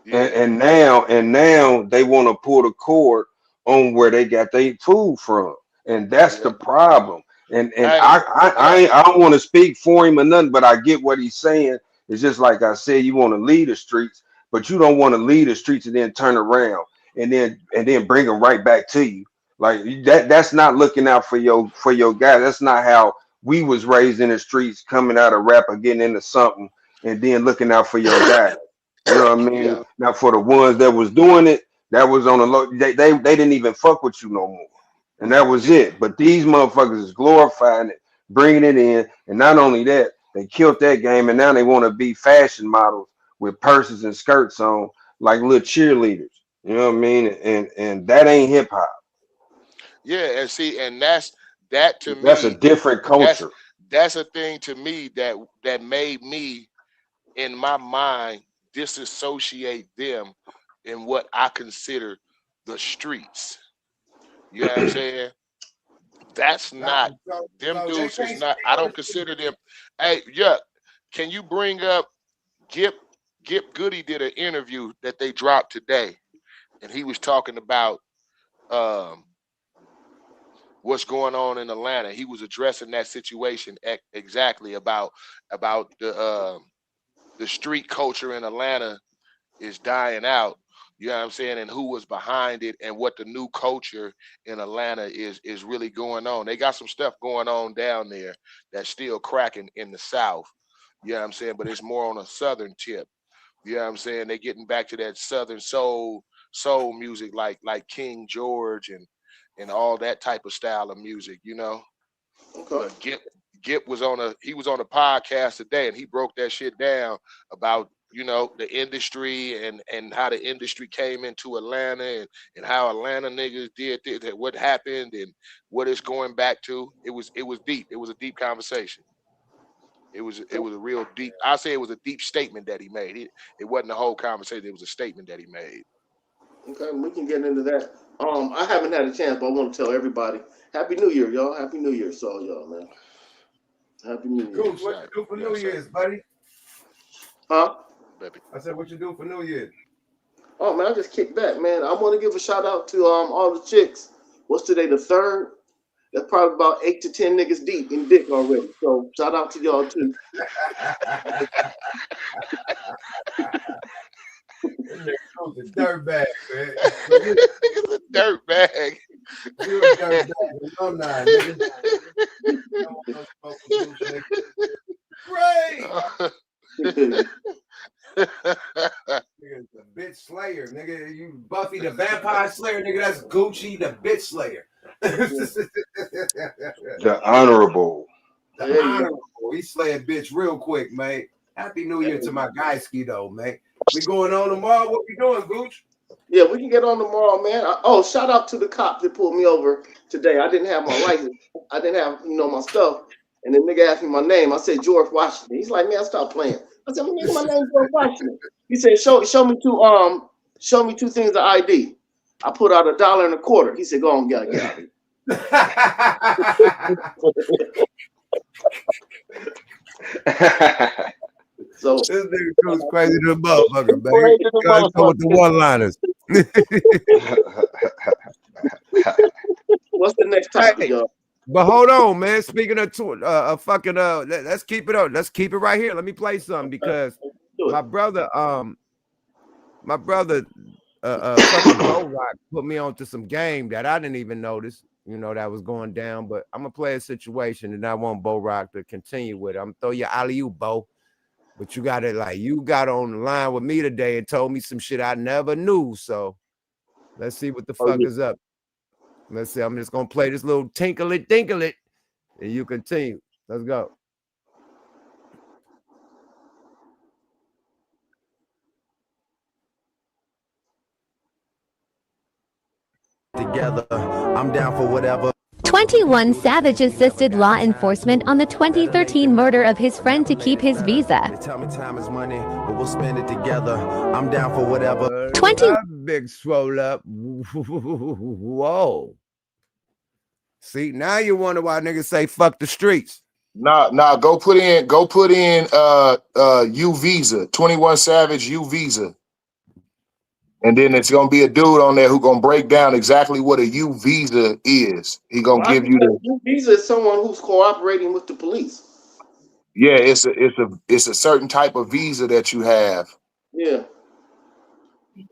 Yeah. And now they want to pull the cord on where they got their food from. And that's the problem. And I don't want to speak for him or nothing, but I get what he's saying. It's just like I said, you want to lead the streets, but you don't want to lead the streets and then turn around and then bring them right back to you. Like that's not looking out for your guys. That's not how we was raised in the streets, coming out of rap or getting into something and then looking out for your guys. You know what I mean? Yeah. Now for the ones that was doing it, that was on the low. They didn't even fuck with you no more. And that was it. But these motherfuckers is glorifying it, bringing it in. And not only that, they killed that game. And now they want to be fashion models with purses and skirts on like little cheerleaders. You know what I mean? And that ain't hip hop. Yeah, and see, and that to me. That's a different culture. That's a thing to me that made me, in my mind, disassociate them in what I consider the streets. You know what I'm saying? That's not them dudes. Is not. I don't consider them. Hey, yeah. Can you bring up Gip Goody did an interview that they dropped today, and he was talking about what's going on in Atlanta. He was addressing that situation exactly about the street culture in Atlanta is dying out. You know what I'm saying? And who was behind it and what the new culture in Atlanta is really going on. They got some stuff going on down there that's still cracking in the South. You know what I'm saying? But it's more on a Southern tip. You know what I'm saying? They're getting back to that Southern soul music like King George and all that type of style of music, you know. But Gip was on a podcast today, and he broke that shit down about, you know, the industry and how the industry came into Atlanta and how Atlanta niggas did that, what happened and what it's going back to. It was deep. It was a deep conversation. It was a real deep. I say it was a deep statement that he made. It wasn't a whole conversation. It was a statement that he made. Okay, we can get into that. I haven't had a chance, but I want to tell everybody Happy New Year, y'all. Happy New Year, so y'all, man. Happy New Year. Cool. What you do for New Year's, buddy? Huh? I said, what you do for New Year's? Oh man, I just kicked back, man. I want to give a shout out to all the chicks. What's today, the 3rd? That's probably about 8 to 10 niggas deep in dick already. So shout out to y'all too. A dirt bag, man. It's a dirt bag. You're a dirt bag. No, nah, nigga. Great. Nigga, the bitch slayer, nigga. You Buffy the Vampire Slayer, nigga. That's Gucci the bitch slayer. The honorable. The honorable. He slaying bitch real quick, man. Happy New Year to my guy Ski though, man. We going on tomorrow. What we doing, Gooch? Yeah, we can get on tomorrow, man. Shout out to the cop that pulled me over today. I didn't have my license. I didn't have, my stuff. And the nigga asked me my name. I said George Washington. He's like, man, stop playing. I said, nigga, my name's George Washington. He said, show me two things of ID. I put out $1.25. He said, go on, get out of here. So this nigga goes crazy to the motherfucker, baby. You gotta go with the one-liners. What's the next topic, y'all? But hold on, man. Speaking of fucking let's keep it up. Let's keep it right here. Let me play something because my brother fucking Bo Rock put me onto some game that I didn't even notice, that was going down. But I'm gonna play a situation and I want Bo Rock to continue with it. I'm gonna throw you alley-oop, Bo. But you got on the line with me today and told me some shit I never knew. So let's see what the fuck is up. Let's see. I'm just gonna play this little tinkle it, and you continue. Let's go. Together, I'm down for whatever. 21 Savage assisted law enforcement on the 2013 murder of his friend to keep his visa. They tell me time is money, but we'll spend it together. I'm down for whatever. 20 big swole up. Whoa. See, now you wonder why niggas say fuck the streets. Nah, go put in U Visa, 21 Savage U Visa. And then it's gonna be a dude on there who gonna break down exactly what a U Visa is. He gonna give you the U Visa is someone who's cooperating with the police. Yeah, it's a certain type of visa that you have. Yeah.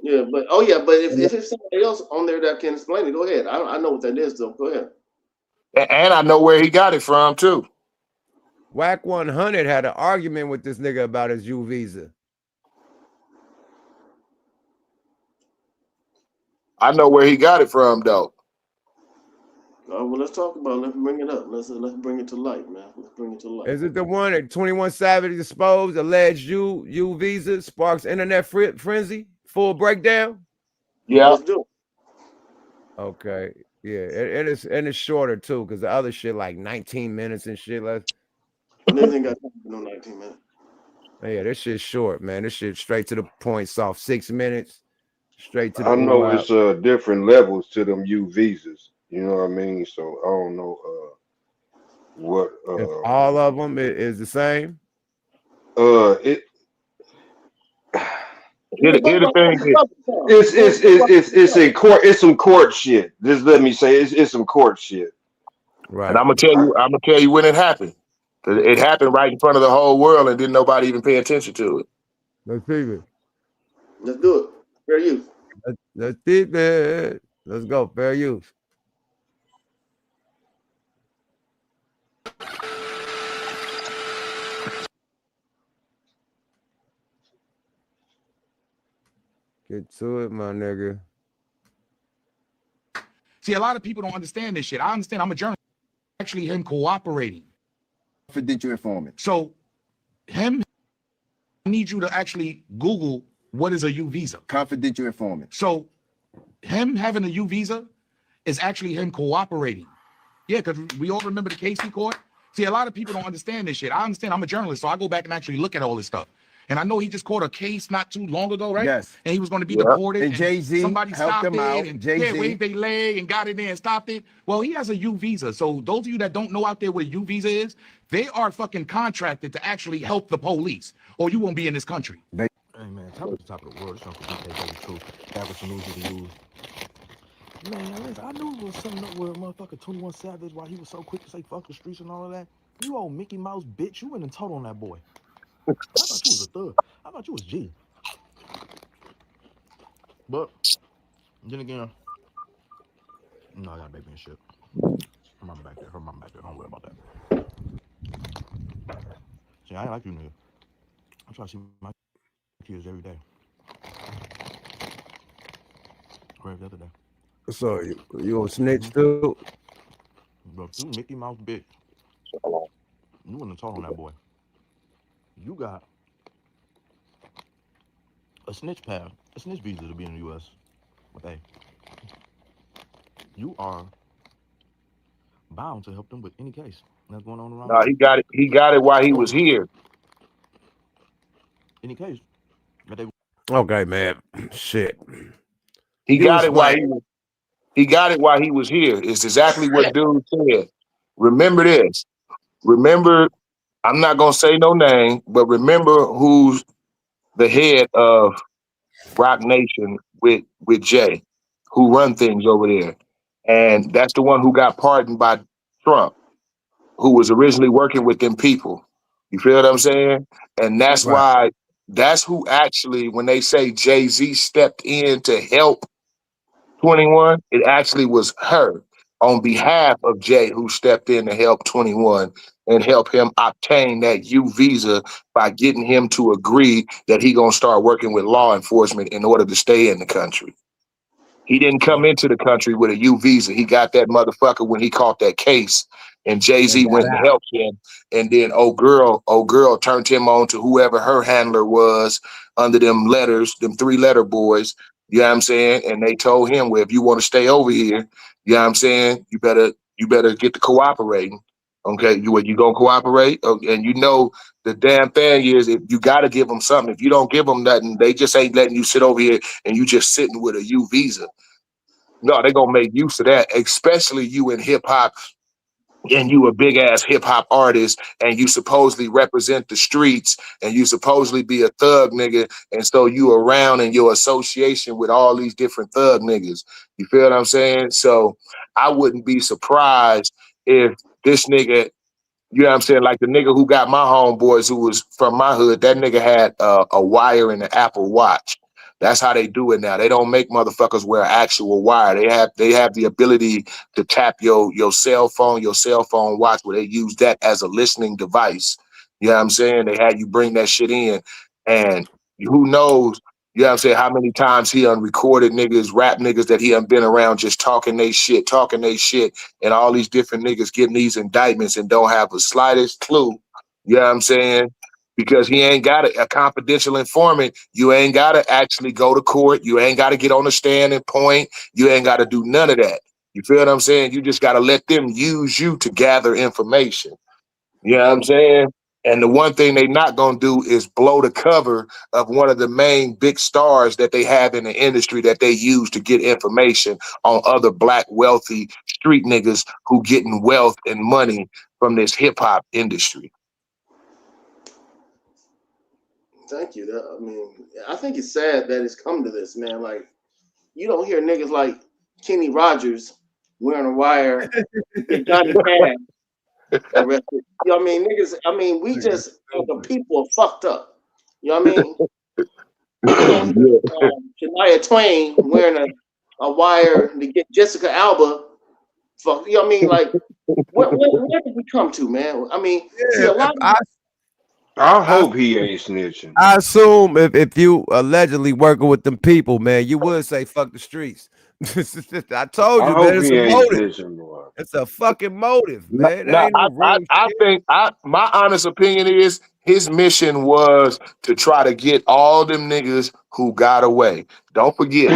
Yeah, but if it's somebody else on there that can explain it, go ahead. I know what that is though. Go ahead. And I know where he got it from too. Whack 100 had an argument with this nigga about his U visa. I know where he got it from though. Oh, well, let's talk about it. Let's bring it up. Let's bring it to light, man. Let's bring it to light. Is it the one that 21 Savage exposed alleged U visa sparks internet frenzy? Full breakdown? Yeah. Let's do it. Okay. Yeah, and it's shorter too, because the other shit like 19 minutes and shit. This ain't got no 19 minutes. Yeah, this shit's short, man. This shit straight to the point, soft 6 minutes, straight to the I know point. it's different levels to them U visas. You know what I mean? So I don't know what if all of them is the same. Here's the thing. It's in court. It's some court shit. Just let me say it's some court shit. Right. And I'm gonna tell you when it happened. It happened right in front of the whole world, and didn't nobody even pay attention to it. Let's see it. Let's do it. Fair use. Let's see it. Let's go. Fair use. Get to it, my nigga. See, a lot of people don't understand this shit. I understand. I'm a journalist. Actually, him cooperating. Confidential informant. So, I need you to actually Google what is a U visa. Confidential informant. So, him having a U visa is actually him cooperating. Yeah, because we all remember the case he caught. See, a lot of people don't understand this shit. I understand. I'm a journalist, so I go back and actually look at all this stuff. And I know he just caught a case not too long ago, right? Yes. And he was going to be deported. And Jay-Z somebody helped stopped him it out. and Jay-Z. waved their leg and got it in and stopped it. Well, he has a U visa. So those of you that don't know out there what a U visa is, they are fucking contracted to actually help the police, or you won't be in this country. Hey man, top of the world. This Uncle BK the truth. That was some news you can use. Man, listen, I knew it was something up with motherfucker 21 Savage while he was so quick to say fuck the streets and all of that. You old Mickey Mouse bitch, you went and told on that boy. I thought you was a thug. I thought you was G. But then again, no, I got a baby and shit. Her mama back there. Don't worry about that. See, I ain't like you, nigga. I try to see my kids every day. Right the other day. So you a snitch too? Bro, you Mickey Mouse bitch. You wouldn't talk on that boy. You got a snitch pass, a snitch visa to be in the U.S. But hey, you are bound to help them with any case that's going on around. No, he got it. He got it while he was here. Any case that they. Okay, man. Shit. He got it while he got it while he was here. It's exactly what dude said. Remember this. Remember, I'm not gonna say no name, but remember who's the head of Rock Nation with Jay, who run things over there. And that's the one who got pardoned by Trump, who was originally working with them people. You feel what I'm saying? And that's why, that's who actually, when they say Jay-Z stepped in to help 21, it actually was her on behalf of Jay who stepped in to help 21 and help him obtain that U visa by getting him to agree that he gonna start working with law enforcement in order to stay in the country. He didn't come into the country with a U visa. He got that motherfucker when he caught that case, and Jay-Z went and helped him. And then old girl turned him on to whoever her handler was under them letters, them 3-letter boys. You know what I'm saying? And they told him, well, if you want to stay over here, you know what I'm saying, you better get to cooperating. Okay, you gonna cooperate? And you know the damn thing is, if you gotta give them something. If you don't give them nothing, they just ain't letting you sit over here and you just sitting with a U visa. No, they're gonna make use of that, especially you in hip hop. And you a big ass hip hop artist, and you supposedly represent the streets, and you supposedly be a thug nigga, and so you around in your association with all these different thug niggas. You feel what I'm saying? So I wouldn't be surprised if this nigga You know what I'm saying? Like the nigga who got my homeboys who was from my hood, that nigga had a wire in the Apple Watch. That's how they do it now. They don't make motherfuckers wear actual wire. They have the ability to tap your cell phone watch, where they use that as a listening device. You know what I'm saying? They had you bring that shit in, and who knows, you know what I'm saying, how many times he unrecorded niggas, rap niggas that he done been around just talking they shit, and all these different niggas getting these indictments and don't have the slightest clue. You know what I'm saying? Because he ain't got a confidential informant. You ain't got to actually go to court. You ain't got to get on the stand and point. You ain't got to do none of that. You feel what I'm saying? You just got to let them use you to gather information. You know what I'm saying? And the one thing they not going to do is blow the cover of one of the main big stars that they have in the industry that they use to get information on other black wealthy street niggas who getting wealth and money from this hip hop industry. Thank you. I mean, I think it's sad that it's come to this, man. Like, you don't hear niggas like Kenny Rogers wearing a wire, Johnny Cash arrested. You know what I mean? Niggas, I mean, we just, the people are fucked up. You know what I mean? You don't hear Shania Twain wearing a wire to get Jessica Alba. Fuck, you know what I mean? Like, where did we come to, man? I mean, see, a lot of I hope he ain't snitching. I assume if you allegedly working with them people, man, you would say fuck the streets. I told you, man, it's a motive. It's a fucking motive, man. No, I think my honest opinion is his mission was to try to get all them niggas who got away. Don't forget,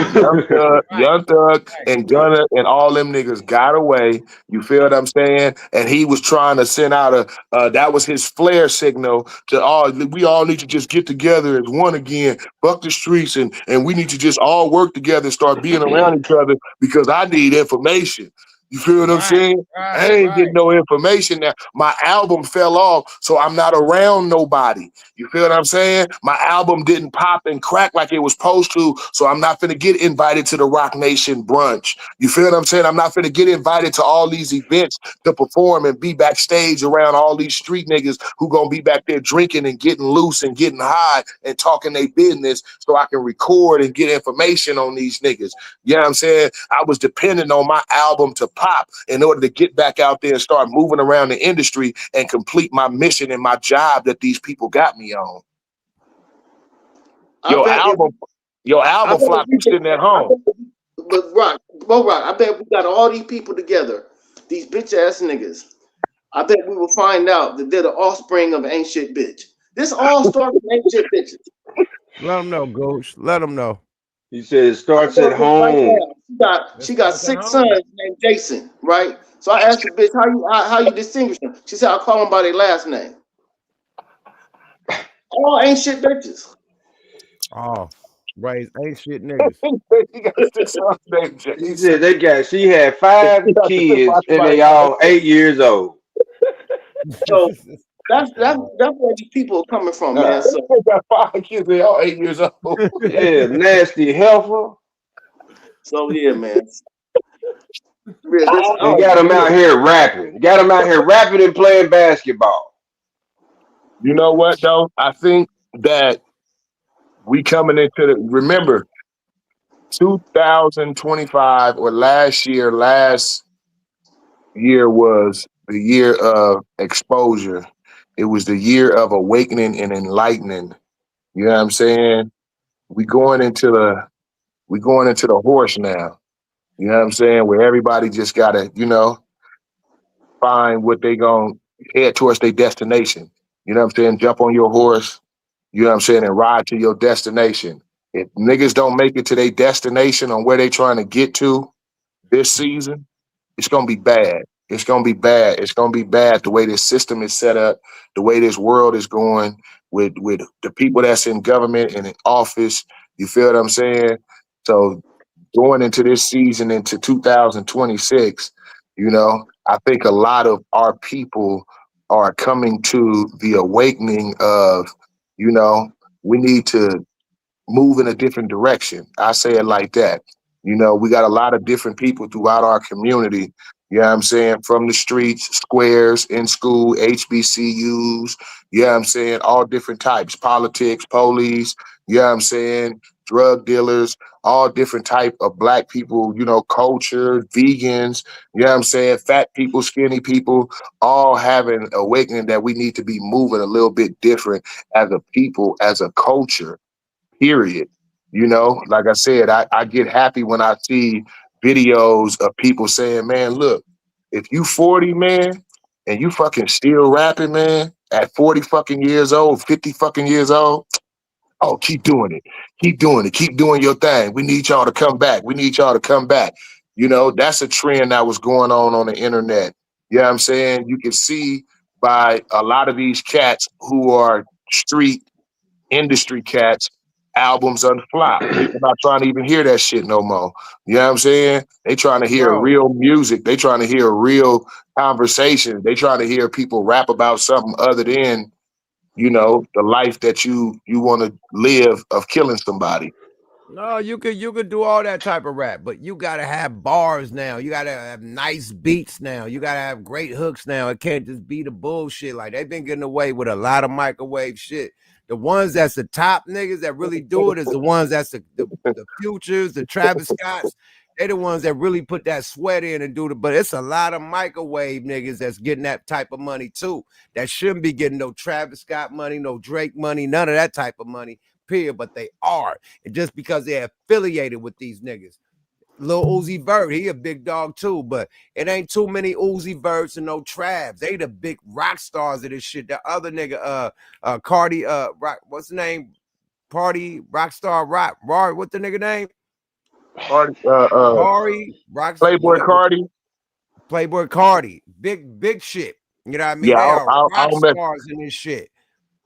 Young Thug and Gunna and all them niggas got away. You feel what I'm saying? And he was trying to send out that was his flare signal to we all need to just get together as one again, fuck the streets, and we need to just all work together and start being around each other because I need information. You feel what I'm saying? I ain't getting no information now. My album fell off, so I'm not around nobody. You feel what I'm saying? My album didn't pop and crack like it was supposed to, so I'm not finna get invited to the Rock Nation brunch. You feel what I'm saying? I'm not finna get invited to all these events to perform and be backstage around all these street niggas who gonna be back there drinking and getting loose and getting high and talking their business so I can record and get information on these niggas. You know what I'm saying? I was depending on my album to pop in order to get back out there and start moving around the industry and complete my mission and my job that these people got me on. Your album flop you sitting at home. But Rock, I bet we got all these people together, these bitch ass niggas. I bet we will find out that they're the offspring of ain't shit bitch. This all starts with ain't shit bitches. Let them know, Gooch. Let them know. He said it starts at home. She got 6 sons named Jason, right? So I asked the bitch, how you distinguish them? She said, I call them by their last name. All ain't shit bitches. Oh, right. Ain't shit niggas. He said she had 5 kids and they all 8 years old. So that's where these people are coming from, man. So they got 5 kids, they all 8 years old. Yeah, nasty helper. So yeah, man. They got him out here rapping. Got him out here rapping and playing basketball. You know what though? I think that we coming into remember 2025 or last year was the year of exposure. It was the year of awakening and enlightening. You know what I'm saying? We going into the horse now. You know what I'm saying? Where everybody just gotta, find what they gonna head towards their destination. You know what I'm saying? Jump on your horse, you know what I'm saying, and ride to your destination. If niggas don't make it to their destination on where they trying to get to this season, it's gonna be bad. It's gonna be bad. It's gonna be bad the way this system is set up, the way this world is going with the people that's in government and in office. You feel what I'm saying? So going into this season, into 2026, I think a lot of our people are coming to the awakening of, we need to move in a different direction. I say it like that. You know, we got a lot of different people throughout our community. You know what I'm saying? From the streets, squares, in school, HBCUs, you know what I'm saying? All different types, politics, police, you know what I'm saying? Drug dealers, all different type of black people, you know, culture, vegans, you know what I'm saying? Fat people, skinny people, all having awakening that we need to be moving a little bit different as a people, as a culture, period. You know, like I said, I get happy when I see videos of people saying, man, look, if you 40, man, and you fucking still rapping, man, at 40 fucking years old, 50 fucking years old, oh, keep doing it. Keep doing it. Keep doing your thing. We need y'all to come back. We need y'all to come back. You know, that's a trend that was going on the internet. You know what I'm saying? You can see by a lot of these cats who are street industry cats, albums unflop. People not trying to even hear that shit no more. You know what I'm saying? They trying to hear Bro. real music. They trying to hear real conversation. They trying to hear people rap about something other than, you know, the life that you want to live of killing somebody. No, you could do all that type of rap, but you gotta have bars now. You gotta have nice beats now. You gotta have great hooks now. It can't just be the bullshit. Like they've been getting away with a lot of microwave shit. The ones that's the top niggas that really do it is the ones that's the Futures, the Travis Scotts. They're the ones that really put that sweat in and do it. But it's a lot of microwave niggas that's getting that type of money too. That shouldn't be getting no Travis Scott money, no Drake money, none of that type of money. Period, but they are. And just because they're affiliated with these niggas. Lil Uzi Vert, he a big dog too, but it ain't too many Uzi Verts and no Travs. They the big rock stars of this shit. The other nigga, Cardi, what's the name? Party, Rockstar Rock, what the nigga name? Cardi, Playboy Cardi. Playboy Cardi. Big shit. You know what I mean? Yeah, They are I rock don't mess. stars in this shit.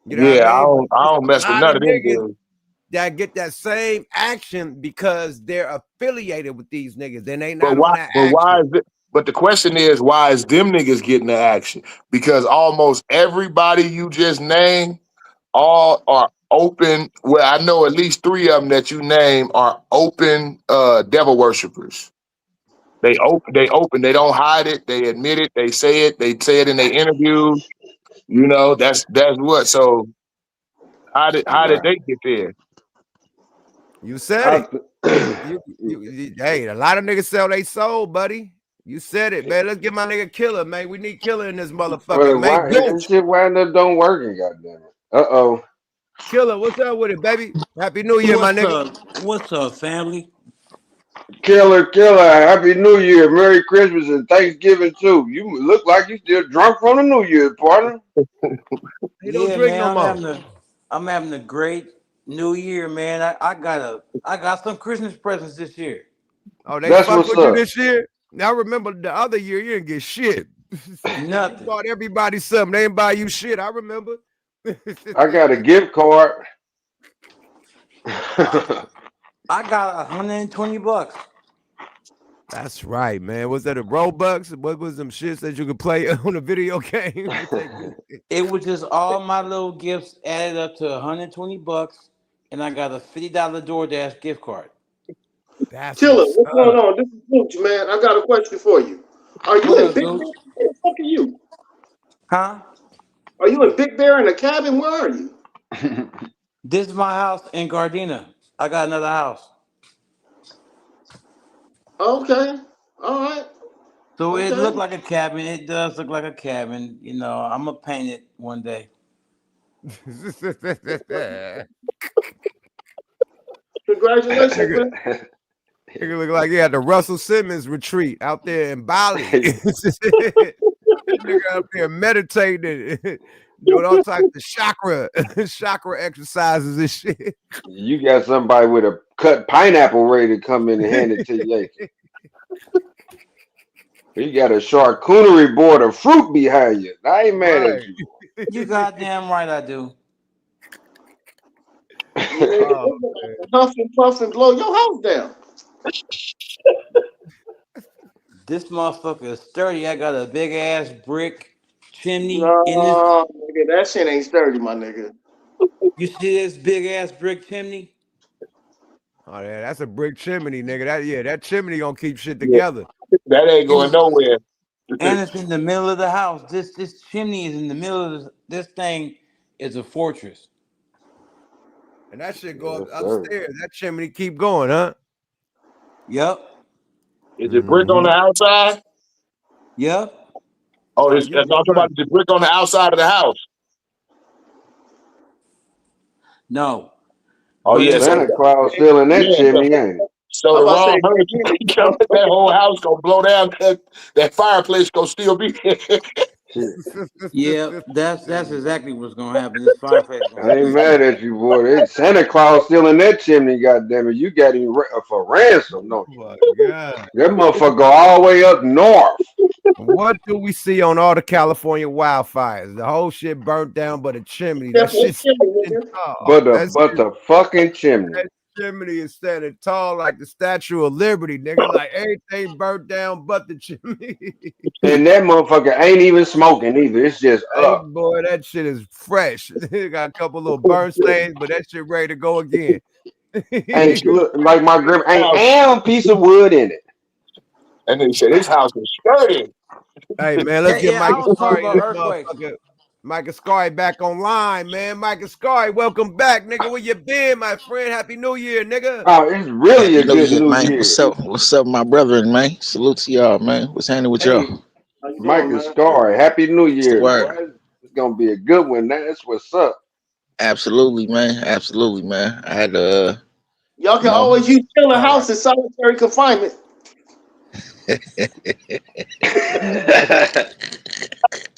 You know Yeah, what I mean? I don't mess with none of them dudes. That get that same action because they're affiliated with these niggas and they But not on that why action. is it? But the question is, why is them niggas getting the action? Because almost everybody you just named all are open. Well, I know at least 3 of them that you name are open devil worshippers. They open. They don't hide it. They admit it. They say it. They say it in their interviews. You know, that's what. So how did they get there? You said it. Hey, a lot of niggas sell they soul, buddy. You said it, man. Let's get my nigga Killer, man. We need Killer in this motherfucker, Well, man. why that shit wind up don't working, goddamn it. Killer, what's up with it, baby? Happy New Year, my nigga. What's up, family? Killer, Happy New Year, Merry Christmas, and Thanksgiving too. You look like you still drunk from the New Year, partner. He don't drink man, no more. I'm having a great New Year, man. I got some Christmas presents this year. Oh, they fuck with you this year? Now remember the other year you didn't get shit. Nothing. You bought everybody something. They didn't buy you shit. I remember. I got a gift card. I got $120. That's right, man. Was that a Robux? What was them shits that you could play on a video game? It was just all my little gifts added up to $120, and I got a $50 DoorDash gift card. Killer, what's going on? This is Luke, man. I got a question for you. Are you in Big Bear? Where the fuck are you? Huh? Are you in Big Bear in a cabin? Where are you? This is my house in Gardena. I got another house. Okay. All right. So it looked like a cabin. It does look like a cabin. You know, I'm going to paint it one day. Congratulations, man. Nigga look like he had the Russell Simmons retreat out there in Bali. Nigga up there meditating, doing all types of chakra exercises and shit. You got somebody with a cut pineapple ready to come in and hand it to you. You got a charcuterie board of fruit behind you. I ain't mad at you. You goddamn right I do. Huff and puff and blow your house down. This motherfucker is sturdy. I got a big ass brick chimney No, in this. nigga, that shit ain't sturdy, my nigga. You see this big ass brick chimney? Oh yeah, that's a brick chimney, nigga. That chimney gonna keep shit Yeah, together. that ain't going nowhere. And it's in the middle of the house. This chimney is in the middle of this thing is a fortress. And that shit go up Yes, sir. upstairs. That chimney keep going, huh? Yep. Is it brick on the outside? Yep. Oh, Oh, it's you I'm talking good. about the brick on the outside of the house. No. Oh yeah, so Santa Claus still in that yeah, chimney, ain't it? so I'm the about to wrong say, hurricane comes, that whole house gonna blow down. That fireplace gonna still be there. Shit. Yep. That's exactly what's gonna happen. This fireplace is gonna I ain't still be mad there. at you, boy. Santa Claus still in that chimney, goddamn it. You got him for ransom, don't you? Oh my God. That motherfucker go all the way up north. What do we see on all the California wildfires? The whole shit burnt down, but a chimney. That step on shit's chimney, standing nigga. tall. But the fucking chimney. That chimney is standing tall like the Statue of Liberty, nigga. Like everything burnt down but the chimney. And that motherfucker ain't even smoking either. It's just Hey, up. boy, that shit is fresh. It got a couple little burn stains, but that shit ready to go again. Ain't look like my grandma House. ain't a piece of wood in it. And they said his house is sturdy. Hey, man, let's get I Michael was talking Scarry, about this earthquakes. motherfucker. Michael Scarry back online, man. Michael Scarry, welcome back, nigga. Where you been, my friend? Happy New Year, nigga. Oh, it's really Happy a New good Year, New man. Year. What's up, my brethren, man? Salute to y'all, man. What's happening with Hey, y'all? how you doing, Michael man? Scar, Happy New What's the Year, word? boy. It's gonna be a good one. That's what's up. Absolutely, man. Absolutely, man. I had Y'all you can know, always use still a All house in solitary confinement.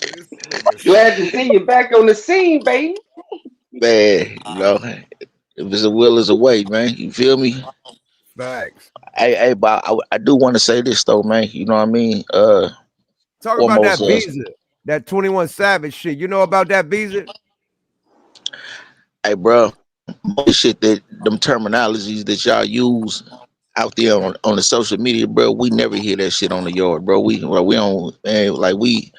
This nigga. Glad to see you back on the scene, baby. man, if it's a will, it's a way, man. You feel me? Facts. Hey, but I do want to say this though, man. You know what I mean? Talk about Foremost, that visa, that 21 Savage shit. You know about that visa? hey, bro, most shit that them terminologies that y'all use out there on the social media, bro, we never hear that shit on the yard, bro. We don't, man. Like we,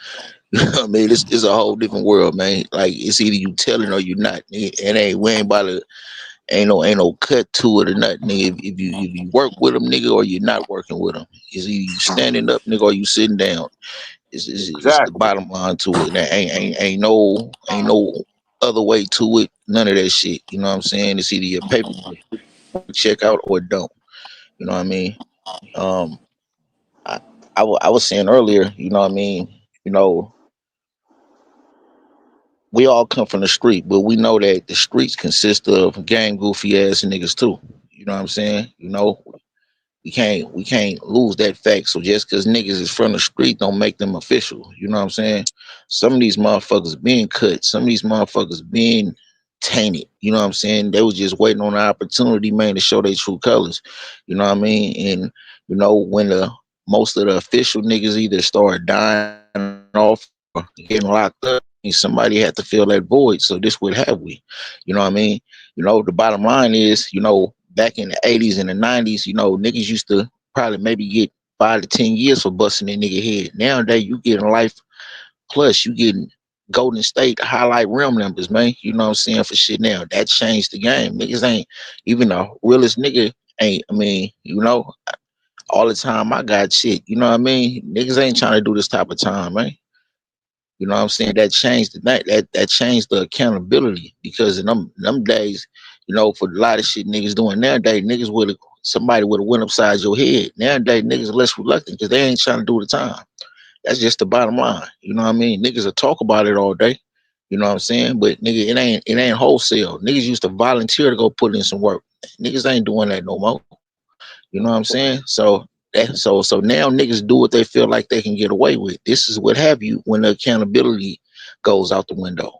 I mean, it's a whole different world, man. Like it's either you telling or you not. It we ain't about to, ain't no cut to it or nothing. Nigga. If you work with them, nigga, or you're not working with them, it's either you standing up, nigga, or you sitting down. It's the Exactly. bottom line to it. There ain't no other way to it. None of that shit. You know what I'm saying? It's either your paper check out or don't. You know what I mean? Um, I was saying earlier. You know what I mean? You know, we all come from the street, but we know that the streets consist of gang goofy ass niggas too. You know what I'm saying? You know, we can't lose that fact. So just because niggas is from the street don't make them official. You know what I'm saying? Some of these motherfuckers being cut, some of these motherfuckers being tainted. You know what I'm saying? They was just waiting on the opportunity, man, to show their true colors. You know what I mean? And you know, when the most of the official niggas either start dying off or getting locked up, somebody had to fill that void. So this would have we. You know what I mean? You know, the bottom line is, you know, back in the 80s and the 90s, you know, niggas used to probably maybe get 5 to 10 years for busting a nigga head. Nowadays, you getting life plus, you getting Golden State highlight rim numbers, man. You know what I'm saying? For shit now. That changed the game. Niggas ain't, even the realest nigga ain't, I mean, you know, all the time I got shit. You know what I mean? Niggas ain't trying to do this type of time, man. You know what I'm saying? That changed that changed the accountability because in them days, you know, for a lot of shit niggas doing nowadays, niggas somebody would have went upside your head. Nowadays, niggas are less reluctant because they ain't trying to do the time. That's just the bottom line. You know what I mean? Niggas will talk about it all day. You know what I'm saying? But nigga, it ain't wholesale. Niggas used to volunteer to go put in some work. Niggas ain't doing that no more. You know what I'm saying? So now niggas do what they feel like they can get away with. This is what have you when the accountability goes out the window.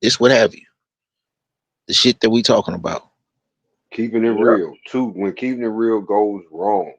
This what have you. The shit that we talking about. Keeping it real. Too, when keeping it real goes wrong.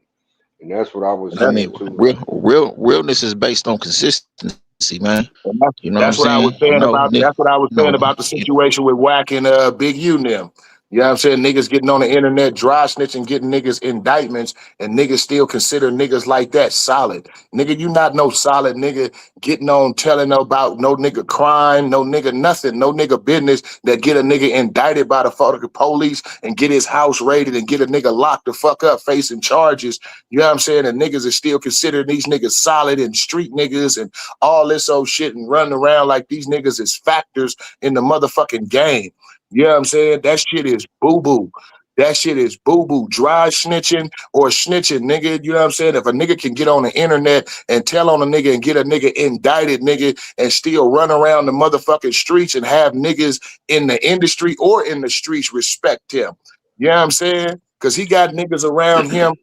And that's what I was And I mean, saying too. realness is based on consistency, man. And You know what I'm that's what I was saying? You saying know, about. That's what I was saying about the you situation with Wack and Big U now. You know what I'm saying? Niggas getting on the internet, dry snitching, getting niggas indictments, and niggas still consider niggas like that solid. Nigga, you not no solid nigga getting on telling about no nigga crime, no nigga nothing, no nigga business that get a nigga indicted by the fucking police and get his house raided and get a nigga locked the fuck up facing charges. You know what I'm saying? And niggas is still considering these niggas solid and street niggas and all this old shit and running around like these niggas is factors in the motherfucking game. You know what I'm saying? That shit is boo-boo. That shit is boo-boo. Dry snitching or snitching, nigga. You know what I'm saying? If a nigga can get on the internet and tell on a nigga and get a nigga indicted, nigga, and still run around the motherfucking streets and have niggas in the industry or in the streets respect him. You know what I'm saying? Because he got niggas around him.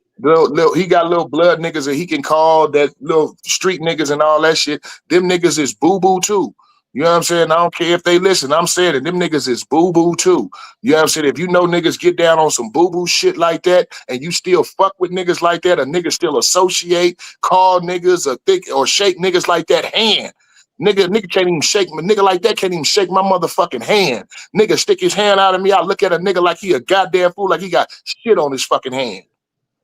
He got little blood niggas that he can call that little street niggas and all that shit. Them niggas is boo-boo too. You know what I'm saying? I don't care if they listen. I'm saying it. Them niggas is boo-boo too. You know what I'm saying? If you know niggas get down on some boo-boo shit like that and you still fuck with niggas like that, a nigga still associate, call niggas or think or shake niggas like that hand. Nigga can't even shake me. Nigga like that can't even shake my motherfucking hand. Nigga stick his hand out of me. I look at a nigga like he a goddamn fool, like he got shit on his fucking hand.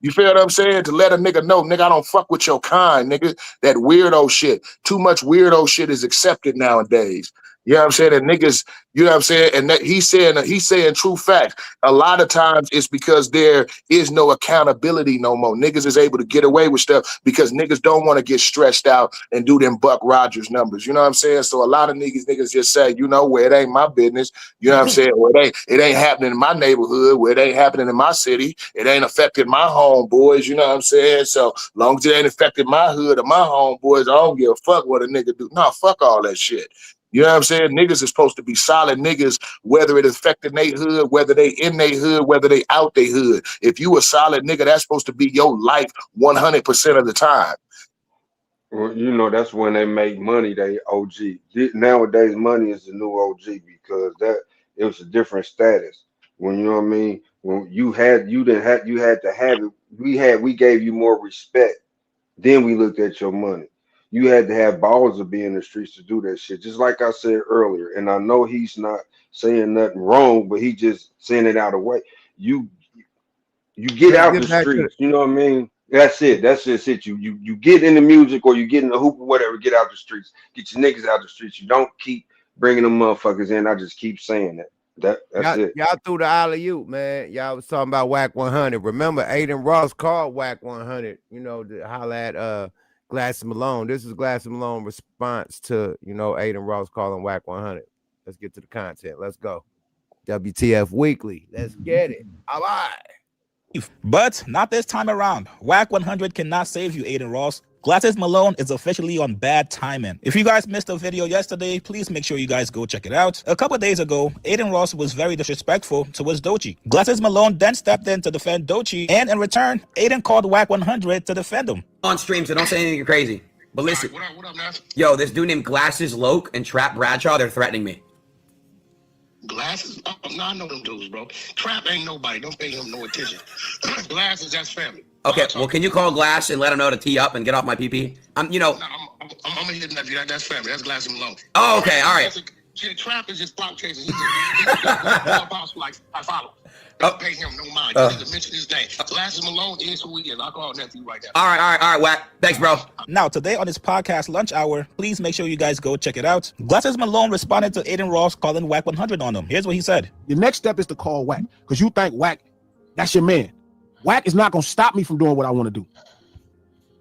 You feel what I'm saying? To let a nigga know, nigga, I don't fuck with your kind, nigga. That weirdo shit. Too much weirdo shit is accepted nowadays. You know what I'm saying? And niggas, you know what I'm saying? And that he's saying true facts. A lot of times it's because there is no accountability no more. Niggas is able to get away with stuff because niggas don't want to get stressed out and do them Buck Rogers numbers. You know what I'm saying? So a lot of niggas just say, you know, where it ain't my business. You know what I'm saying? Well, it ain't happening in my neighborhood, where it ain't happening in my city. It ain't affected my homeboys. You know what I'm saying? So long as it ain't affected my hood or my homeboys, I don't give a fuck what a nigga do. No, fuck all that shit. You know what I'm saying? Niggas is supposed to be solid niggas, whether it affected their hood, whether they in their hood, whether they out their hood. If you a solid nigga, that's supposed to be your life 100% of the time. Well, you know, that's when they make money, they OG. Nowadays, money is the new OG because it was a different status. When you know what I mean? When you had to have it. We gave you more respect. Then we looked at your money. You had to have balls to be in the streets to do that shit. Just like I said earlier, and I know he's not saying nothing wrong, but he just saying it out of way. You get out the streets. You know what I mean? That's it. That's just it. You get in the music or you get in the hoop or whatever. Get out the streets. Get your niggas out the streets. You don't keep bringing them motherfuckers in. I just keep saying that. That's it. Y'all threw the alley-oop, man. Y'all was talking about Whack 100. Remember, ADINN Ross called Whack 100. You know, to holler at Glass Malone. This is Glass Malone response to, you know, ADINN Ross calling Whack 100. Let's get to the content. Let's go. WTF Weekly. Let's get it. All right. But not this time around. Whack 100 cannot save you, ADINN Ross. Glasses Malone is officially on bad timing. If you guys missed the video yesterday, please make sure you guys go check it out. A couple days ago, ADINN Ross was very disrespectful towards Doechii. Glasses Malone then stepped in to defend Doechii, and in return, ADINN called Whack 100 to defend him. On stream, so don't say anything crazy. But listen, What up, Nash? yo, this dude named Glasses LOC and Trap Bradshaw, they're threatening me. Glasses? Oh, no, I know them dudes, bro. Trap ain't nobody. Don't pay him no attention. Glasses, that's family. Okay, well, can you call Glass and let him know to tee up and get off my PP? I'm gonna hit him. That's family. That's Glass and Malone. Oh, okay, all right. Trap is just clout chasing. Like I follow. Don't pay him no mind. You need to mention his name. Glasses Malone is who he is. I'll call nephew right now. All right, Whack. Thanks, bro. Now, today on this podcast lunch hour, please make sure you guys go check it out. Glasses Malone responded to ADINN Ross calling Whack 100 on him. Here's what he said. The next step is to call Whack, because you think Whack, that's your man. Whack is not going to stop me from doing what I want to do.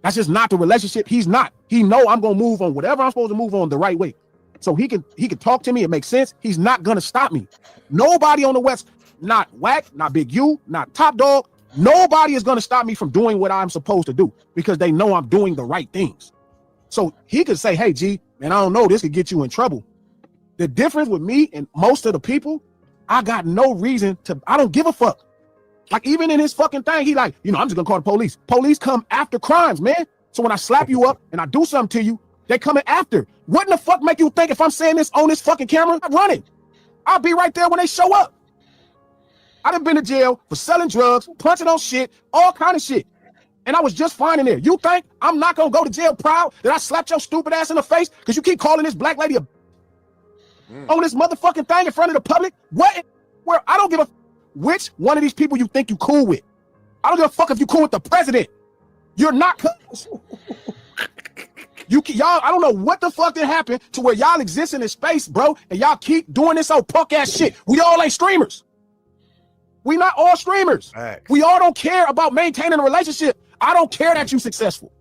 That's just not the relationship. He's not. He know I'm going to move on whatever I'm supposed to move on the right way. So he can talk to me. It makes sense. He's not going to stop me. Nobody on the West, not Whack, not Big U, not Top Dog. Nobody is going to stop me from doing what I'm supposed to do because they know I'm doing the right things. So he could say, hey, G, man, I don't know. This could get you in trouble. The difference with me and most of the people, I got no reason to, I don't give a fuck. Like, even in his fucking thing, he like, you know, I'm just gonna call the police. Police come after crimes, man. So when I slap you up and I do something to you, they coming after. What in the fuck make you think if I'm saying this on this fucking camera, I'm running? I'll be right there when they show up. I done been to jail for selling drugs, punching on shit, all kind of shit. And I was just fine in there. You think I'm not gonna go to jail proud that I slapped your stupid ass in the face because you keep calling this black lady on this motherfucking thing in front of the public? What? Where? I don't give a which one of these people you think you cool with. I don't give a fuck if you cool with the president. You're not cool. Y'all, I don't know what the fuck that happened to where y'all exist in this space, bro, and y'all keep doing this old punk ass shit. We all ain't streamers. We not all streamers. Facts. We all don't care about maintaining a relationship. I don't care that you successful.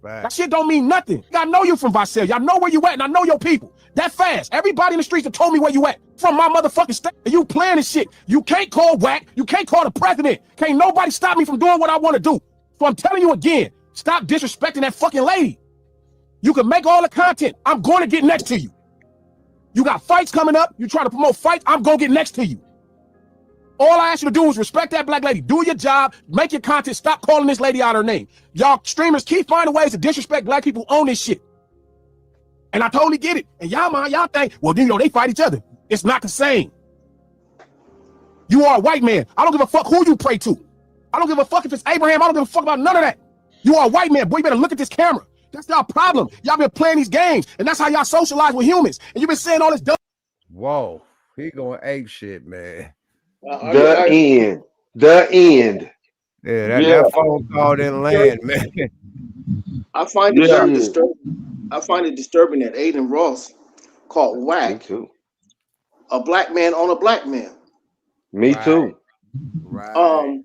Facts. That shit don't mean nothing. I know you from Visalia. I know where you at, and I know your people. That fast. Everybody in the streets have told me where you at. From my motherfucking state. And you playing this shit. You can't call whack. You can't call the president. Can't nobody stop me from doing what I want to do. So I'm telling you again, stop disrespecting that fucking lady. You can make all the content. I'm going to get next to you. You got fights coming up. You trying to promote fights. I'm going to get next to you. All I ask you to do is respect that black lady. Do your job. Make your content. Stop calling this lady out her name. Y'all streamers keep finding ways to disrespect black people who own this shit. And I totally get it. And y'all think, well, you know, they fight each other. It's not the same. You are a white man. I don't give a fuck who you pray to. I don't give a fuck if it's Abraham. I don't give a fuck about none of that. You are a white man. Boy, you better look at this camera. That's y'all problem. Y'all been playing these games, and that's how y'all socialize with humans. And you've been saying all this dumb. Whoa, he going ape shit, man. The end. Yeah, that phone call didn't land, man. I find it very disturbing. I find it disturbing that ADINN Ross called whack a black man on a black man. Me too. Right.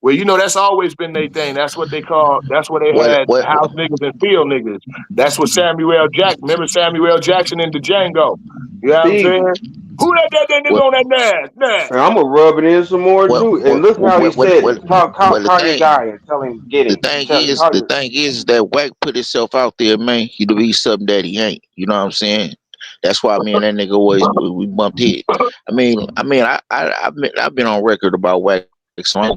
Well, you know, that's always been their thing. That's what they call, that's what they had house niggas and field niggas. That's what Samuel Jackson, remember Samuel Jackson in the Django? You know what I'm saying? Who that nigga on that nash? I'm going to rub it in some more, too. And look how he said it. Call your guy and tell him get it. The thing is that Wack put himself out there, man. He to be something that he ain't. You know what I'm saying? That's why me and that nigga always we bumped head. I've been on record about Wack. So I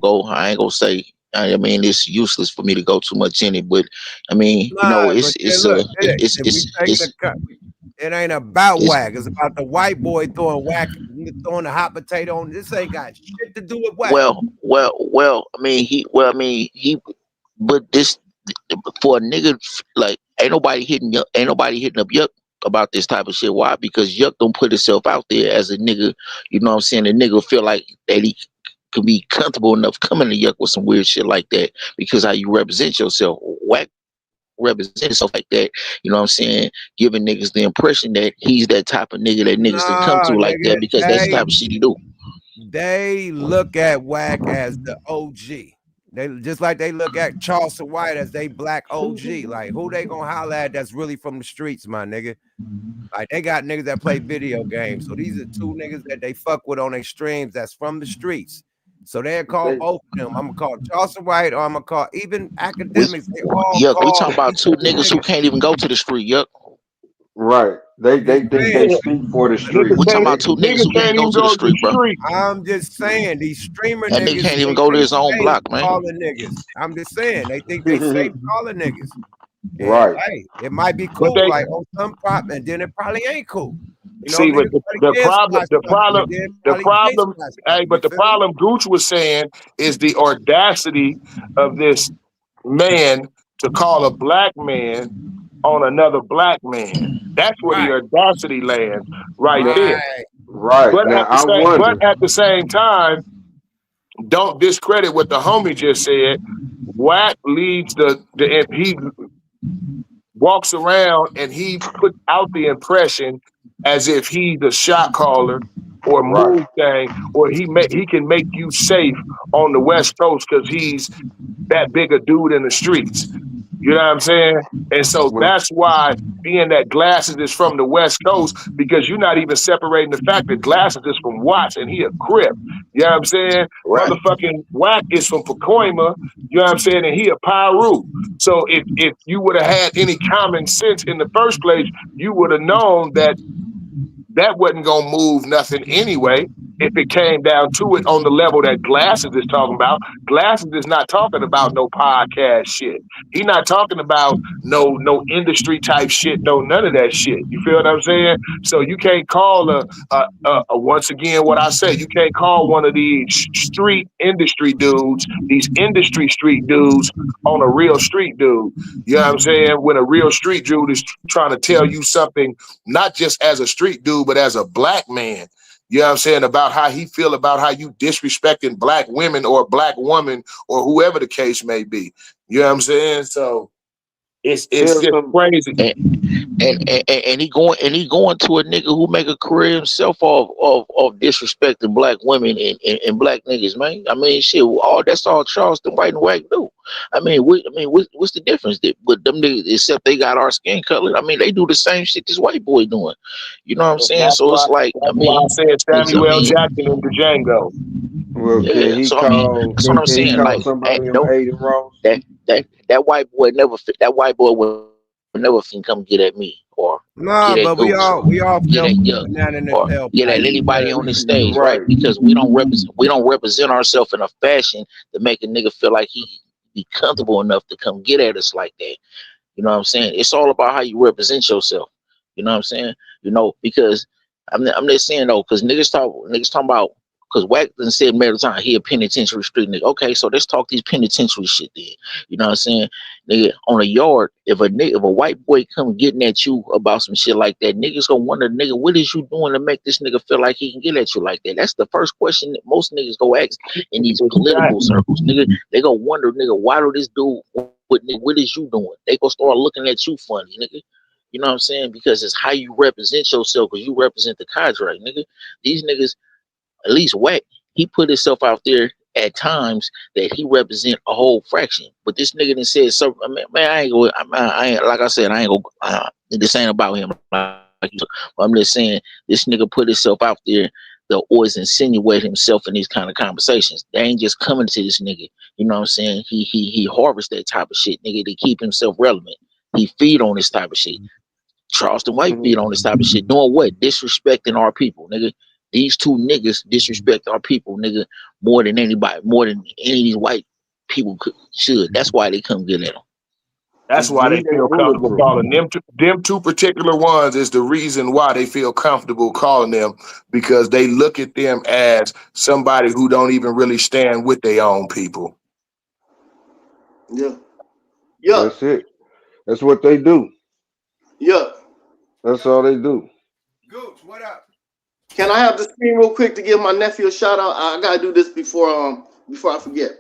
ain't gonna say. I mean, it's useless for me to go too much in it, but I mean, you know, it ain't about whack. It's about the white boy throwing whack, throwing the hot potato on. This ain't got shit to do with whack. Well. I mean, but this for a nigga like ain't nobody hitting up Yuck about this type of shit. Why? Because Yuck don't put himself out there as a nigga. You know what I'm saying? The nigga feel like that he could be comfortable enough coming to Yuck with some weird shit like that because how you represent yourself. Whack represent himself like that, you know what I'm saying? Giving niggas the impression that he's that type of nigga that niggas can come to like that because that's the type of shit he do. They look at Whack as the OG. They just like they look at Charleston White as they black OG. Like who they gonna holler at that's really from the streets, my nigga? Like they got niggas that play video games. So these are two niggas that they fuck with on their streams that's from the streets. So they'll call both of them. I'm gonna call Charleston White, or I'm gonna call even academics. Yuck, we talking about two niggas who can't even go to the street. Yuck. Right. They speak for the street. We talking about two niggas who can't go to the street, bro. I'm just saying these streamer that niggas nigga can't even go to his own block, man. Calling niggas. I'm just saying they think they safe calling niggas. And, right. Hey, it might be cool, like on some prop, and then it probably ain't cool. You know, see, but the problem Gooch was saying is the audacity of this man to call a black man on another black man. That's where the audacity lands right there. Right. But, now, at the same time, don't discredit what the homie just said. Wack leads he walks around and he puts out the impression as if he's a shot caller or move thing, or he can make you safe on the West Coast because he's that big a dude in the streets. You know what I'm saying? And so that's why being that Glasses is from the West Coast, because you're not even separating the fact that Glasses is from Watts and he a Crip. You know what I'm saying? Motherfucking Wack is from Pacoima, you know what I'm saying? And he a Piru. So if you would have had any common sense in the first place, you would have known that wasn't gonna move nothing anyway. If it came down to it on the level that Glasses is talking about, Glasses is not talking about no podcast shit. He not talking about no industry type shit, no none of that shit. You feel what I'm saying? So you can't call once again what I say. You can't call one of these street industry dudes, these industry street dudes, on a real street dude. You know what I'm saying? When a real street dude is trying to tell you something, not just as a street dude, but as a black man. You know what I'm saying? About how he feel about how you disrespecting black women or a black woman or whoever the case may be. You know what I'm saying? So it's just crazy. And he going to a nigga who make a career himself of disrespecting black women and black niggas, man. I mean, shit, that's all Charleston White and Wack do. I mean, what's the difference? But them niggas, except they got our skin color. I mean, they do the same shit this white boy doing. You know what I'm saying? That's So why, it's like, that's why I said Samuel L. Jackson and Django. Well, yeah. can he So I mean, call? that's what I'm Can he saying. call Like, somebody on don't Aiden Ross? that white boy never fit. That white boy would never finna come get at me or Nah, get at but we Goose all get at felt Young not in the or felt get at pipe. anybody on the stage, right? Right. Because we don't represent ourselves in a fashion to make a nigga feel like he be comfortable enough to come get at us like that. You know what I'm saying? It's all about how you represent yourself. You know what I'm saying? You know, because I'm just saying though, because niggas talking about, because Wack done said many times he a penitentiary street nigga. Okay, so let's talk these penitentiary shit then. You know what I'm saying? Nigga, on a yard, if a white boy come getting at you about some shit like that, niggas gonna wonder, nigga, what is you doing to make this nigga feel like he can get at you like that? That's the first question that most niggas go ask in these political circles, nigga. They gonna wonder, nigga, why do this dude, what is you doing? They gonna start looking at you funny, nigga. You know what I'm saying? Because it's how you represent yourself, because you represent the cadre, nigga. These niggas, at least Wack, he put himself out there at times that he represent a whole fraction. But this nigga done said so. I ain't go. I ain't, like I said, I ain't go. This ain't about him. Like, I'm just saying this nigga put himself out there to always insinuate himself in these kind of conversations. They ain't just coming to this nigga. You know what I'm saying? He harvests that type of shit, nigga, to keep himself relevant. He feed on this type of shit. Charleston White feed on this type of shit. Doing what? Disrespecting our people, nigga. These two niggas disrespect our people, nigga, more than anybody, more than any of these white people should. That's why they come get at them. That's why they feel comfortable calling them two particular ones is the reason why they feel comfortable calling them, because they look at them as somebody who don't even really stand with their own people. Yeah. Yeah. That's it. That's what they do. Yeah. That's all they do. Gooch, what up? Can I have the screen real quick to give my nephew a shout out? I gotta do this before I forget.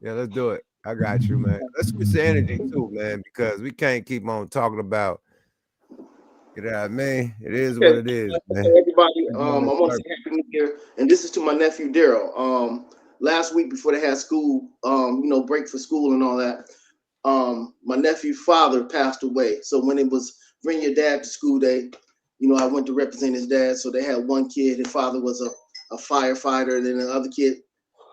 Yeah, let's do it. I got you, man. Let's switch the energy too, man, because we can't keep on talking about. You know what I mean? It is what it is, man. Everybody, I want to say Happy New Year, and this is to my nephew Daryl. Last week before they had school, break for school and all that, my nephew's father passed away. So when it was bring your dad to school day, I went to represent his dad. So they had one kid, his father was a firefighter, and then the other kid,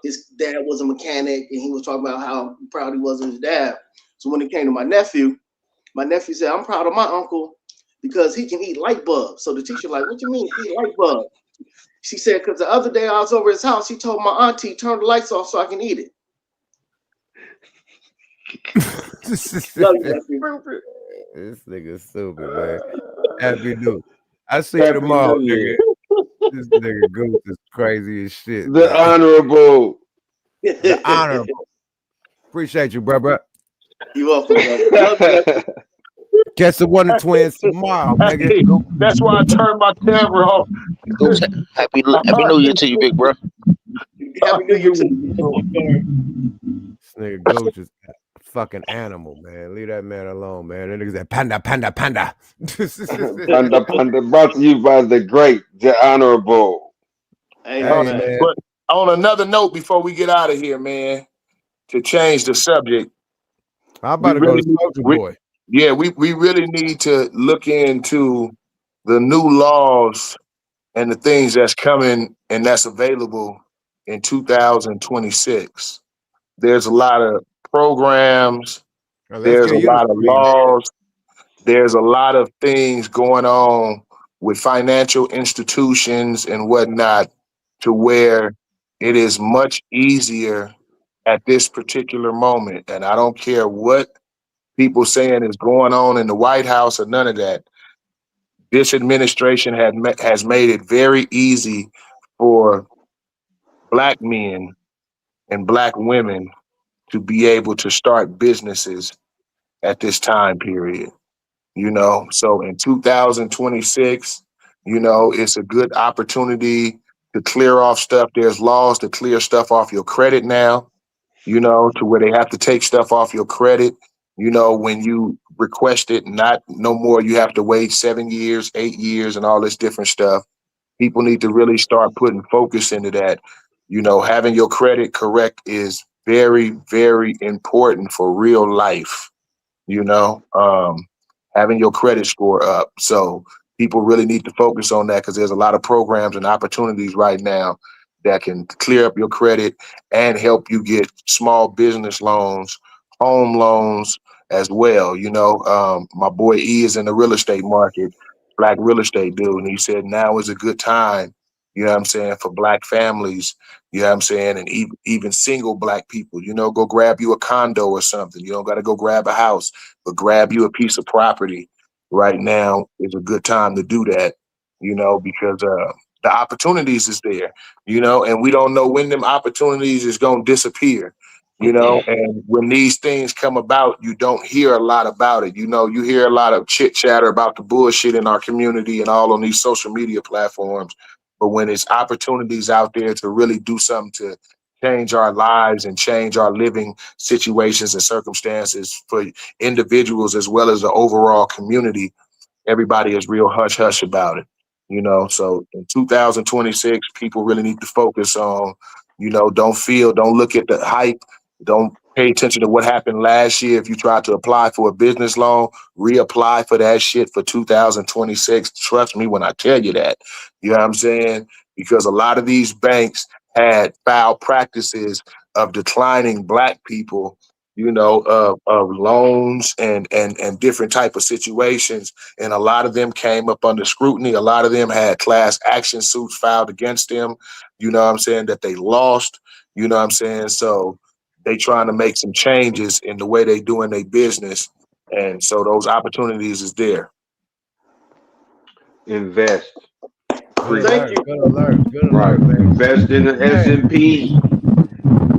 his dad was a mechanic, and he was talking about how proud he was of his dad. So when it came to my nephew said, I'm proud of my uncle because he can eat light bulbs. So the teacher like, what you mean eat light bulbs? She said, because the other day I was over his house, he told my auntie, turn the lights off so I can eat it. Love you, nephew. This nigga stupid, man. Happy New. I see you tomorrow, nigga. This nigga Goose is crazy as shit. The honorable. The honorable. Appreciate you, bro. You're welcome, brother. Catch the Wonder Twins tomorrow, nigga. Hey, that's why I turned my camera off. Happy New Year to you, big bro. Happy New Year to you. This nigga Gooch is a fucking animal, man. Leave that man alone, man. That nigga's that panda. Panda, panda. Brought to you by the great, the honorable. Hey, man. But on another note, before we get out of here, man, to change the subject, I'm about to go to Soulja Boy. Yeah, we really need to look into the new laws and the things that's coming and that's available in 2026. There's a lot of programs. There's a lot of laws. There's a lot of things going on with financial institutions and whatnot, to where it is much easier at this particular moment. And I don't care what people saying is going on in the White House or none of that. This administration has made it very easy for Black men and Black women to be able to start businesses at this time period. So in 2026, You know, it's a good opportunity to clear off stuff. There's laws to clear stuff off your credit now, you know, to where they have to take stuff off your credit, you know, when you request it, not no more. You have to wait 7 years, 8 years and all this different stuff. People need to really start putting focus into that. You know, having your credit correct is very, very important for real life, you know, having your credit score up. So people really need to focus on that because there's a lot of programs and opportunities right now that can clear up your credit and help you get small business loans, home loans as well. You know, my boy E is in the real estate market, black real estate dude, and he said now is a good time, you know what I'm saying, for black families, you know what I'm saying, and even single black people, you know, go grab you a condo or something. You don't got to go grab a house, but grab you a piece of property right now is a good time to do that, you know, because the opportunities is there, you know, and we don't know when them opportunities is going to disappear, you know, and when these things come about, you don't hear a lot about it. You know, you hear a lot of chit chatter about the bullshit in our community and all on these social media platforms. But when it's opportunities out there to really do something to change our lives and change our living situations and circumstances for individuals as well as the overall community, everybody is real hush hush about it, you know. So in 2026, people really need to focus on, you know, don't look at the hype, don't pay attention to what happened last year. If you tried to apply for a business loan, reapply for that shit for 2026. Trust me when I tell you that. You know what I'm saying? Because a lot of these banks had foul practices of declining black people, you know, of loans and different type of situations. And a lot of them came up under scrutiny. A lot of them had class action suits filed against them, you know what I'm saying, that they lost, you know what I'm saying? So they trying to make some changes in the way they doing their business. And so those opportunities is there. Invest. Good Thank alert, you. good alert, good Right. alert, man. Invest in the S&P.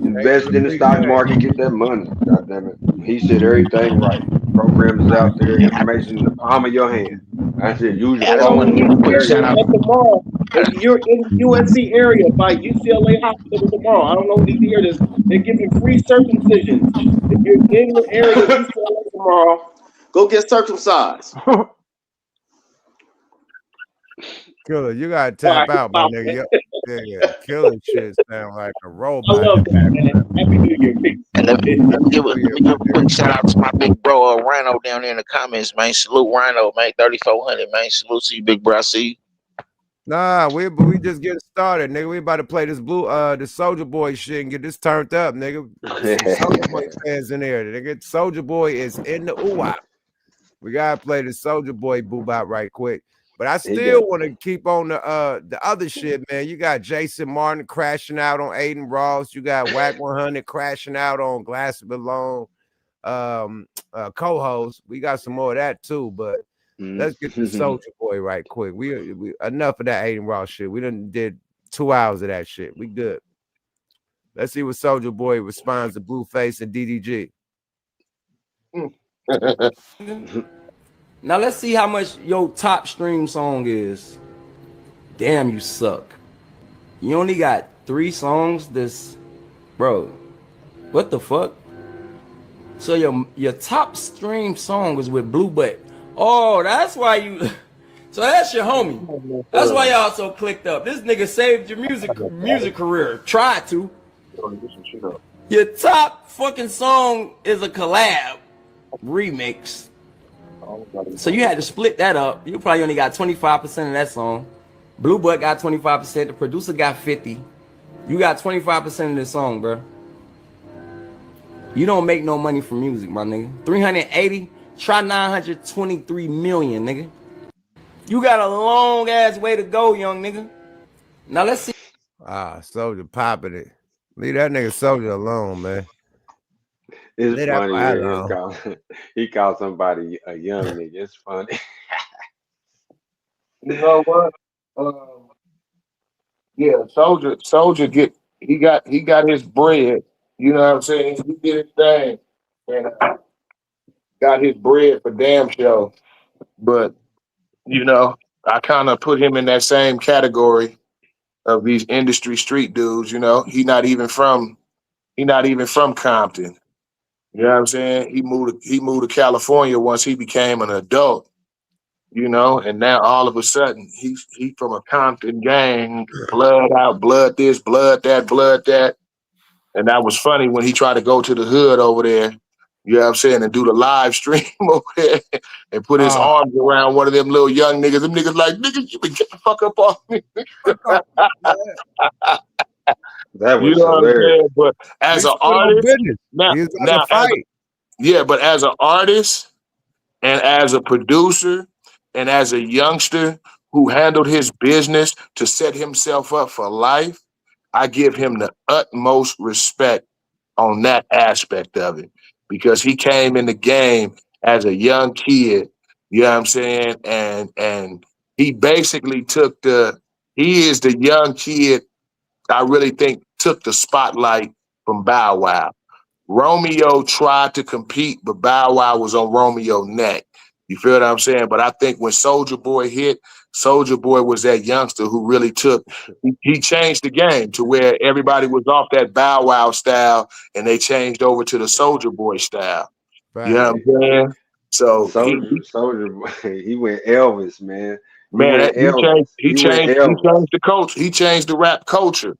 Invest in the stock 3K. market. Get that money. God damn it. He said everything right. Programs out there. Information in the palm of your hand. I said use your I just want to give phone. a quick Here shout out. at tomorrow, if you're in the USC area by UCLA Hospital tomorrow, I don't know who needs to hear this. They're giving free circumcisions. If you're in the area of UCLA tomorrow, go get circumcised. Killer, you gotta All tap right, out, my nigga. Yeah, killer shit sound like a I robot. love that, man. Happy New Year, peace. And let me give New Year, a my quick nigga. shout out to my big bro Rhino down there in the comments, man. Salute Rhino, man. 3400, man. Salute to you, big bro. I see you. Nah, we just getting started, nigga. We about to play this the Soldier Boy shit and get this turned up, nigga. Some Soldier Boy fans in there. Nigga, Soldier Boy is in the ooh-wop. We gotta play the Soldier Boy boo-bop right quick. But I still want to keep on the other shit, man. You got Jason Martin crashing out on Aiden Ross. You got Whack 100 crashing out on Glass Malone co-host. We got some more of that too, but let's get the Soldier Boy right quick. We enough of that Aiden Ross shit. We done did 2 hours of that shit. We good. Let's see what Soldier Boy responds to Blueface and DDG. Now let's see how much your top stream song is. Damn, you suck. You only got 3 songs this, bro. What the fuck? So your top stream song is with Blue Butt. Oh, that's why you. So that's your homie. That's why y'all so clicked up. This nigga saved your music career. Tried to. Your top fucking song is a collab remix. So you had to split that up. You probably only got 25% of that song. Blue Butt got 25%. The producer got 50%. You got 25% of the song, bro. You don't make no money from music, my nigga. 380, try 923 million, nigga. You got a long ass way to go, young nigga. Now let's see. Soldier popping it. Leave that nigga Soldier alone, man. It's Leave funny. He called somebody a young nigga. It's funny. You know what? Yeah, Soldier he got his bread. You know what I'm saying? He did his thing and got his bread for damn sure. But you know, I kind of put him in that same category of these industry street dudes. You know, he not even from Compton. You know what I'm saying? He moved to California once he became an adult. You know, and now all of a sudden he's from a Compton gang, blood out, blood this, blood that, blood that. And that was funny when he tried to go to the hood over there, you know what I'm saying, and do the live stream over there and put his arms around one of them little young niggas. Them niggas like, nigga, you been get the fuck up off me. That You was know what I'm hilarious. saying? But as an artist, but as an artist and as a producer and as a youngster who handled his business to set himself up for life, I give him the utmost respect on that aspect of it, because he came in the game as a young kid, you know what I'm saying? And he basically he is the young kid I really think took the spotlight from Bow Wow. Romeo tried to compete, but Bow Wow was on Romeo's neck. You feel what I'm saying? But I think when SOULJA Boy hit, SOULJA Boy was that youngster who really he changed the game to where everybody was off that Bow Wow style and they changed over to the SOULJA Boy style. You know what I'm saying? So SOULJA Boy, he went Elvis, man. He man, went Elvis. he changed the culture. He changed the rap culture.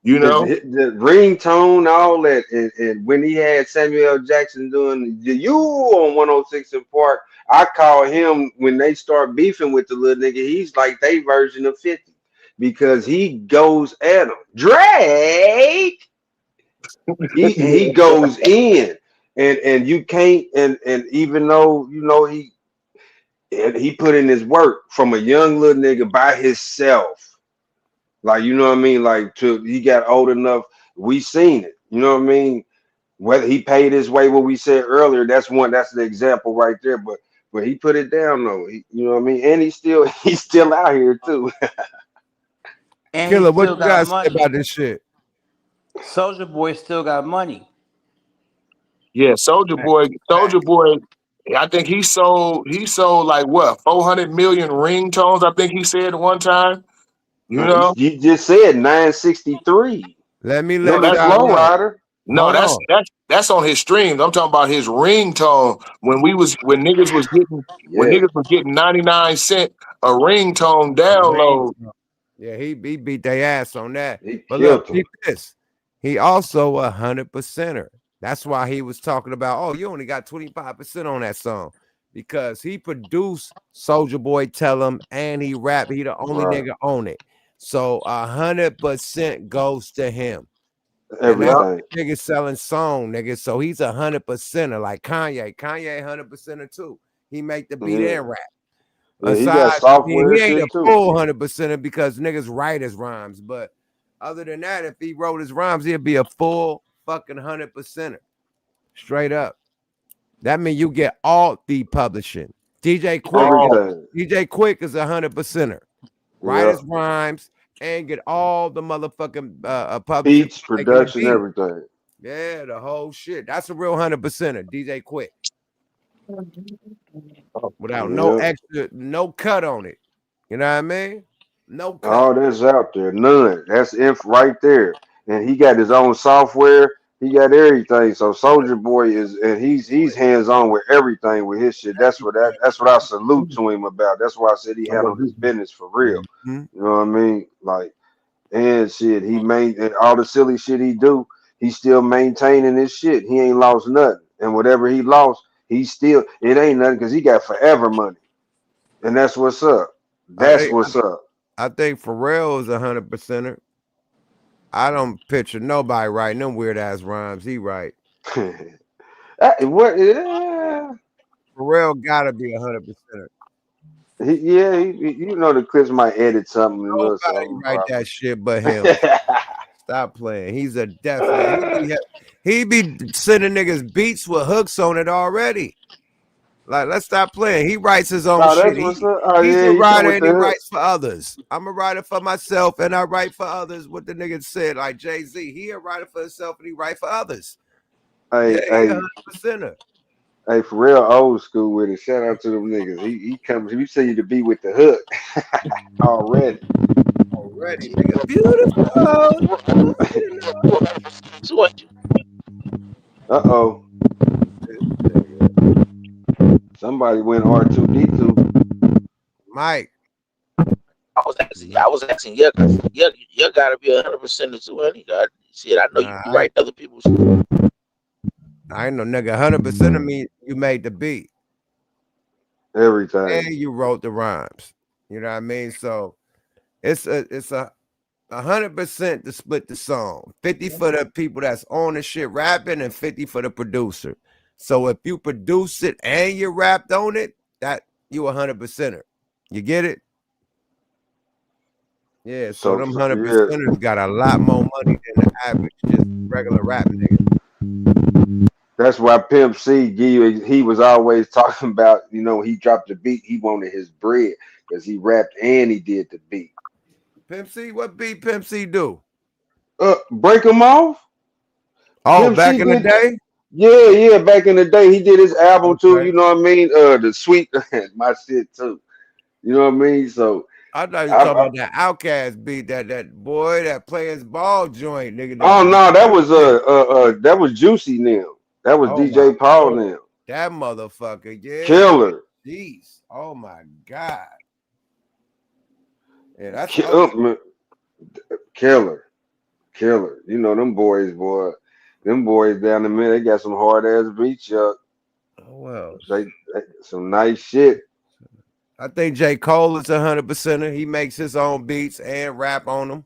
You know, the ringtone, all that, and when he had Samuel L. Jackson doing the "You" on 106 in Park, I call him when they start beefing with the little nigga. He's like they version of 50 because he goes at him. Drake, he goes in, and you can't, and even though you know he put in his work from a young little nigga by himself. Like, you know what I mean? Like, he got old enough, we seen it. You know what I mean? Whether he paid his way, what we said earlier, that's the example right there. But he put it down though. You know what I mean? And he's still out here too. And Killer, he what still you guys got say money. about this shit? SOULJA Boy still got money. Yeah, SOULJA Boy, I think he sold like what, 400 million ringtones, I think he said at one time. You know? You just said 963. Let me No, let that's y'all know. Lowrider. No, that's on his streams. I'm talking about his ringtone. When niggas was getting 99 cent a ringtone download. Yeah, he beat their ass on that. He But killed look, him. keep this. He also 100%er. That's why he was talking about, oh, you only got 25% on that song. Because he produced SOULJA Boy Tell Him and he rapped. He the only nigga on it. So 100% goes to him. Everything. And that nigga selling song, nigga. So he's 100%er like Kanye. Kanye 100%er too. He make the beat and rap. Yeah, he got software he ain't shit a too. full 100%er because niggas write his rhymes. But other than that, if he wrote his rhymes, he'd be a full fucking 100%er. Straight up. That means you get all the publishing. DJ Quick is 100%er. Write his rhymes and get all the motherfucking publishing. Beats, production, everything. Yeah, the whole shit. That's a real 100%er. DJ Quick. Without no extra, no cut on it. You know what I mean? No cut. Oh, that's out there. None. That's right there. And he got his own software. He got everything. So SOULJA Boy he's hands on with everything with his shit. That's what I salute to him about. That's why I said he handled his business for real. You know what I mean? Like, and shit, and all the silly shit he do, he's still maintaining his shit. He ain't lost nothing. And whatever he lost, it ain't nothing because he got forever money. And that's what's up. That's what's up. I think Pharrell is 100%er. I don't picture nobody writing them weird ass rhymes. He write. What? Pharrell gotta be 100%er. You know the clips might edit something. Nobody write that shit but him. Stop playing. He's a definite. He be sending niggas beats with hooks on it already. Like, let's stop playing. He writes his own shit. He's a writer and he writes for others. I'm a writer for myself and I write for others. What the nigga said, like Jay-Z, he a writer for himself and he write for others. Hey, 100%er. Hey, for real, old school with it. Shout out to them niggas. He comes. He see you to be with the hook already. Already, nigga. Beautiful. Uh-oh. Somebody went R2D2. Mike. I was asking, yeah, gotta be 100% or 200. God, shit, I know you be writing other people's. I ain't no nigga. 100% of me, you made the beat. Every time. And you wrote the rhymes. You know what I mean? So it's a 100% to split the song. 50 for the people that's on the shit rapping and 50 for the producer. So if you produce it and you rapped on it, that you 100%er. You get it? Yeah, so them 100%ers got a lot more money than the average, just regular rap nigga. That's why Pimp C, he was always talking about, you know, he dropped the beat, he wanted his bread because he rapped and he did the beat. Pimp C, what beat Pimp C do? Break him off. Oh, Pimp back C in the day? Yeah, back in the day. He did his album too, you know what I mean? The Sweet, my shit too. You know what I mean? So I thought you were talking about that Outkast beat, that boy that plays ball joint, nigga. oh no, that was Juicy now. That was DJ Paul now. That motherfucker, yeah. Killer. Jeez. Oh my God. Yeah, that's Killer. You know them boys, boy. Them boys down the middle, they got some hard ass beats, Chuck. Oh well. They some nice shit. I think J. Cole is 100%er. He makes his own beats and rap on them.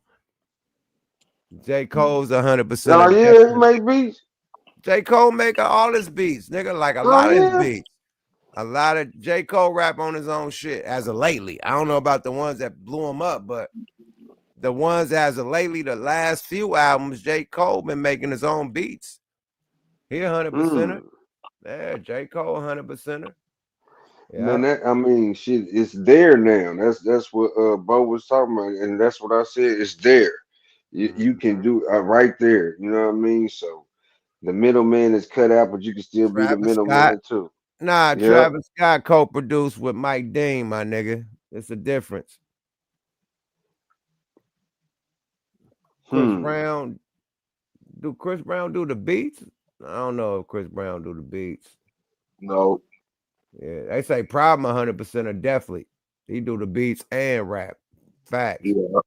J. Cole's 100%er. Oh yeah, he make beats. J. Cole make all his beats, nigga, like a lot of his beats. A lot of J. Cole rap on his own shit as of lately. I don't know about the ones that blew him up, but the ones as of lately, the last few albums, J. Cole been making his own beats. He 100%er. Yeah, J. Cole 100%er. Yeah. Man, I mean, shit, it's there now. That's what Bo was talking about, and that's what I said. It's there. You can do right there. You know what I mean? So the middleman is cut out, but you can still be the middleman too. Nah, Travis Scott co-produced with Mike Dean, my nigga. It's a difference. Chris Brown. Do Chris Brown do the beats? I don't know if Chris Brown do the beats. No. Yeah, they say Problem 100%er definitely. He do the beats and rap. Facts. Yeah.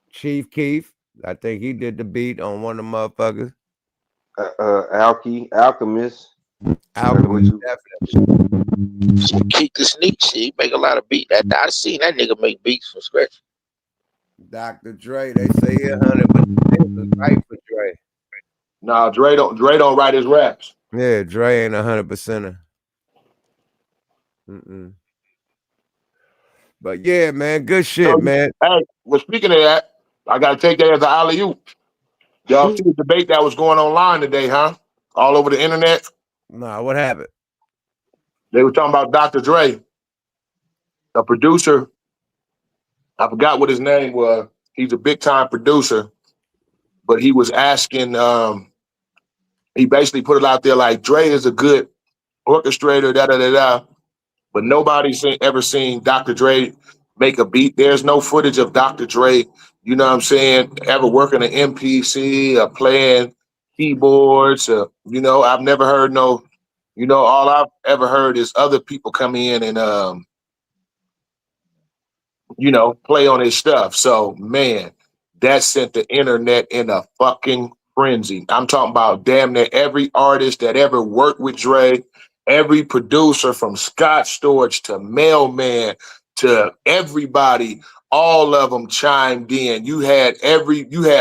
Chief Keef, I think he did the beat on one of the motherfuckers. Alchemist, definitely. Keep the sneak shit. He make a lot of beats. I seen that nigga make beats from scratch. Dr. Dre, they say 100% right for Dre. Nah, Dre don't write his raps. Yeah, Dre ain't 100%er. But yeah, man, good shit, man. Hey, well, speaking of that, I gotta take that as an alley-oop. Y'all see the debate that was going online today, huh? All over the internet. Nah, what happened? They were talking about Dr. Dre, a producer. I forgot what his name was. He's a big-time producer, but he was asking. He basically put it out there like Dre is a good orchestrator, but nobody's ever seen Dr. Dre make a beat. There's no footage of Dr. Dre, you know what I'm saying, ever working an MPC or playing keyboards. You know, I've never heard no, you know, all I've ever heard is other people come in and, you know, play on his stuff. So, man, that sent the internet in a fucking frenzy. I'm talking about damn near every artist that ever worked with Dre, every producer from Scott Storch to Mailman to everybody, all of them chimed in. You had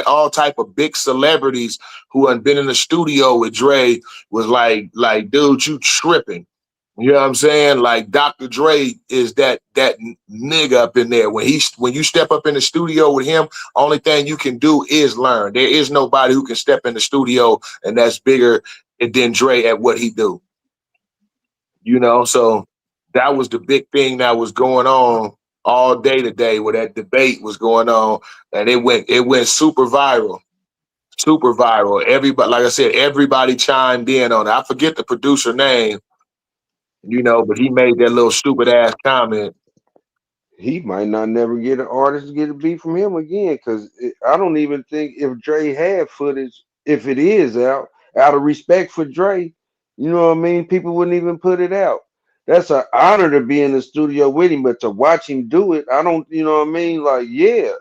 all type of big celebrities who had been in the studio with Dre was like, dude, you tripping. You know what I'm saying? Like Dr. Dre is that nigga up in there. When you step up in the studio with him, only thing you can do is learn. There is nobody who can step in the studio and that's bigger than Dre at what he do. You know, so that was the big thing that was going on all day today, where that debate was going on, and it went super viral. Super viral. Everybody, like I said, everybody chimed in on it. I forget the producer name, You know, but he made that little stupid ass comment. He might not never get an artist to get a beat from him again, because I don't even think if Dre had footage, if it is out of respect for Dre, you know what I mean, people wouldn't even put it out. That's an honor to be in the studio with him, but to watch him do it, I don't, you know what I mean, like, yeah,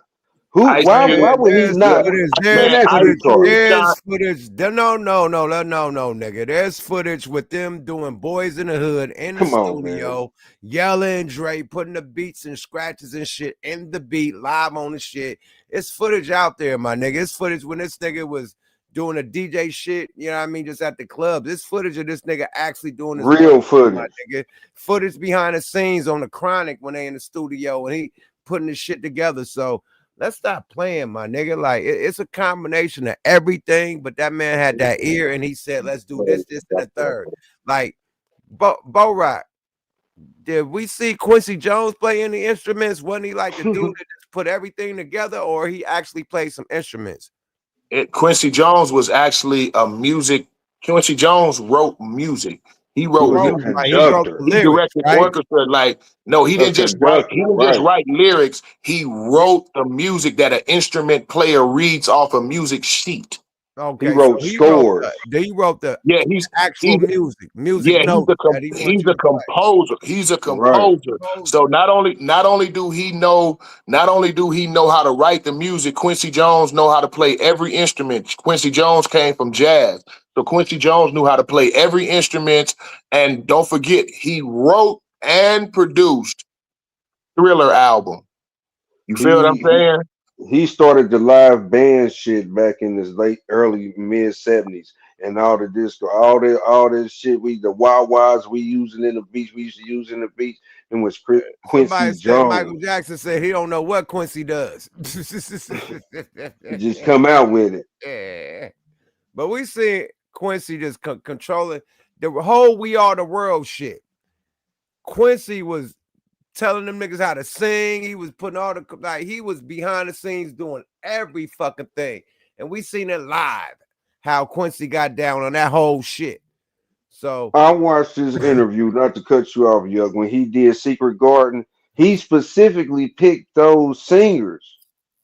Ice why Cube, would he There's not, footage. man, There's that's footage. retarded. There's footage. No, nigga. There's footage with them doing Boys in the Hood in the Come on, man. studio, yelling, Dre, putting the beats and scratches and shit in the beat, live on the shit. It's footage out there, my nigga. It's footage when this nigga was doing a DJ shit, you know what I mean, just at the club. This footage of this nigga actually doing his Real work, footage. my nigga. Footage behind the scenes on the Chronic when they in the studio and he putting this shit together. So let's stop playing, my nigga. Like it's a combination of everything, but that man had that ear and he said, let's do this, and the third. Like Bo Rock, did we see Quincy Jones play any instruments? Wasn't he like the dude that just put everything together, or he actually played some instruments? Quincy Jones was actually a music. Quincy Jones wrote music. He wrote music. He wrote the He lyrics, directed right? orchestra. Like, no, he didn't just write. He didn't just write lyrics. He wrote the music that an instrument player reads off a music sheet. Okay, he wrote so scores. He wrote the he's actual music Yeah, notes that he he's wants you a to play. composer. He's a Right. composer. So not only do he know how to write the music, Quincy Jones know how to play every instrument. Quincy Jones came from jazz. So Quincy Jones knew how to play every instrument. And don't forget, he wrote and produced Thriller album. You feel what I'm saying? He started the live band shit back in his early mid 70s, and all the disco, all this shit, the wah-wahs we using in the beats, we used to use in the beats, and was Quincy Somebody Jones. said Michael Jackson said he don't know what Quincy does. Just come out with it. Yeah. But we see Quincy just controlling the whole "We Are the World" shit. Quincy was telling them niggas how to sing. He was putting all the he was behind the scenes doing every fucking thing, and we seen it live how Quincy got down on that whole shit. So I watched his interview, not to cut you off, Yuck. When he did Secret Garden, he specifically picked those singers.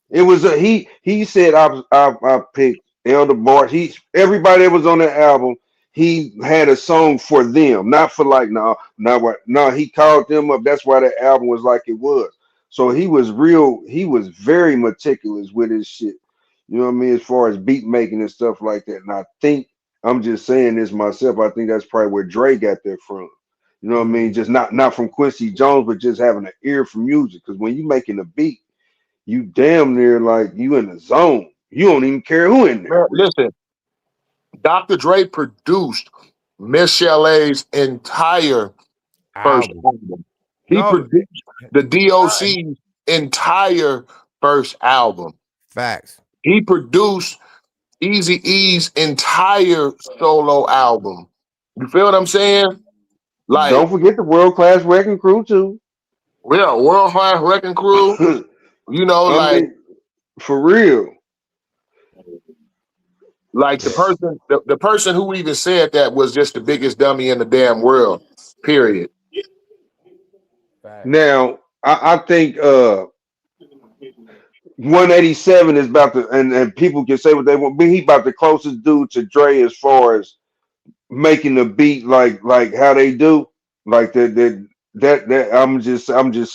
It was he said I picked Elder Bart. Everybody that was on the album, he had a song for them, not for like he called them up. That's why the album was like it was. So he was very meticulous with his shit. You know what I mean? As far as beat making and stuff like that. And I think I'm just saying this myself. I think that's probably where Dre got that from. You know what I mean? Just not from Quincy Jones, but just having an ear for music. Because when you making a beat, you damn near like you in the zone. You don't even care who in there. Man, listen, Dr. Dre produced Michelle A's entire first album. He produced the DOC's entire first album. Facts. He produced Eazy-E's entire solo album. You feel what I'm saying? Like, don't forget the World Class Wrecking Crew too. Yeah, World Class Wrecking Crew. You know, I mean, for real. Like the person who even said that was just the biggest dummy in the damn world. Period. Now, I think 187 is about to, and people can say what they want, but he about the closest dude to Dre as far as making the beat like how they do. Like that I'm just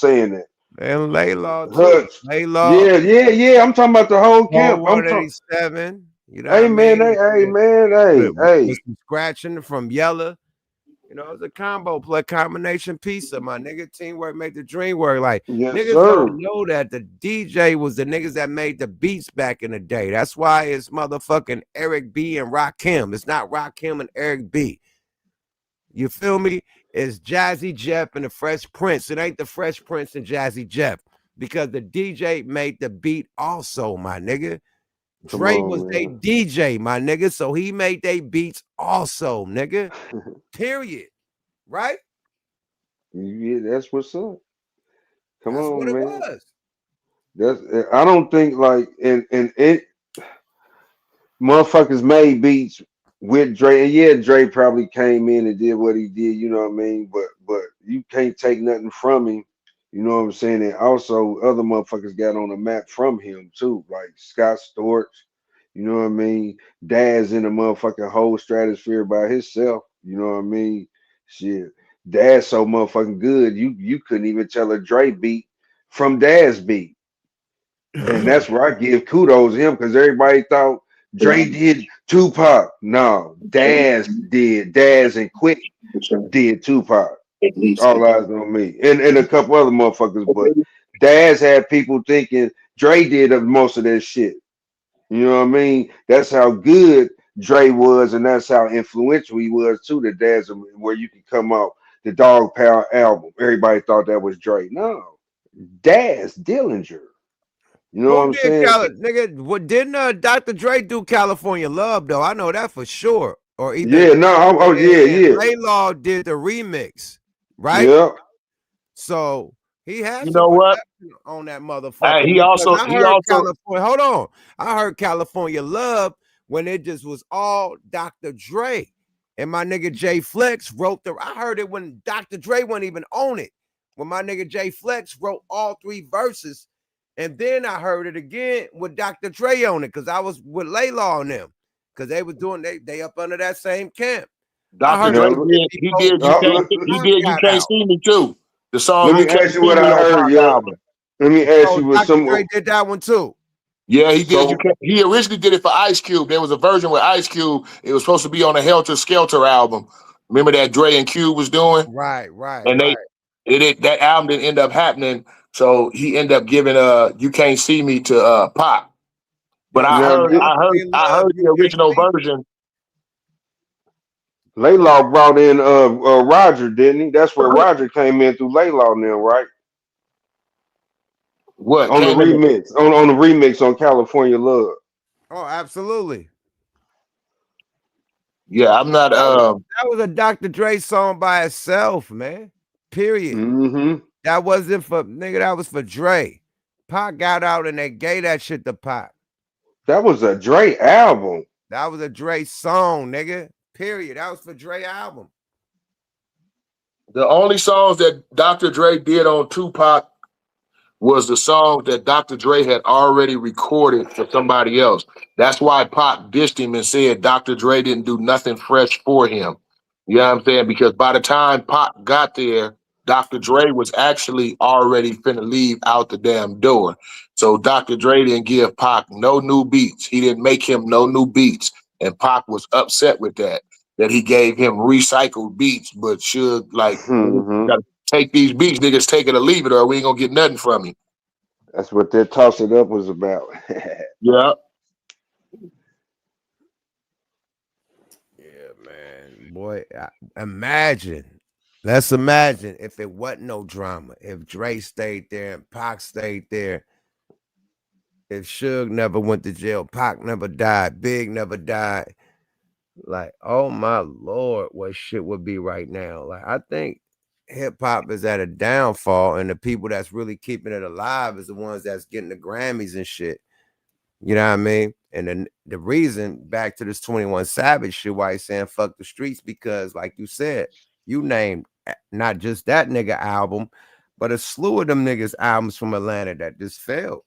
saying that. And Laylaw too. Laylaw. Yeah. I'm talking about the whole camp. I'm talking 187. You know hey man, with some scratching from Yella. You know, it's a combination piece of my nigga. Teamwork make the dream work. Like niggas don't know that the DJ was the niggas that made the beats back in the day. That's why it's motherfucking Eric B and Rakim. It's not Rakim and Eric B. You feel me? It's Jazzy Jeff and the Fresh Prince. It ain't the Fresh Prince and Jazzy Jeff because the DJ made the beat also, my nigga. Dre was a DJ, my nigga, so he made they beats also, nigga. Period. Right? Yeah, that's what's up. Come That's on, what it man. was. That's I don't think like and it motherfuckers made beats with Dre, and yeah, Dre probably came in and did what he did, you know what I mean? But you can't take nothing from him, you know what I'm saying? And also other motherfuckers got on the map from him too, like Scott Storch, you know what I mean? Daz in the motherfucking whole stratosphere by himself, you know what I mean? Shit. Daz so motherfucking good, you couldn't even tell a Dre beat from Daz beat. And that's where I give kudos to him because everybody thought Dre did Tupac. No, Daz did. Daz and Quick did Tupac. All eyes on me. And a couple other motherfuckers, but Daz had people thinking Dre did most of that shit. You know what I mean? That's how good Dre was, and that's how influential he was too. The Daz, where you can come out the Dog Pound album. Everybody thought that was Dre. No, Daz Dillinger. You know what Who I'm did saying? nigga? What didn't Dr. Dre do California Love though? I know that for sure. Or either Yeah, no, yeah. Laylaw did the remix, right? Yeah. So he had You some know what? production on that motherfucker. He Because also I he heard also California. Hold on, I heard California Love when it just was all Dr. Dre and my nigga Jay Flex wrote the. I heard it when Dr. Dre wasn't even on it. When my nigga Jay Flex wrote all 3 verses. And then I heard it again with Dr. Dre on it because I was with Laylaw on them because they was doing they up under that same camp. Dr. Dre did You Can't See Me too. The song Let You me Can't ask you See what Me I on heard, Pac's yo. album. Let me ask you what Dr. some. Dre did that one too. Yeah, he did. So- He originally did it for Ice Cube. There was a version with Ice Cube. It was supposed to be on a Helter Skelter album. Remember that Dre and Cube was doing? Right. And that album didn't end up happening. So he ended up giving You Can't See Me to Pac. But I heard the original version. Laylaw brought in Roger, didn't he? That's where Roger came in through Laylaw now, right? What on the remix? On the remix on California Love. Oh, absolutely. Yeah, I'm not. That was a Dr. Dre song by itself, man. Period. Mm-hmm. That wasn't for nigga. That was for Dre. Pac got out and they gave that shit to Pac. That was a Dre album. That was a Dre song, nigga. Period. That was for Dre album. The only songs that Dr. Dre did on Tupac was the song that Dr. Dre had already recorded for somebody else. That's why Pac dissed him and said Dr. Dre didn't do nothing fresh for him. You know what I'm saying? Because by the time Pac got there, Dr. Dre was actually already finna leave out the damn door. So Dr. Dre didn't give Pac no new beats. He didn't make him no new beats. And Pac was upset with that he gave him recycled beats, but should gotta take these beats, niggas, take it or leave it, or we ain't gonna get nothing from you. That's what that Toss It Up was about. Yeah. Yeah, man. Boy, let's imagine if it wasn't no drama. If Dre stayed there and Pac stayed there. If Suge never went to jail, Pac never died, Big never died. Like, oh my Lord, what shit would be right now? Like, I think hip hop is at a downfall, and the people that's really keeping it alive is the ones that's getting the Grammys and shit. You know what I mean? And then the reason back to this 21 Savage shit, why he's saying fuck the streets, because like you said, you named not just that nigga album, but a slew of them niggas albums from Atlanta that just failed.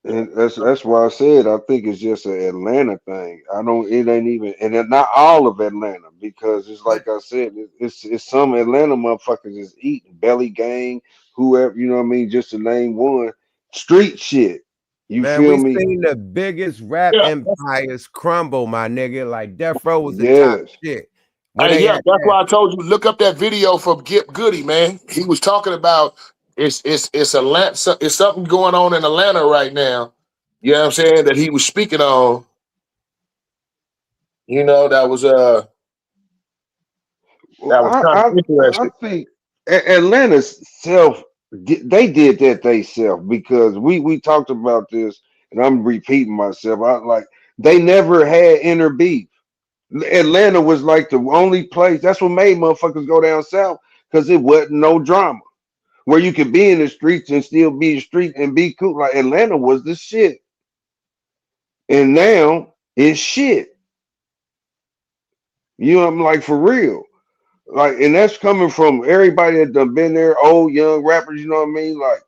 And that's why I said I think it's just an Atlanta thing. It ain't even, and it's not all of Atlanta, because it's like I said, it's some Atlanta motherfuckers is eating Belly Gang, whoever, you know what I mean, just to name one. Street shit. You Man, feel we me? seen the biggest rap empires crumble, my nigga. Like Death Row was the top shit. Hey, yeah, that's why I told you look up that video from Gip Goody, man. He was talking about it's Atlanta, it's something going on in Atlanta right now. You know what I'm saying? That he was speaking on. You know, that was kind of interesting. I think Atlanta's they did that they self, because we talked about this, and I'm repeating myself. They never had inner beef. Atlanta was like the only place. That's what made motherfuckers go down south, because it wasn't no drama, where you could be in the streets and still be in the street and be cool. Like Atlanta was the shit. And now is shit. You know, I'm like, for real. Like, and that's coming from everybody that done been there, old, young rappers, you know what I mean? Like,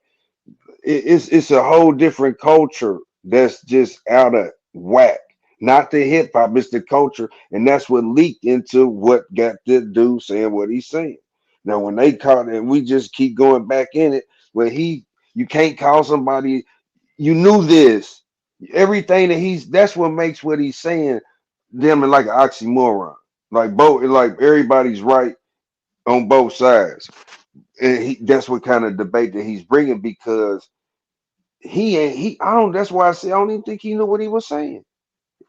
it's a whole different culture that's just out of whack. Not the hip hop, it's the culture, and that's what leaked into what got this dude saying what he's saying. Now, when they caught it, and we just keep going back in it, where you can't call somebody, you knew this, everything that that's what makes what he's saying them like an oxymoron. Like both, like everybody's right on both sides, and that's what kind of debate that he's bringing because I don't. That's why I say I don't even think he knew what he was saying.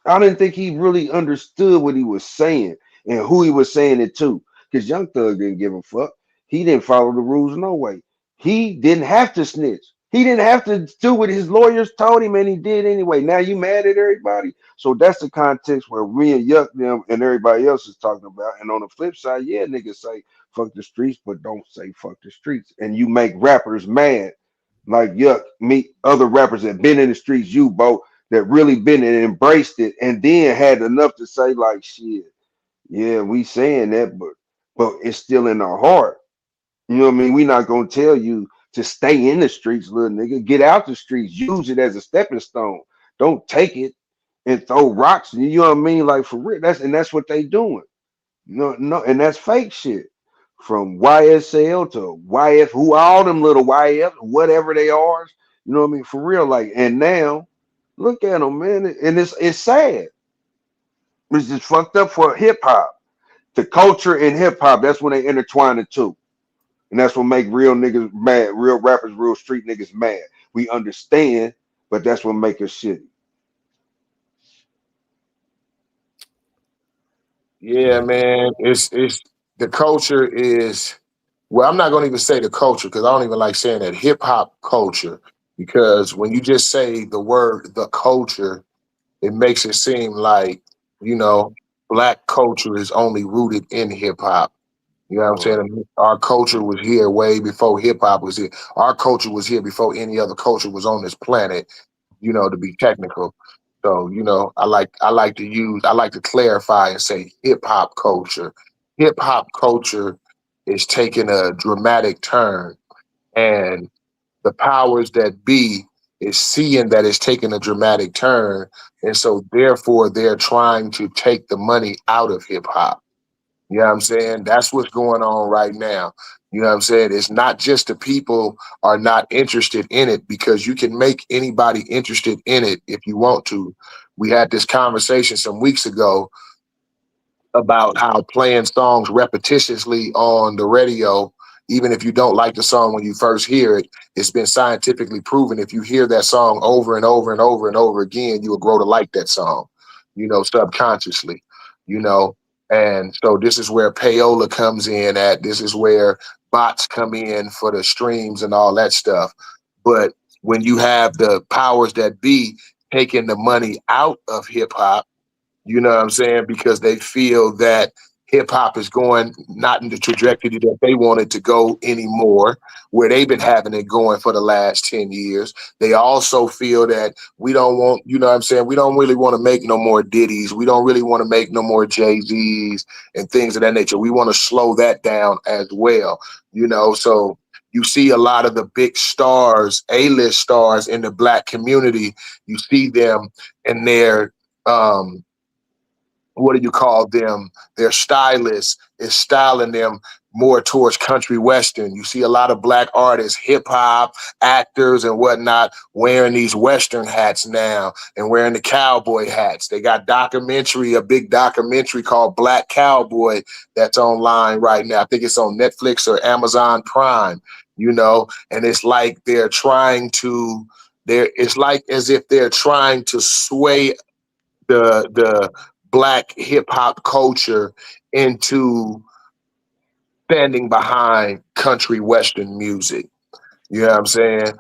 I didn't think he really understood what he was saying and who he was saying it to. Because Young Thug didn't give a fuck. He didn't follow the rules no way. He didn't have to snitch. He didn't have to do what his lawyers told him, and he did anyway. Now you mad at everybody. So that's the context where me and Yuck them and everybody else is talking about. And on the flip side, yeah, niggas say fuck the streets, but don't say fuck the streets. And you make rappers mad. Like Yuck, meet other rappers that been in the streets, you both that really been and embraced it, and then had enough to say like, shit, yeah, we saying that, but it's still in our heart. You know what I mean? We not gonna tell you to stay in the streets, little nigga. Get out the streets. Use it as a stepping stone. Don't take it and throw rocks. You know what I mean? Like for real. That's what they doing. No, and that's fake shit. From YSL to YF, who all them little YF, whatever they are. You know what I mean? For real. Like, and now look at them, man. And it's sad. It's just fucked up for hip hop. The culture and hip hop, that's when they intertwine the two. And that's what make real niggas mad, real rappers, real street niggas mad. We understand, but that's what make us shitty. Yeah, man. It's the culture is well, I'm not gonna even say the culture because I don't even like saying that hip hop culture. Because when you just say the word the culture, it makes it seem like, black culture is only rooted in hip hop. You know what I'm saying? Our culture was here way before hip hop was here. Our culture was here before any other culture was on this planet, to be technical. So, I like to clarify and say hip hop culture. Hip hop culture is taking a dramatic turn, and the powers that be is seeing that it's taking a dramatic turn. And so therefore they're trying to take the money out of hip hop. You know what I'm saying? That's what's going on right now. You know what I'm saying? It's not just the people are not interested in it because you can make anybody interested in it if you want to. We had this conversation some weeks ago about how playing songs repetitiously on the radio, even if you don't like the song when you first hear it, it's been scientifically proven if you hear that song over and over and over and over again, you will grow to like that song, subconsciously, And so this is where payola comes in at. This is where bots come in for the streams and all that stuff. But when you have the powers that be taking the money out of hip hop, you know what I'm saying? Because they feel that hip hop is going not in the trajectory that they want it to go anymore, where they've been having it going for the last 10 years. They also feel that we don't want, we don't really want to make no more Diddies. We don't really want to make no more Jay-Z's and things of that nature. We want to slow that down as well, so you see a lot of the big stars, A-list stars in the Black community, you see them and they're, what do you call them? Their stylist is styling them more towards country western. You see a lot of Black artists, hip hop, actors and whatnot wearing these western hats now and wearing the cowboy hats. They got a big documentary called Black Cowboy that's online right now. I think it's on Netflix or Amazon Prime, and it's like it's like as if they're trying to sway the Black hip hop culture into standing behind country western music. You know what I'm saying?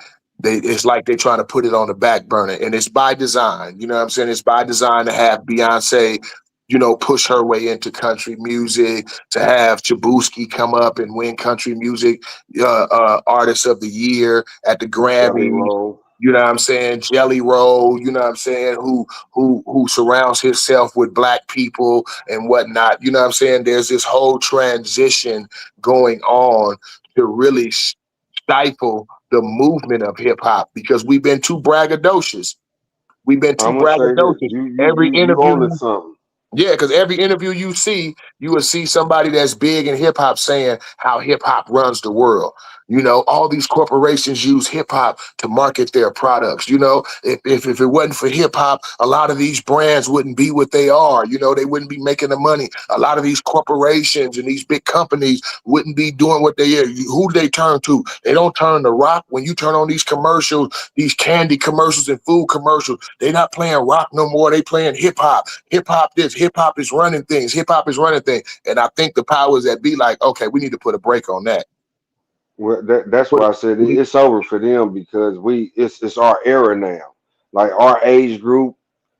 It's like they're trying to put it on the back burner, and it's by design. You know what I'm saying? It's by design to have Beyonce, push her way into country music, to have Chabuski come up and win country music artist of the year at the Grammys. you know what I'm saying, Jelly Roll, you know what I'm saying, who surrounds himself with black people and whatnot. You know what I'm saying? There's this whole transition going on to really stifle the movement of hip hop because we've been too braggadocious. We've been too I'm gonna say this. braggadocious. You you Every you you interview, on to something. yeah, because every interview you see, you will see somebody that's big in hip hop saying how hip hop runs the world. You know, all these corporations use hip hop to market their products. You know, if it wasn't for hip hop, a lot of these brands wouldn't be what they are. You know, they wouldn't be making the money. A lot of these corporations and these big companies wouldn't be doing what they are. Who do they turn to? They don't turn to rock. When you turn on these commercials, these candy commercials and food commercials, they're not playing rock no more. They playing hip hop. Hip hop this. Hip hop is running things. Hip hop is running things. And I think the powers that be like, okay, we need to put a break on that. Well, that's Put why it- I said it's over for them because it's our era now. Like our age group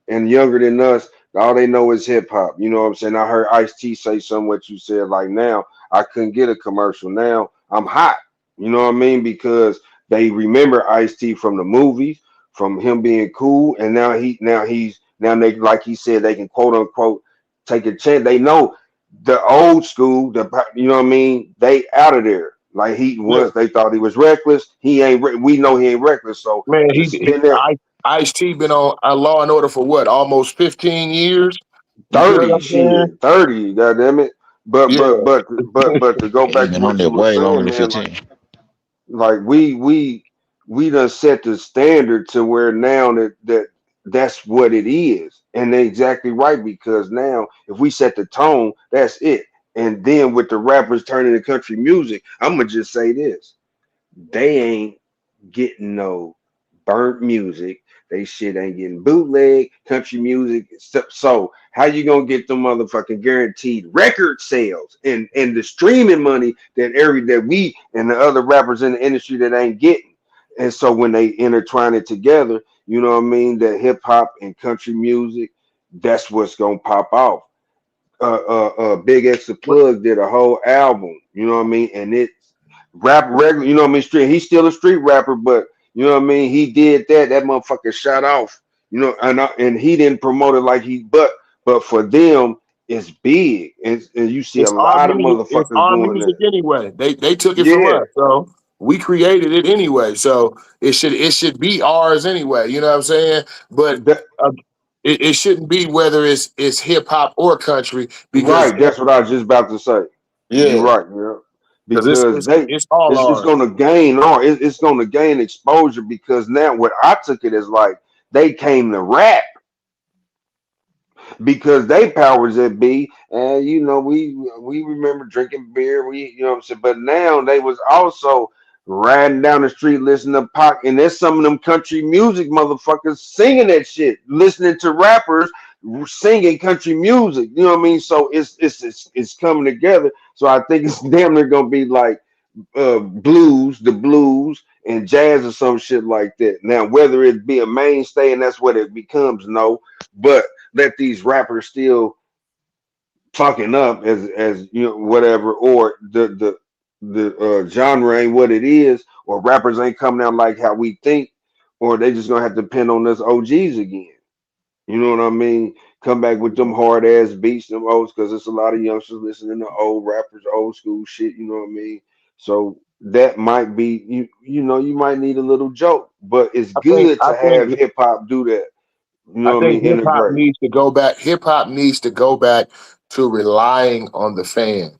and younger than us, all they know is hip hop. You know what I'm saying? I heard Ice-T say something what you said. Like now, I couldn't get a commercial. Now I'm hot. You know what I mean? Because they remember Ice-T from the movies, from him being cool, and now they like he said they can quote unquote take a chance. They know the old school, you know what I mean? They out of there. Like he Yeah, was, they thought he was reckless. He ain't. We know he ain't reckless. So man, to spin that Ice-T been on Law and Order for what, almost 15 years? You feel what 30 I'm saying? shit, 30, goddamn it. But Yeah. but but but to go Yeah, he back to been on what there you were way longer saying, than man, 15. like we done set the standard to where now that's what it is. And they're exactly right, because now if we set the tone, that's it. And then with the rappers turning to country music, I'm gonna just say this. They ain't getting no burnt music. They shit ain't getting bootleg country music. So how you gonna get them motherfucking guaranteed record sales and the streaming money that we and the other rappers in the industry that ain't getting? And so when they intertwine it together, you know what I mean, that hip hop and country music, that's what's gonna pop off. Big X the Plug did a whole album, you know what I mean, and it rap regular, you know what I mean, street. He's still a street rapper, but you know what I mean. He did that motherfucker shot off, you know, and he didn't promote it like but for them it's big, and you see a It's our lot of music. It's motherfuckers our doing music that. anyway. They took it from Yeah, us, so we created it anyway. So it should be ours anyway. You know what I'm saying? But that, uh, it shouldn't be whether it's hip hop or country because right. That's what I was just about to say. You're yeah, right, yeah. because Because it's all it's ours. gonna gain it's gonna gain exposure, because now what I took it as like they came to rap because they powers that be, and you know we remember drinking beer, we, you know what I'm saying, but now they was also riding down the street listening to Pac, and there's some of them country music motherfuckers singing that shit, listening to rappers singing country music, you know what I mean? So it's coming together. So I think it's damn near gonna be like the blues and jazz or some shit like that. Now, whether it be a mainstay and that's what it becomes, no, but let these rappers still fucking up as you know, whatever, or the genre ain't what it is, or rappers ain't coming out like how we think, or they just gonna have to depend on us OGs again. You know what I mean? Come back with them hard ass beats, them olds, because there's a lot of youngsters listening to old rappers, old school shit. You know what I mean? So that might be you might need a little joke, but it's I think good I to think have hip hop do that. You I know what I think mean? hip hop Integrate. needs to go back. Hip hop needs to go back to relying on the fans.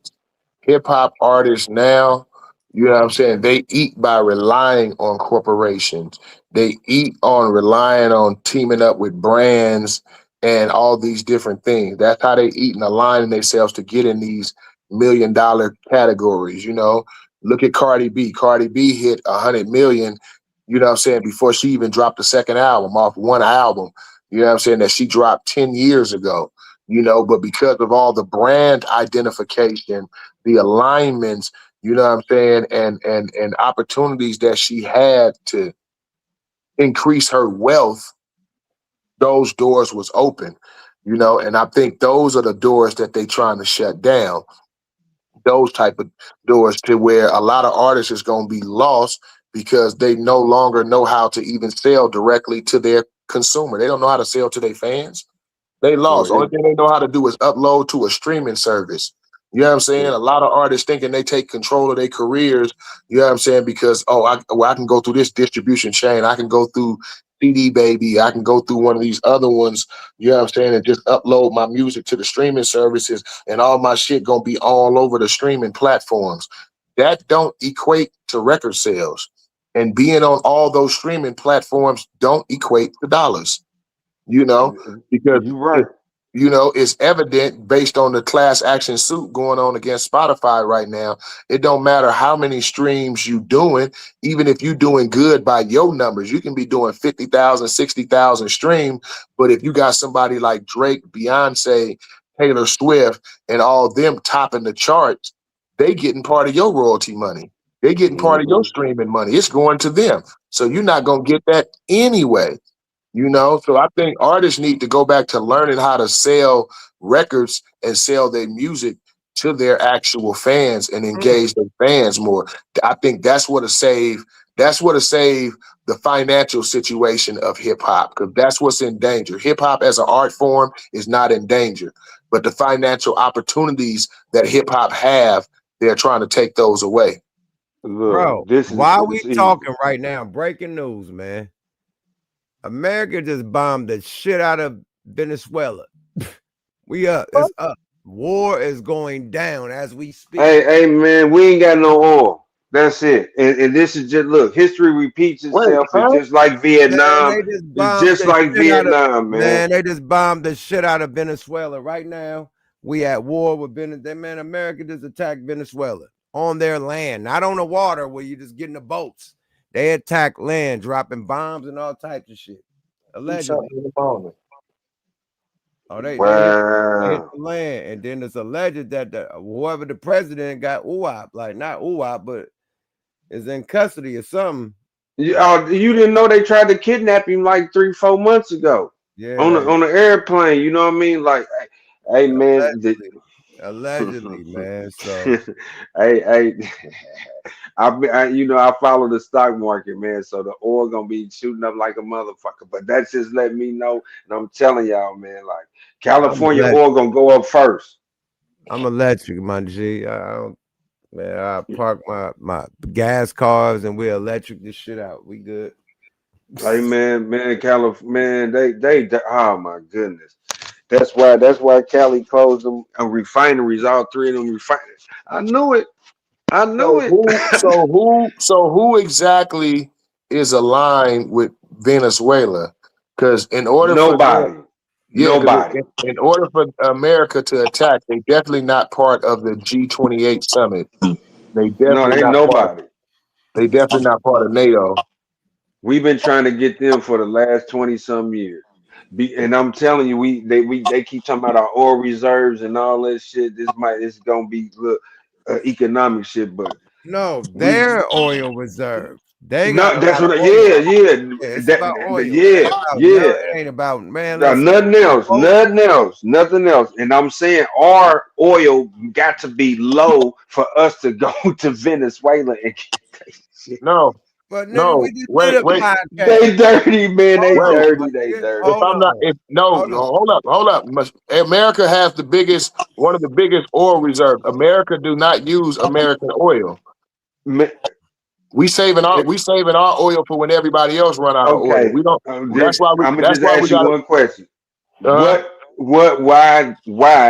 Hip hop artists now, you know what I'm saying? They eat by relying on corporations. They eat on relying on teaming up with brands and all these different things. That's how they eat and aligning themselves to get in these $1 million categories. You know, look at Cardi B. Cardi B hit 100 million, you know what I'm saying, before she even dropped the second album off one album, you know what I'm saying, that she dropped 10 years ago. You know, but because of all the brand identification, the alignments, you know what I'm saying, and opportunities that she had to increase her wealth, those doors was open, you know, and I think those are the doors that they trying to shut down. Those type of doors to where a lot of artists is gonna be lost because they no longer know how to even sell directly to their consumer. They don't know how to sell to their fans. They lost. Only thing they know how to do is upload to a streaming service. You know what I'm saying? A lot of artists thinking they take control of their careers, you know what I'm saying? Because, I can go through this distribution chain. I can go through CD Baby. I can go through one of these other ones, you know what I'm saying, and just upload my music to the streaming services, and all my shit gonna be all over the streaming platforms. That don't equate to record sales. And being on all those streaming platforms don't equate to dollars. Because you're right. It's evident based on the class action suit going on against Spotify right now. It don't matter how many streams you doing, even if you doing good by your numbers, you can be doing 50,000, 60,000 streams. But if you got somebody like Drake, Beyonce, Taylor Swift, and all of them topping the charts, they getting part of your royalty money. They getting part of your streaming money. It's going to them. So you're not going to get that anyway. So I think artists need to go back to learning how to sell records and sell their music to their actual fans and engage their fans more. I think that's what'll save the financial situation of hip hop, because that's what's in danger. Hip hop as an art form is not in danger, but the financial opportunities that hip hop have, they're trying to take those away. Bro, why are we talking right now? Breaking news, man. America just bombed the shit out of Venezuela. We up. It's up. War is going down as we speak. Hey, man, we ain't got no oil. That's it. And this is just, look, history repeats itself. It's just like Vietnam. It's just like Vietnam, man. They just bombed the shit out of Venezuela. Right now, we at war with Venezuela. Man, America just attacked Venezuela on their land, not on the water where you just get in the boats. They attack land, dropping bombs and all types of shit. Allegedly. They hit the land. And then it's alleged that whoever the president got not UAP, but is in custody or something. You didn't know they tried to kidnap him like 3-4 months ago. Yeah. On the airplane, you know what I mean? Like, hey man. Allegedly, man. So I follow the stock market, man. So the oil gonna be shooting up like a motherfucker. But that's just letting me know, and I'm telling y'all, man, like California oil gonna go up first. I'm electric, my G. I park my gas cars and we electric this shit out. We good. Hey man, California, man, they oh my goodness. That's why Cali closed them refineries, all 3 of them refineries. I knew it. So who exactly is aligned with Venezuela? Because in order nobody. In order for America to attack, they definitely not part of the G28 summit. They definitely nobody. They definitely not part of NATO. We've been trying to get them for the last 20-some years. And I'm telling you, they keep talking about our oil reserves and all that shit. It's gonna be economic shit, but no, their oil reserve. That's what. It's about oil. It ain't about man. Nothing else. And I'm saying our oil got to be low for us to go to Venezuela and get that shit. No. But nigga, wait. They dirty, man. They dirty. Hold up. America has one of the biggest oil reserves. America do not use American oil. We saving our oil for when everybody else run out of oil. We don't. That's why we. I'm That's gonna just ask you one question. Why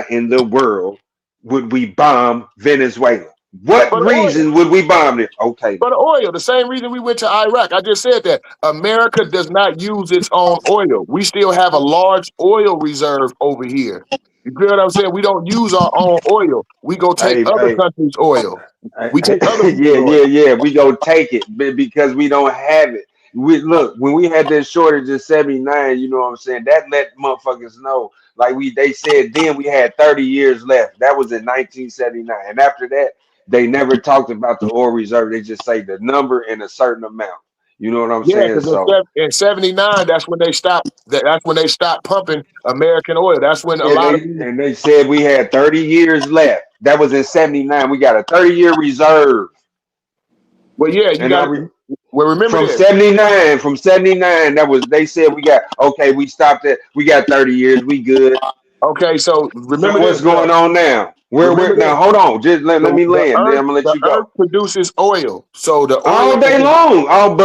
in the world would we bomb Venezuela? What reason would we bomb it? Okay. For the oil, the same reason we went to Iraq. I just said that. America does not use its own oil. We still have a large oil reserve over here. You feel what I'm saying? We don't use our own oil. We go take other countries' oil. We take other oil. Yeah. We go take it because we don't have it. Look, when we had that shortage in 79, you know what I'm saying? That let motherfuckers know. Like they said then we had 30 years left. That was in 1979. And after that, they never talked about the oil reserve. They just say the number and a certain amount. You know what I'm saying? So in 79, that's when they stopped. That's when they stopped pumping American oil. That's when and they said we had 30 years left. That was in 79. We got a 30-year reserve. Well, yeah, Well, remember From this. 79, that was they said we stopped it. We got 30 years, we good. Okay, so remember So what's this. going on now? We're Remember now this. hold on, just let me land, then I'm gonna let The you earth go. produces oil. So the All oil day long. Oh,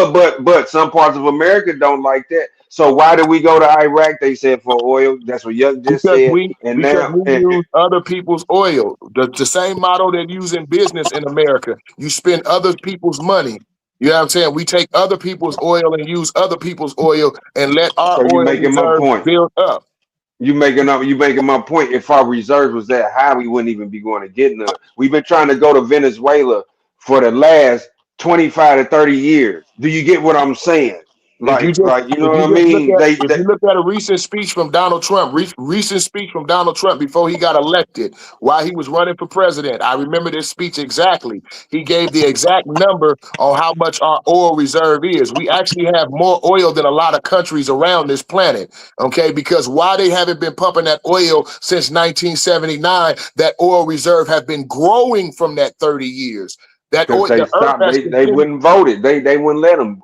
but some parts of America don't like that. So why did we go to Iraq? They said for oil. That's what Yuck just because said. we And because now we use other people's oil. The same model they use in business in America. You spend other people's money. You know what I'm saying? We take other people's oil and use other people's oil and let our so you oil making my reserves point. build up. You making my point. If our reserves was that high, we wouldn't even be going to get none. We've been trying to go to Venezuela for the last 25 to 30 years. Do you get what I'm saying? If you just Like you know what I mean? if you look at a recent speech from Donald Trump, recent speech from Donald Trump before he got elected, while he was running for president, I remember this speech exactly. He gave the exact number on how much our oil reserve is. We actually have more oil than a lot of countries around this planet. Okay, because why they haven't been pumping that oil since 1979? That oil reserve have been growing from that 30 years. That because oil, they the earth stopped. has They continued. wouldn't vote it. They wouldn't let them.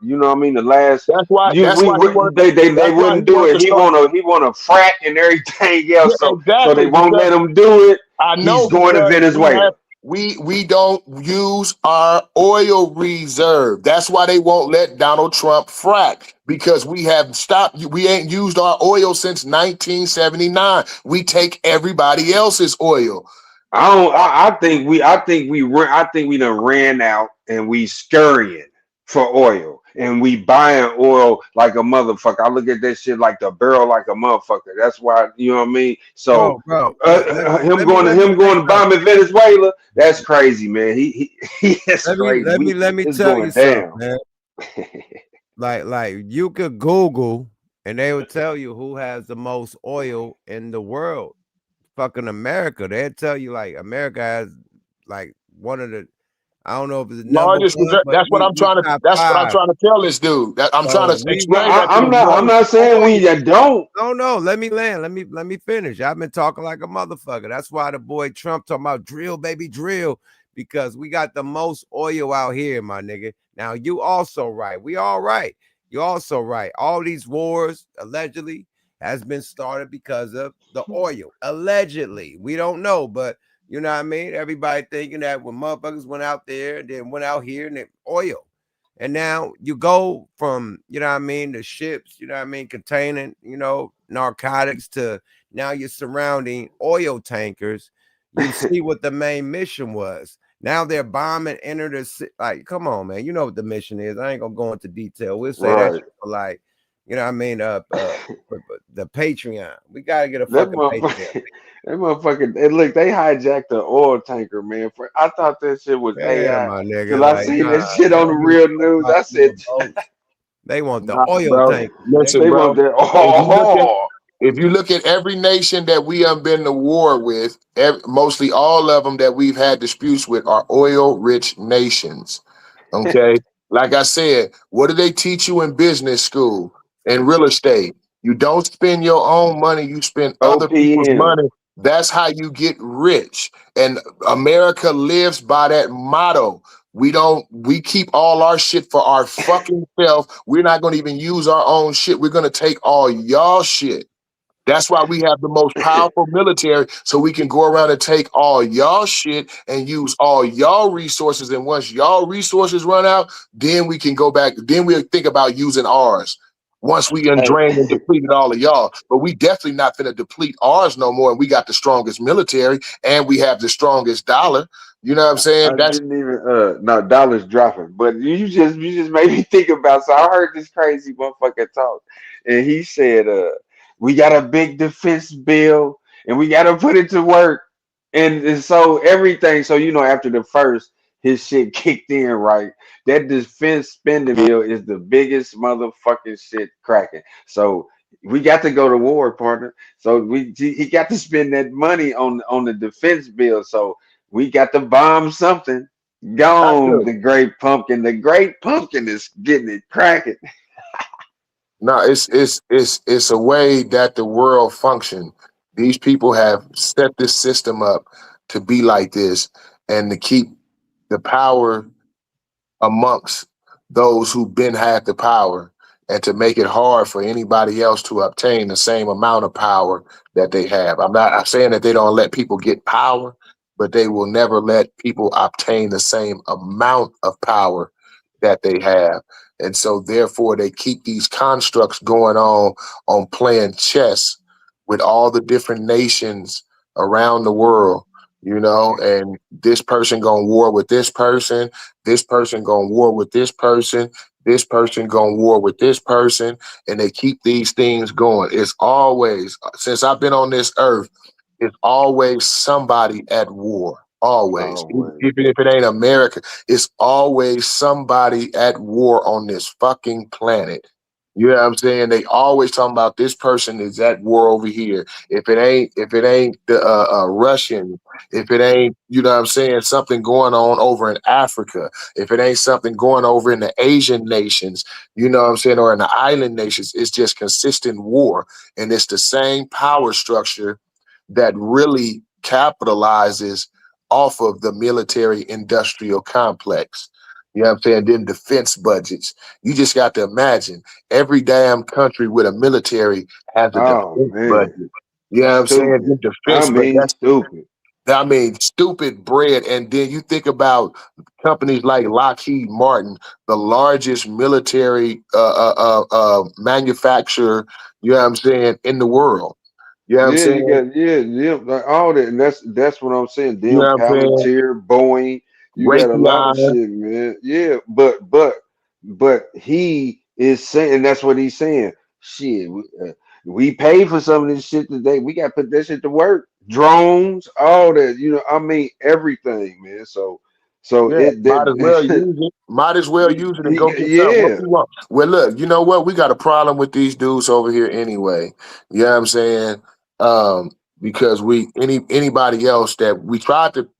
You know what I mean? The last That's why. you That's we why he wanted. they That's why he wouldn't do wanted it. to start. He wanna frack and everything Yeah, else. So they exactly. won't Because let him do it. I He's know going to because Venezuela. we don't use our oil reserve. That's why they won't let Donald Trump frack because we have stopped. We ain't used our oil since 1979. We take everybody else's oil. I think we done ran out and we scurrying for oil and we buying oil like a motherfucker. I look at that shit like the barrel like a motherfucker. That's why you know what I mean. So Bro, let me him say going to something. bombing Venezuela, that's crazy, man. He is crazy. Let me It's tell you going something, down. man. Like you could Google and they would tell you who has the most oil in the world. Fucking America. They'd tell you like America has like one of the, I don't know if it's number Largest one, reserve. but we top That's what I'm 5. trying to tell this dude. I'm trying So to we No, explain that to I'm him. not. I'm not saying we don't. no, let me land. Let me finish. I've been talking like a motherfucker. That's why the boy Trump talking about drill, baby, drill, because we got the most oil out here, my nigga. Now you also right. We all right. You also right. All these wars allegedly has been started because of the oil. Allegedly. We don't know, but you know what I mean? Everybody thinking that when motherfuckers went out there, then went out here and oil. And now you go from, you know what I mean, the ships, you know what I mean, containing, you know, narcotics to now you're surrounding oil tankers. You see what the main mission was. Now they're bombing, enter the like, come on, man. You know what the mission is. I ain't gonna go into detail. We'll say that Right. shit for like, you know what I mean, the Patreon. We gotta get a That fucking Patreon. motherfucker. That motherfucker. And look, they hijacked the oil tanker, man. I thought that shit was Yeah, AI my nigga. because I Like, seen nah, that shit they on the don't give a real fuck news. about I said, your boats. They want the Nah, oil bro. tanker, nigga. Listen, they bro. want that. Oh. If you look at every nation that we have been to war with, mostly all of them that we've had disputes with are oil-rich nations. Okay, like I said, what do they teach you in business school and real estate? You don't spend your own money; you spend other people's OPM. money. That's how you get rich. And America lives by that motto. We keep all our shit for our fucking self. We're not going to even use our own shit. We're going to take all y'all shit. That's why we have the most powerful military, so we can go around and take all y'all shit and use all y'all resources. And once y'all resources run out, then we can go back. Then we'll think about using ours. Once we undrained and depleted all of y'all. But we definitely not finna deplete ours no more. And we got the strongest military and we have the strongest dollar. You know what I'm saying? I didn't even no dollars dropping, but you just made me think about. So I heard this crazy motherfucker talk, and he said, we got a big defense bill, and we got to put it to work, and so everything. So after the first, his shit kicked in, right? That defense spending bill is the biggest motherfucking shit cracking. So we got to go to war, partner. So he got to spend that money on the defense bill. So we got to bomb something. Gone the great pumpkin. The great pumpkin is getting it cracking. No, it's a way that the world function. These people have set this system up to be like this and to keep the power amongst those who've been had the power and to make it hard for anybody else to obtain the same amount of power that they have. I'm saying that they don't let people get power, but they will never let people obtain the same amount of power that they have. And so therefore they keep these constructs going on playing chess with all the different nations around the world, you know, and this person going war with this person going war with this person going war with this person, and they keep these things going. It's always, since I've been on this earth, it's always somebody at war. Always. Even if it ain't America, it's always somebody at war on this fucking planet. You know what I'm saying? They always talking about this person is at war over here. If it ain't the Russian, if it ain't, you know what I'm saying, something going on over in Africa, if it ain't something going over in the Asian nations, you know what I'm saying, or in the island nations, it's just consistent war. And it's the same power structure that really capitalizes off of the military industrial complex. You know what I'm saying? Then defense budgets. You just got to imagine every damn country with a military has a defense budget. You know what I'm saying? The defense budget. Stupid. I mean, stupid bread. And then you think about companies like Lockheed Martin, the largest military manufacturer, you know what I'm saying, in the world. You know what I'm Yeah, you saying? got like all that, and that's what I'm saying. You Them know what I'm saying? Palantir, Boeing, you got a lot of Raytheon. shit, man. Yeah, but he is saying, and that's what he's saying. Shit, we pay for some of this shit today. We got to put that shit to work. Drones, all that, you know. I mean, everything, man. So Yeah, it might as well that use it. Might as well use it and go get something. What yeah. we want? Well, look, you know what? We got a problem with these dudes over here anyway. You know what I'm saying? Because anybody else that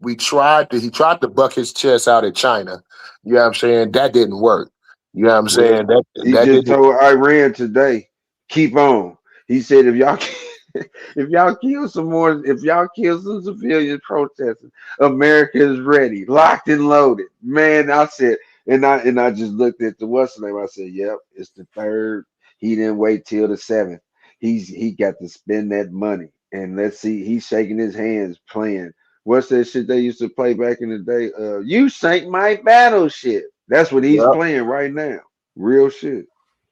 he tried to buck his chest out at China. You know what I'm saying? That didn't work. You know what I'm Well, saying? That he that just didn't. told Iran today, keep on. He said if y'all if y'all kill some civilian protesters, America is ready, locked and loaded. Man, I said, and I just looked at the what's the name. I said, yep, it's the third. He didn't wait till the 7th. He got to spend that money. And let's see, he's shaking his hands playing. What's that shit they used to play back in the day? You sank my battleship. That's what he's Yep. playing right now. Real shit.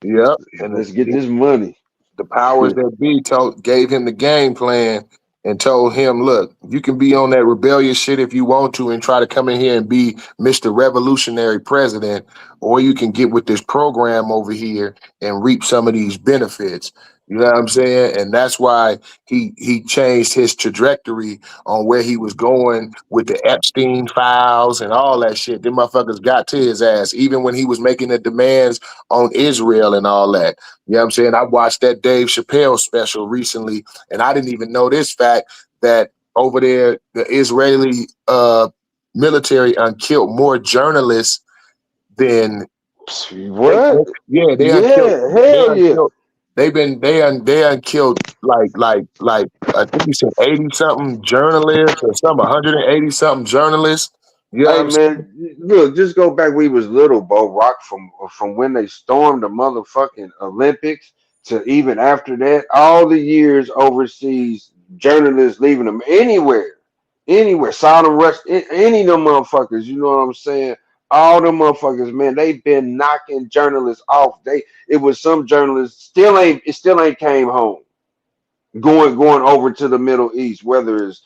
Yep. And Let's get this money. the powers that be gave him the game plan and told him, look, you can be on that rebellious shit if you want to and try to come in here and be Mr. Revolutionary President, or you can get with this program over here and reap some of these benefits. You know what I'm saying? And that's why he changed his trajectory on where he was going with the Epstein files and all that shit. Them motherfuckers got to his ass, even when he was making the demands on Israel and all that. You know what I'm saying? I watched that Dave Chappelle special recently, and I didn't even know this fact that over there, the Israeli military killed more journalists than what? they Yeah, hell yeah. unkilled. They killed like I think he said 80 something journalists or some 180 something journalists. You know what Hey I'm saying? man, look, just go back. We was little, Bo Rock, from when they stormed the motherfucking Olympics to even after that. All the years overseas, journalists leaving them anywhere. Saddam Rush, any of them motherfuckers. You know what I'm saying? All them motherfuckers, man, they been knocking journalists off. It was some journalists still ain't came home. Going over to the Middle East, whether it's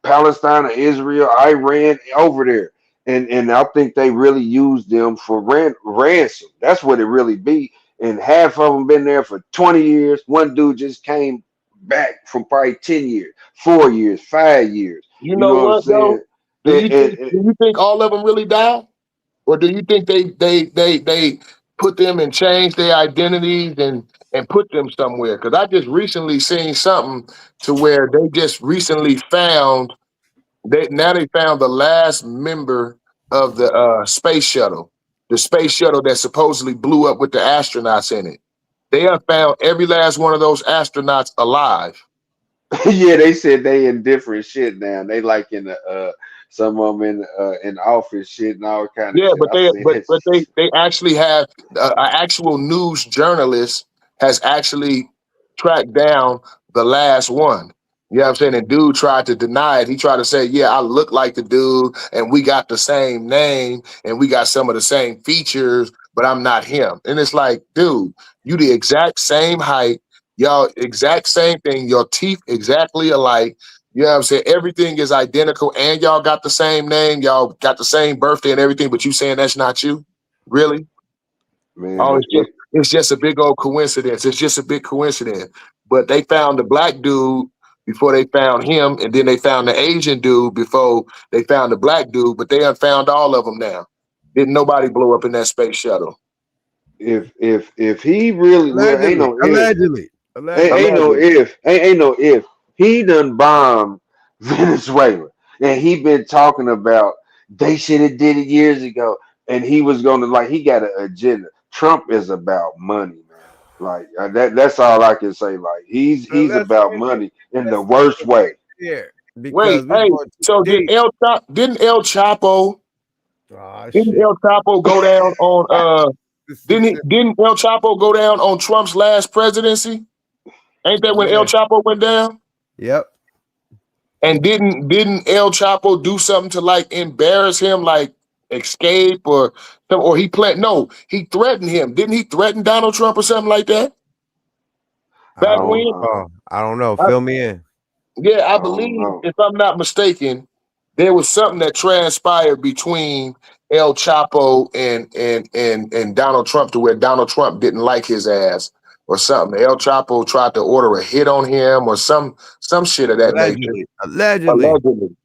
Palestine or Israel, Iran, over there. And I think they really used them for ransom. That's what it really be. And half of them been there for 20 years. One dude just came back from probably 10 years, 4 years, 5 years. You You know know what I'm what though? saying? Do you think all of them really died? Or do you think they put them and changed their identities and put them somewhere? Because I just recently seen something to where they just recently found they found the last member of the space shuttle, the space shuttle that supposedly blew up with the astronauts in it. They have found every last one of those astronauts alive. Yeah, they said they in different shit now. They like in the some of them in office shit and all kind of Yeah, shit. but I they seen but that but shit. they actually have an actual news journalist has actually tracked down the last one. You know what I'm saying? And dude tried to deny it. He tried to say, yeah, I look like the dude and we got the same name and we got some of the same features, but I'm not him. And it's like, dude, you the exact same height, y'all exact same thing, your teeth exactly alike. You know what I'm saying? Everything is identical and y'all got the same name, y'all got the same birthday and everything, but you saying that's not you? Really? Oh, Man, it's just a big old coincidence. It's just a big coincidence. But they found the black dude before they found him, and then they found the Asian dude before they found the black dude, but they done found all of them now. Didn't nobody blow up in that space shuttle? if he really well ain't no if. Allegedly. Ain't no Allegedly. if. Ain't no if. He done bombed Venezuela. And he been talking about they should have did it years ago. And he was gonna like he got an agenda. Trump is about money, man. Like that's all I can say. Like he's about money in the worst way. Here, Wait, because we hey, going too so deep. didn't El Chapo Oh, didn't shit. El Chapo go down on didn't El Chapo go down on Trump's last presidency? Ain't that when El Yeah. Chapo went down? Yep. And didn't El Chapo do something to like embarrass him, like escape or he planned? No, he threatened him. Didn't he threaten Donald Trump or something like that? Back when? I don't know. I- Fill me in. yeah, I I don't believe, know. if I'm not mistaken, there was something that transpired between El Chapo and Donald Trump to where Donald Trump didn't like his ass or something. El Chapo tried to order a hit on him or some shit of that nature. Allegedly. Allegedly.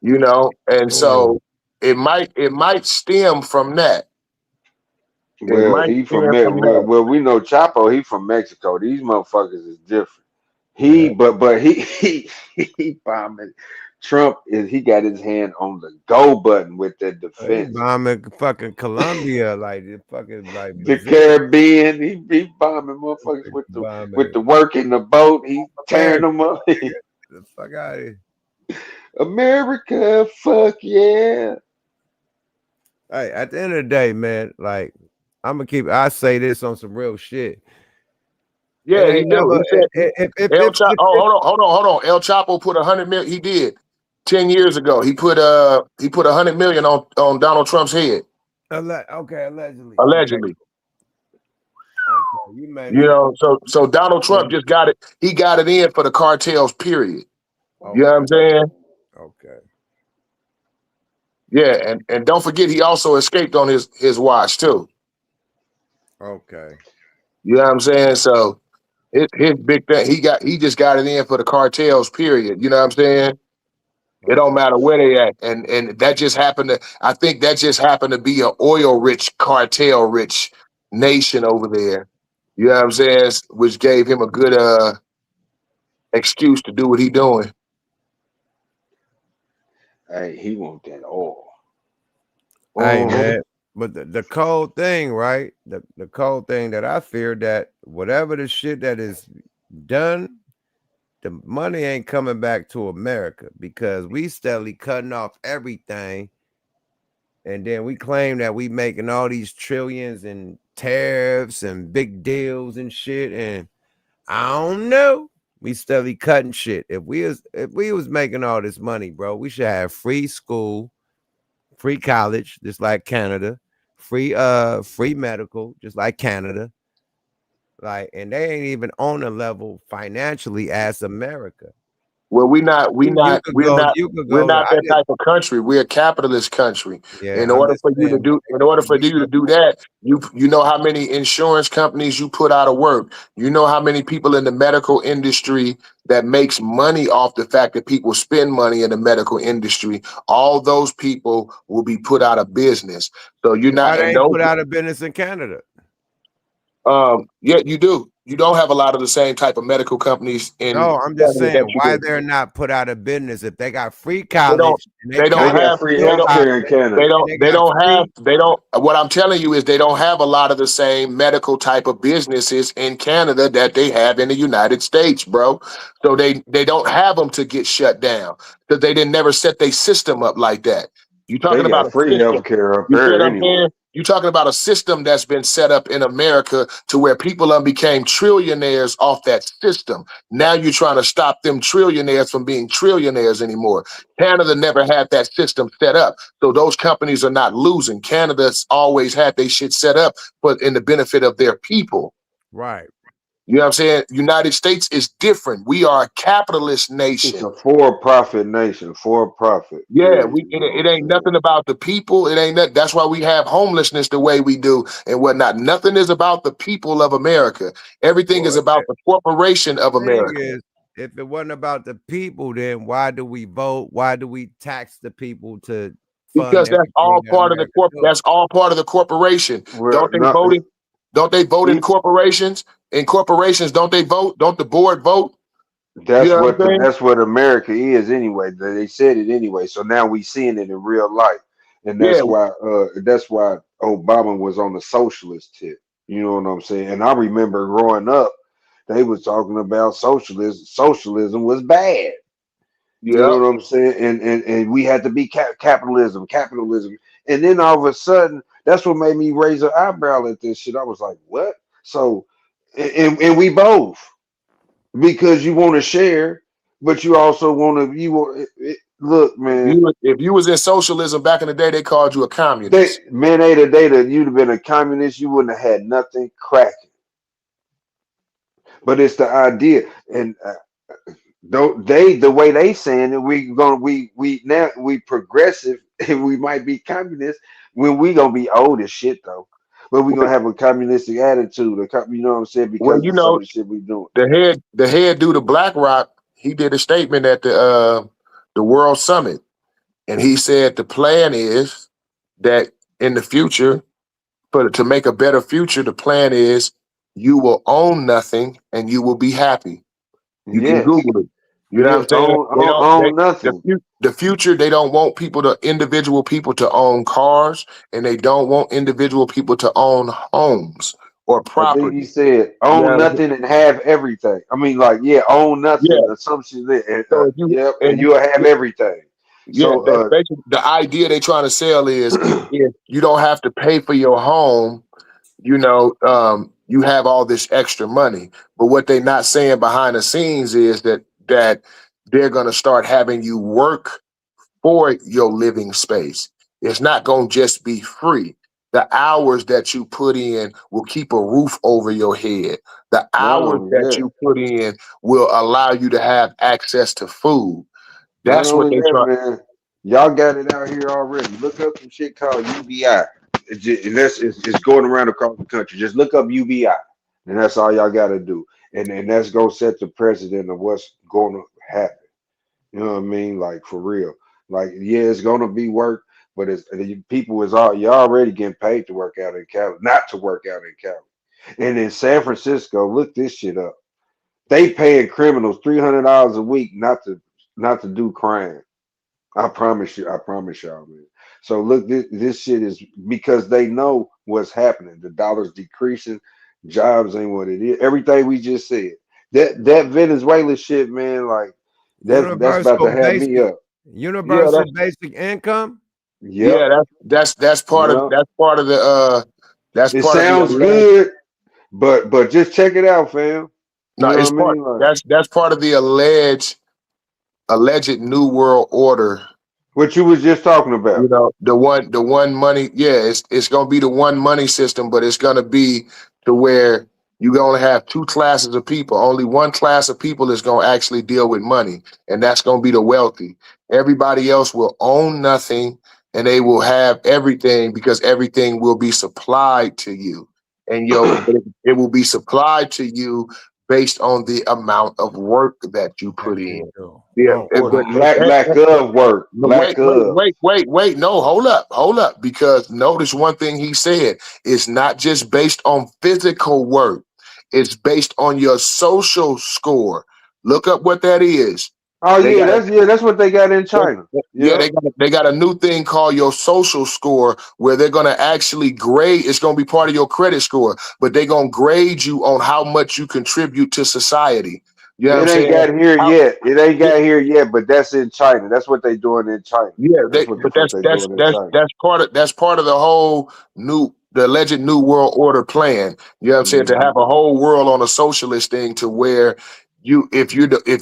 You know, and so it might stem from that. It Well, might he from stem from that. well, we know Chapo, he from Mexico. These motherfuckers is different. Yeah. But he bombing. Trump he got his hand on the go button with the He defense. bombing fucking Colombia, like the fucking like The Brazil. Caribbean, he bombing motherfuckers with Bombing the work in the boat. He tearing them up. Get the fuck out of here. America, fuck yeah. Hey, at the end of the day, man, like I say this on some real shit. It Yeah, he ain't knew. never He said El Chapo. if Hold on. El Chapo put 100 million. He did 10 years ago. He put 100 million on Donald Trump's head. okay, allegedly. Allegedly. Okay, you made You me know, so Donald Trump just got it. He got it in for the cartels, period. You know what I'm saying? Okay. Yeah, and don't forget he also escaped on his watch too. Okay. You know what I'm saying? So his big thing, he just got it in for the cartels, period. You know what I'm saying? It don't matter where they at. And that just happened to, I think that just happened to be an oil-rich, cartel-rich nation over there. You know what I'm saying? Which gave him a good excuse to do what he doing. Hey, he want that oil. Hey, man, but the cold thing, right? The cold thing that I fear that whatever the shit that is done, the money ain't coming back to America because we steadily cutting off everything. And then we claim that we making all these trillions and tariffs and big deals and shit. And I don't know. We steadily cutting shit. If we was making all this money, bro, we should have free school, free college, just like Canada, free medical, just like Canada. Like, and they ain't even on a level financially as America. Well, we're not that to type of country. We're a capitalist country. Yeah, In I'm order just for you to saying, do that, you know how many insurance companies you put out of work. You know how many people in the medical industry that makes money off the fact that people spend money in the medical industry. All those people will be put out of business. So you're not, why they and ain't those, put out of business in Canada? yeah, you do. You don't have a lot of the same type of medical companies in No, I'm just Canada that saying you why do. they're not put out of business if they got free They don't. college and They don't college have. free still healthcare in Canada. they got free. They don't. What I'm telling you is they don't have a lot of the same medical type of businesses in Canada that they have in the United States, bro. So they don't have them to get shut down because they didn't never set their system up like that. You talking They about got a free system? healthcare up You see what there I'm anyway. saying? You talking about a system that's been set up in America to where people became trillionaires off that system. Now you're trying to stop them trillionaires from being trillionaires anymore. Canada never had that system set up. So those companies are not losing. Canada's always had their shit set up, but in the benefit of their people. Right. You know what I'm saying? United States is different. We are a capitalist It's nation. a for-profit nation, for-profit. Yeah, Period. it ain't nothing about the people. It ain't that. That's why we have homelessness the way we do and whatnot. Nothing is about the people of America. Everything is Well, about the corporation of thing America. is, if it wasn't about the people, then why do we vote? Why do we tax the people to fund Because that's everything all that part of the America does? That's all part of the corporation. Well, Don't they vote in? Don't they vote in it, corporations? In corporations, don't they vote? Don't the board vote? You know what I'm saying? that's what America is anyway. They said it anyway. So now we seeing it in real life, and Yeah, that's why Obama was on the socialist tip. You know what I'm saying? And I remember growing up, they was talking about socialism. Socialism was bad. You yeah. know what I'm saying? And we had to be capitalism. And then all of a sudden, that's what made me raise an eyebrow at this shit. I was like, what? So, and we both, because you want to share, but you also want to, look, man, If you was in socialism back in the day, they called you a communist. you'd have been a communist, you wouldn't have had nothing cracking. But it's the idea. And don't they, the way they saying it, we progressive and we might be communist when we gonna be old as shit though. But we're gonna have a communistic attitude, you know what I'm saying, Well, because you of some know, of the shit we doing. the head dude of BlackRock, he did a statement at the World Summit, and he said the plan is that in the future, to make a better future, the plan is you will own nothing and you will be happy. You can Yes. Google it. You know Yes, what I'm saying? own nothing. The future, they don't want individual people to own cars, and they don't want individual people to own homes or I think he property. said own Yeah, nothing and have everything. I mean, like, yeah, own yeah. nothing. Assumption there, and So if you yep, and and you'll have everything. yeah, So that's basically the idea they trying to sell is if you don't have to pay for your home, you have all this extra money. But what they're not saying behind the scenes is that they're gonna start having you work for your living space. It's not gonna just be free. The hours that you put in will keep a roof over your head. The not hours only that that, you put in will allow you to have access to food. not That's what only they that, try. man, y'all got it out here already. Look up some shit called UBI. It's going around across the country. Just look up UBI, and that's all y'all got to do. And that's gonna set the precedent of what's going to happen. You know what I mean? Like, for real. Like, yeah, it's gonna be work, but people you're already getting paid to work out in Cali, not to work out in Cali. And in San Francisco, look this shit up. They paying criminals $300 a week not to do crime. I promise y'all, man. So look, this shit is because they know what's happening. The dollar's decreasing, jobs ain't what it is. Everything we just said. That Venezuela shit, man, like that's about to have me up. Yeah, Universal basic income. Yep. That's part of Yep. that's It part of the sounds alleged. good, but just check it out, fam. You No, know it's what I part mean? Like, that's part of the alleged New World Order. what you was just talking about. The one money. Yeah, it's gonna be the one money system, but it's gonna be to where you're gonna have two classes of people. Only one class of people is gonna actually deal with money, and that's gonna be the wealthy. Everybody else will own nothing, and they will have everything because everything will be supplied to you, and it will be supplied to you based on the amount of work that you put in. Yeah, Or lack of work. wait, Lack of. no, hold up. Because notice one thing he said, it's not just based on physical work. It's based on your social score. Look up what that is. Oh yeah, that's what they got in China. Yeah, they got a new thing called your social score where they're gonna actually grade. It's gonna be part of your credit score, but they're gonna grade you on how much you contribute to society. You know what I'm It ain't saying? got here yet. It ain't got here yet, but that's in China. That's what they doing in China. Yeah, That's what the fuck they doing in China. that's part of the whole the alleged new world order plan. You know what I'm saying? To have a whole world on a socialist thing to where if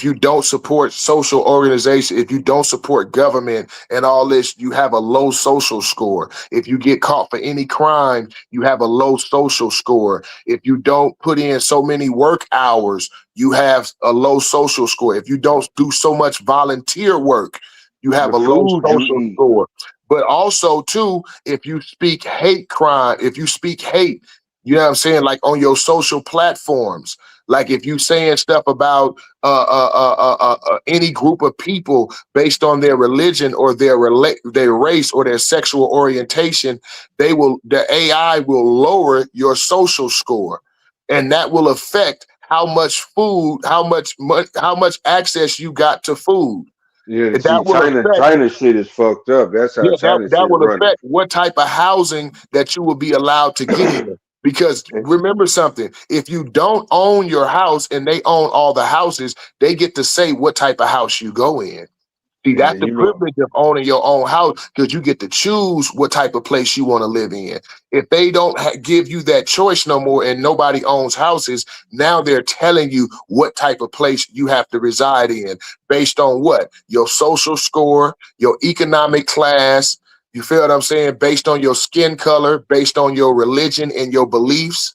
you don't support social organization, if you don't support government and all this, you have a low social score. If you get caught for any crime, you have a low social score. If you don't put in so many work hours, you have a low social score. If you don't do so much volunteer work, you have a low social score. But also too, if you speak hate crime, if you speak hate, you know what I'm saying, like on your social platforms, like if you saying stuff about any group of people based on their religion or their race or their sexual orientation, the AI will lower your social score, and that will affect how much access you got to food. Yeah, see, China shit is fucked up. That's how China that shit will running. affect what type of housing that you will be allowed to get in. Because remember something, if you don't own your house and they own all the houses, they get to say what type of house you go in. See, that's the privilege of owning your own house, because you get to choose what type of place you want to live in. If they don't give you that choice no more and nobody owns houses, now they're telling you what type of place you have to reside in based on what? Your social score, your economic class. You feel what I'm saying? Based on your skin color, based on your religion and your beliefs.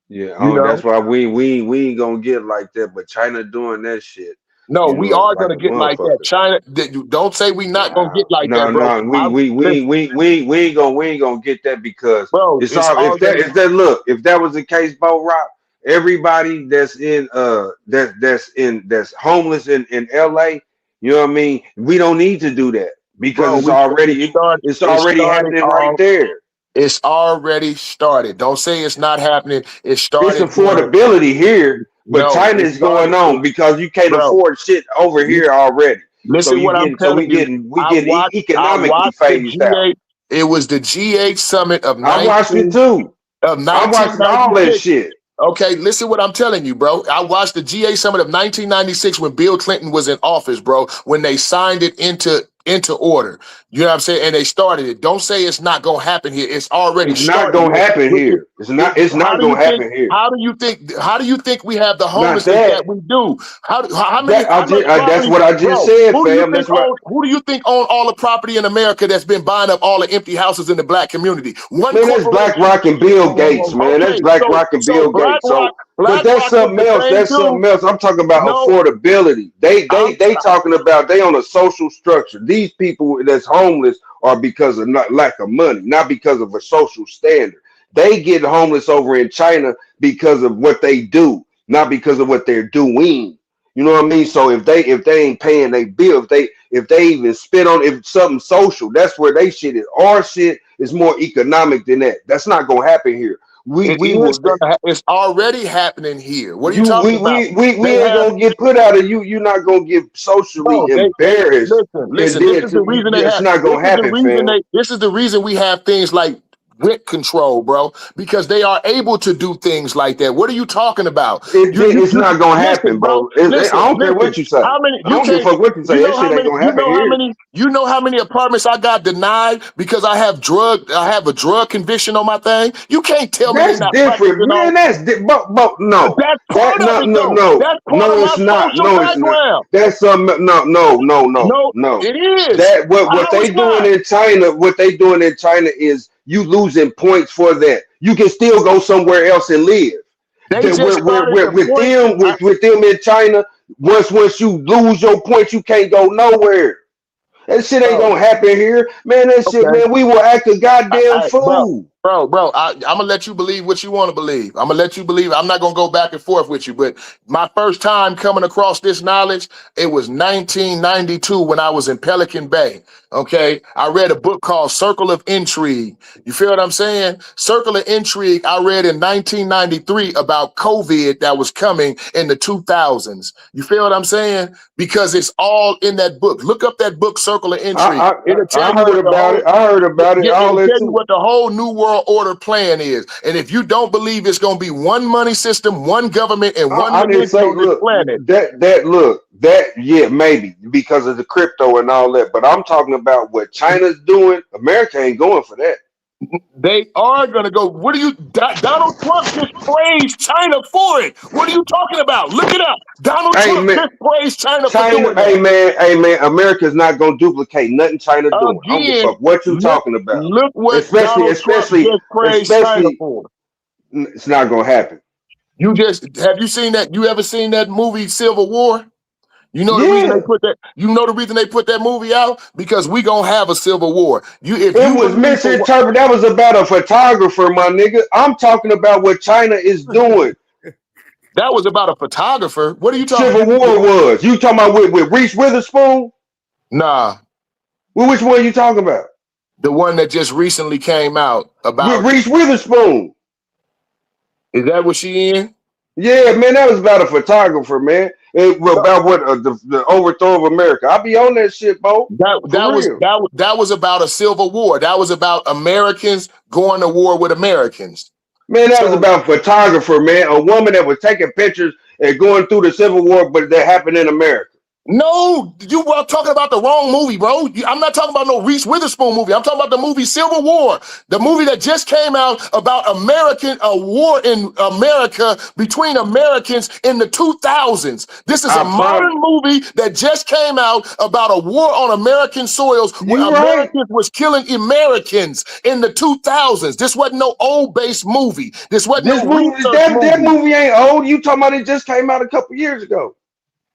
Yeah, that's why we ain't gonna get like that. But China doing that shit. No, you we know, are like gonna a get like that. motherfucker. China, don't say we not gonna get like that, bro. We ain't gonna get that, because bro, it's all if that was the case, Bo Rock, everybody that's in that's homeless in LA, you know what I mean? We don't need to do that, because Bro, it's already happening right there. It's already started. Don't say it's not happening. It started. It's affordability here, but No, China is going on because you can't afford shit over here already. Listen, what I'm telling you. We getting economically phased out. It was the GH summit of I watched it too. Of I watched all that 1996. shit. Okay, listen what I'm telling you, bro. I watched the GA summit of 1996 when Bill Clinton was in office, bro, when they signed it into order. You know what I'm saying? And they started it. Don't say it's not gonna happen here. It's already started. It's not gonna happen here. It's not gonna happen here. How do you think we have the homelessness that we do? How many that's what I just said, fam. Who do you think own all the property in America that's been buying up all the empty houses in the black community? Man, that's BlackRock and Bill Gates, man. That's BlackRock and Bill Gates. But that's something else. That's something else. I'm talking about affordability. They talking about they on a social structure. These people that's homeless are because of lack of money, not because of a social standard. They get homeless over in China because of what they do, not because of what they're doing. You know what I mean? So if they ain't paying their bill, if they even spend on something social, that's where they shit is. Our shit is more economic than that. That's not gonna happen here. It's already happening here. What are you talking about? We ain't gonna get put out of you. You're not gonna get socially embarrassed. Listen. This is the reason it's not gonna happen, fam. This is the reason we have things like rent control, bro, because they are able to do things like that. What are you talking about? It's not gonna happen, bro. I don't care what you say. I don't give a fuck what you say. That shit ain't gonna happen here. You know how many apartments I got denied because I have a drug conviction on my thing? You can't tell me that's different, man. That's but no. That's part of it, though. No, that's part of it's my not. social No, it's background. not. That's something. No. It is. That what they doing in China? What they doing in China is you losing points for that. You can still go somewhere else and live. With them in China, once you lose your points, you can't go nowhere. That shit ain't gonna happen here, man. That shit, man. We will act a goddamn fool. Bro, I'm gonna let you believe what you want to believe. I'm gonna let you believe. I'm not gonna go back and forth with you. But my first time coming across this knowledge, it was 1992 when I was in Pelican Bay. Okay, I read a book called Circle of Intrigue. You feel what I'm saying? Circle of Intrigue. I read in 1993 about COVID that was coming in the 2000s. You feel what I'm saying? Because it's all in that book. Look up that book, Circle of Intrigue. It'll tell I you heard what the about whole it. I heard about it. yeah, All it'll that tell you too. what the whole New World Order plan is. And if you don't believe it's going to be one money system, one government, and one I didn't religion say on this look planet. that yeah maybe because of the crypto and all that, but I'm talking about what China's doing. America ain't going for that. They are going to go. What are you? Donald Trump just praised China for it. What are you talking about? Look it up. Donald Hey Trump man, just praised China for China, doing that. hey man, America's not gonna duplicate nothing China doing. I don't give a Again, fuck what you look, talking about. look what Donald Trump just praised China for. It's not gonna happen. Have you seen that? You ever seen that movie Civil War? You know the reason Yeah, they put that. You know the reason they put that movie out because we gonna have a civil war. If it you was believe for what misinterpreted. That was about a photographer, my nigga. I'm talking about what China is doing. that was about a photographer. What are you talking? Civil War was. You talking about with Reese Witherspoon? Nah, Well, which one you talking about? the one that just recently came out With about. Reese Witherspoon. Is that what she in? Yeah, man, that was about a photographer, man. It was about what the overthrow of America. I be on that shit, bro. For real. That was about a civil war. That was about Americans going to war with Americans. Man, that was So about photographer, man. A woman that was taking pictures and going through the Civil War, but that happened in America. no, you were talking about the wrong movie, bro. I'm not talking about no Reese Witherspoon movie. I'm talking about the movie Civil War, the movie that just came out about a war in America between Americans in the 2000s. This is a modern movie that just came out about a war on American soils where Americans was killing Americans in the 2000s. This wasn't no old base movie. This wasn't This no movie, research that movie ain't old. You talking about it just came out a couple years ago.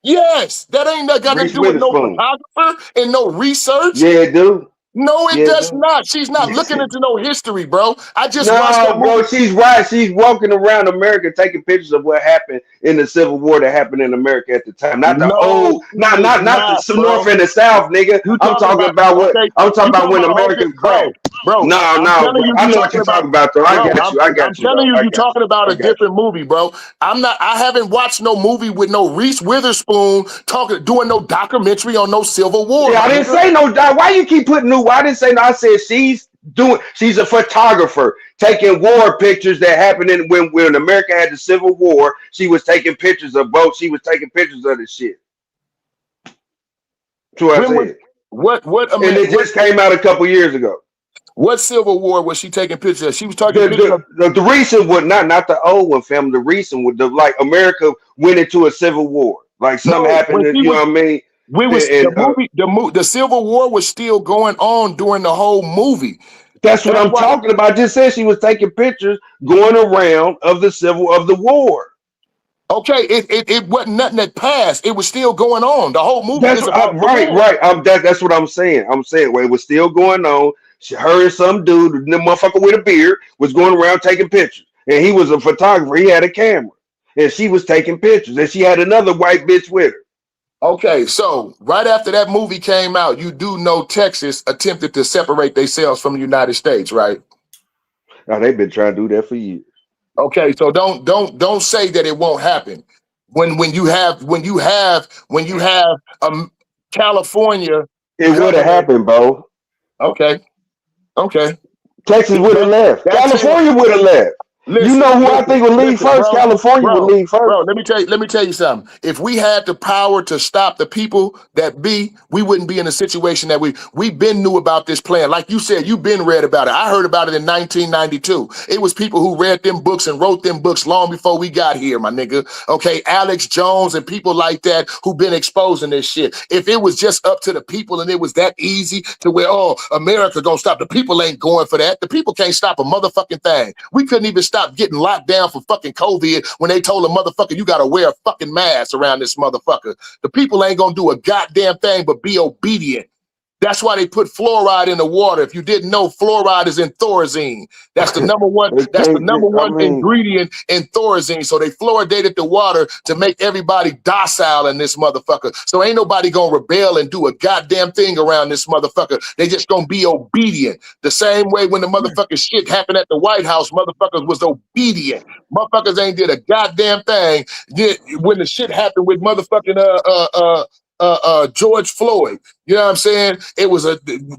Yes, that ain't got nothing to Reese do with no Witherspoon. photographer and no research. Yeah, it do. No, it Yeah, it does do. not. She's not looking into no history, bro. I just watched that No, bro, movie. she's right. She's walking around America taking pictures of what happened in the Civil War that happened in America at the time. Not the No, old, she not is the not, bro. North and the South, nigga. You I'm talking about about what okay? I'm talking You about talking when about okay, America cracked. bro? No, I'm bro. telling you, I you know what talking you're about, talking about, though. I bro. got you. I I'm got you, telling though. you, I you got talking you. about I a got different movie, bro. I haven't watched no movie with no Reese Witherspoon doing no documentary on no Civil War, you. Yeah, my I didn't nigga. say no. Why you keep putting new? I didn't say no. I said she's a photographer taking war pictures that happened when America had the Civil War. She was taking pictures of both. She was taking pictures of the shit. That's what I When was said. what And it just came out a couple years ago. What Civil War was she taking pictures of? She was taking pictures of. The recent one, not the old one, fam. The recent one, like America went into a civil war. Like something No, when happened, she you was, know what I mean? we was the Civil War was still going on during the whole movie. That's what That's I'm why. talking about. I just said she was taking pictures going around of the war. Okay, it wasn't nothing that passed. It was still going on. The whole movie That's is about the right. war. That's what I'm saying. Well, it was still going on. Her and some dude, the motherfucker with a beard, was going around taking pictures, and he was a photographer. He had a camera, and she was taking pictures, and she had another white bitch with her. Okay, so right after that movie came out, you do know Texas attempted to separate themselves from the United States, right? Now they've been trying to do that for years. Okay, so don't say that it won't happen. When you have California, it would have happened, bro. Okay. Texas would have left. California would have left. Listen, you know who I think would leave first? bro, California would leave first. Bro, let me tell you something. If we had the power to stop the people that we wouldn't be in the situation that we've been knew about this plan. Like you said, you've been read about it. I heard about it in 1992. It was people who read them books and wrote them books long before we got here, my nigga. Okay, Alex Jones and people like that who've been exposing this shit. If it was just up to the people and it was that easy to where, oh, America gonna stop, the people ain't going for that. The people can't stop a motherfucking thing. We couldn't even stop getting locked down for fucking COVID when they told a motherfucker you gotta wear a fucking mask around this motherfucker. The people ain't gonna do a goddamn thing but be obedient. That's why they put fluoride in the water. If you didn't know, fluoride is in Thorazine. That's the number one. That's the number one ingredient in Thorazine. So they fluoridated the water to make everybody docile in this motherfucker. So ain't nobody gonna rebel and do a goddamn thing around this motherfucker. They just gonna be obedient. The same way when the motherfucking shit happened at the White House, motherfuckers was obedient. Motherfuckers ain't did a goddamn thing. When the shit happened with motherfucking George Floyd. You know what I'm saying? It was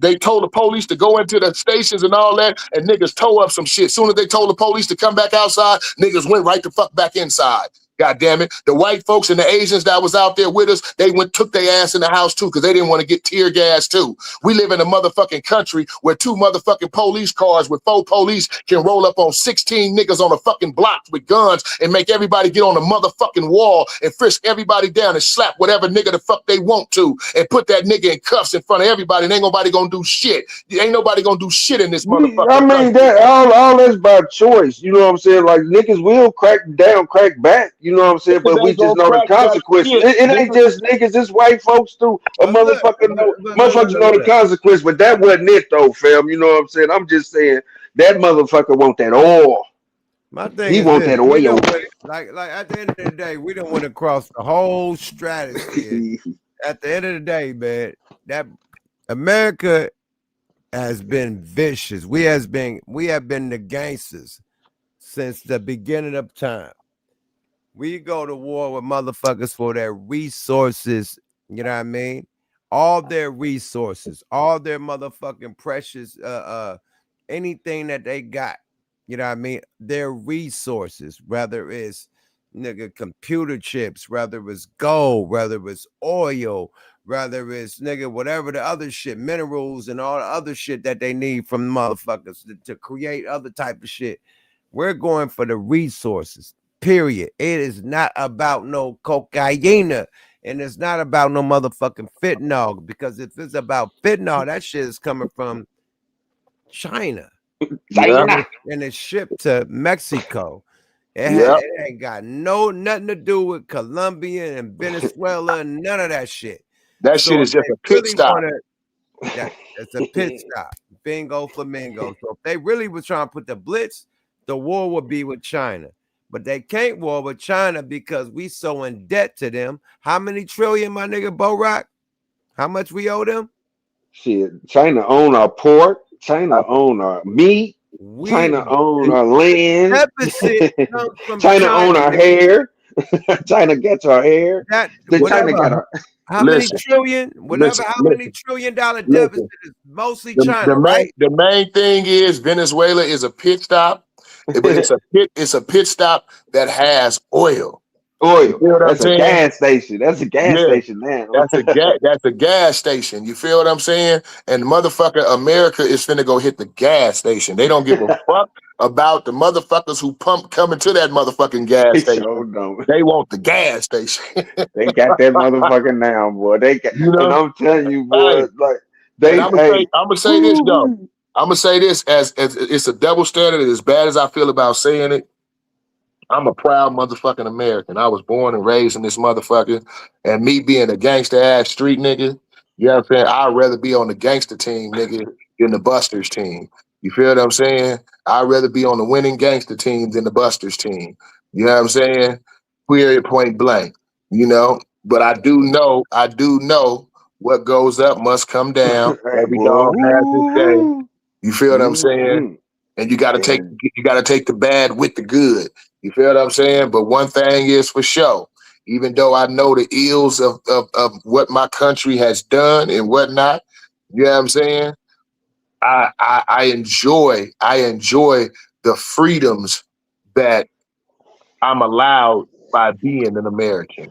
they told the police to go into the stations and all that, and niggas tore up some shit. Soon as they told the police to come back outside, niggas went right the fuck back inside. God damn it. The white folks and the Asians that was out there with us, they took their ass in the house too, because they didn't want to get tear gas too. We live in a motherfucking country where 2 motherfucking police cars with 4 police can roll up on 16 niggas on a fucking block with guns and make everybody get on the motherfucking wall and frisk everybody down and slap whatever nigga the fuck they want to and put that nigga in cuffs in front of everybody, and ain't nobody gonna do shit. Ain't nobody gonna do shit in this motherfucker. I mean, that all that's by choice. You know what I'm saying? Like, niggas will crack back. You know what I'm saying? But we just know the consequences. It ain't just niggas, it's white folks too. Motherfuckers know the consequence, but that wasn't it though, fam. You know what I'm saying? I'm just saying that motherfucker want that oil. My thing he is want that oil. Like at the end of the day, we don't want to cross the whole stratosphere. At the end of the day, man, that America has been vicious. We have been the gangsters since the beginning of time. We go to war with motherfuckers for their resources. You know what I mean? All their resources, all their motherfucking precious, anything that they got. You know what I mean? Their resources, whether it's nigga computer chips, whether it's gold, whether it's oil, whether it's nigga whatever the other shit, minerals and all the other shit that they need from motherfuckers to create other type of shit. We're going for the resources. Period. It is not about no cocaine, and it's not about no motherfucking fentanyl, because if it's about fentanyl, that shit is coming from China. Yeah. And it's shipped to Mexico. It ain't got nothing to do with Colombia and Venezuela and none of that shit. That shit is just a pit stop. It's a pit stop. Bingo flamingo. So if they really was trying to put the blitz, the war would be with China. But they can't war with China because we so in debt to them. How many trillion, my nigga Bo Rock? How much we owe them? Shit, China own our port. China own our meat. China own our land. China own our hair. China gets our hair. China got our. How many trillion? How many $trillion deficit is mostly China, right? The main thing is Venezuela is a pit stop, but it's a pit stop that has oil. Oil. That's a gas station. That's a gas station now. That's a gas station. You feel what I'm saying? And motherfucker America is finna go hit the gas station. They don't give a fuck about the motherfuckers who coming to that motherfucking gas station. They want the gas station. They got that motherfucker now, boy. They got, and I'm telling you, boy, like I'm gonna say this though. I'm gonna say this as it's a double standard. As bad as I feel about saying it, I'm a proud motherfucking American. I was born and raised in this motherfucker. And me being a gangster ass street nigga, you know what I'm saying? I'd rather be on the gangster team, nigga, than the Busters team. You feel what I'm saying? I'd rather be on the winning gangster team than the Busters team. You know what I'm saying? Period, point blank. You know? But I do know what goes up must come down. Every dog has his day. You feel what I'm saying? And you gotta take the bad with the good. You feel what I'm saying? But one thing is for sure, even though I know the ills of what my country has done and whatnot, you know what I'm saying? I enjoy the freedoms that I'm allowed by being an American.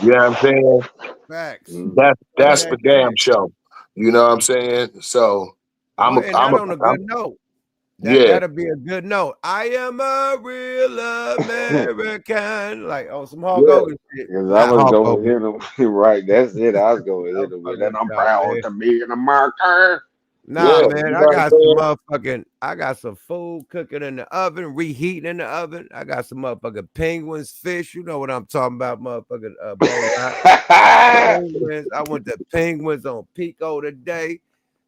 You know what I'm saying? Facts. That's for damn sure. You know what I'm saying? So I'm on a good note. Yeah. That'll be a good note. I am a real American. Like some Hulk Hogan shit. Because I was going to hit him. Right, that's it. I was going to hit him with that. I'm proud to be an American. Nah, man, I got some food cooking in the oven, reheating in the oven. I got some motherfucking penguins, fish. You know what I'm talking about, motherfucking penguins. I went to Penguins on Pico today.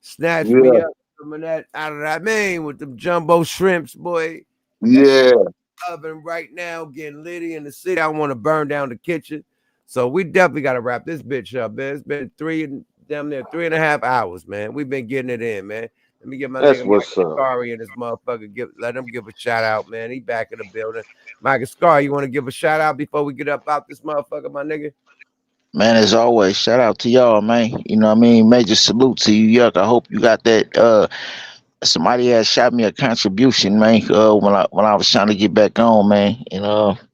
Snatch me up some of that out of that man with them jumbo shrimps, boy. Yeah. Oven right now, getting litty in the city. I want to burn down the kitchen. So we definitely got to wrap this bitch up, man. It's been damn near 3.5 hours, man. We've been getting it in, man. Let me get my That's nigga what's Mike up. Scary and this motherfucker. Let him give a shout out, man. He back in the building. Mike Scary, you want to give a shout out before we get up out this motherfucker, my nigga? Man, as always, shout out to y'all, man. You know what I mean? Major salute to you, Yuck. I hope you got that. Somebody had shot me a contribution, man, when I was trying to get back on, man. And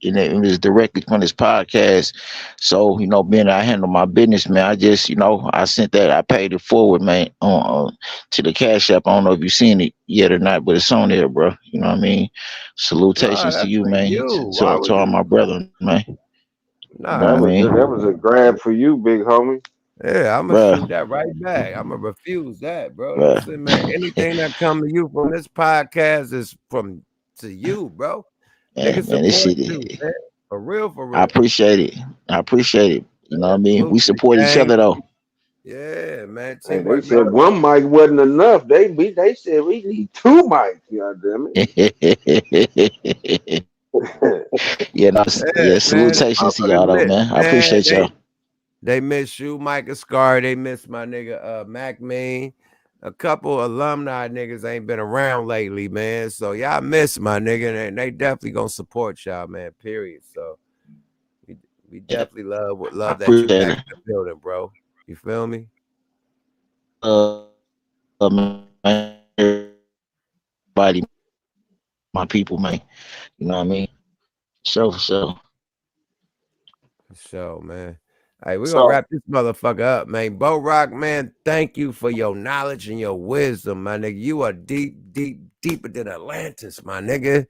it was directly from this podcast. So, being I handle my business, man, I just, I sent that, I paid it forward, man, to the Cash App. I don't know if you've seen it yet or not, but it's on there, bro. You know what I mean? Salutations to that's you, for man. you. To all my brethren, man. Nah, That was mean? that was a grab for you, big homie. Yeah, I'm gonna Bruh. shoot that right back. I'm gonna refuse that, bro. Bruh. Listen, man, anything that come to you from this podcast is to you, bro. Yeah, Nigga man, this support shit, you, man. For real, for real. I appreciate it. You know what I mean? We support each other, though. Yeah, man. Hey, they Teamwork, said one mic wasn't enough. They said we need 2 mics. God damn it. Yeah, salutations to y'all, though, man. I appreciate y'all. They miss you, Mike Scar. They miss my nigga Mac Mean. A couple alumni niggas ain't been around lately, man. So y'all miss my nigga, and they definitely gonna support y'all, man. Period. So we definitely love that you back in the building, bro. You feel me? Man, everybody, my people, man. You know what I mean? For sure. Man. Hey, we're gonna wrap this motherfucker up, man. Bo Rock, man, thank you for your knowledge and your wisdom, my nigga. You are deeper than Atlantis, my nigga.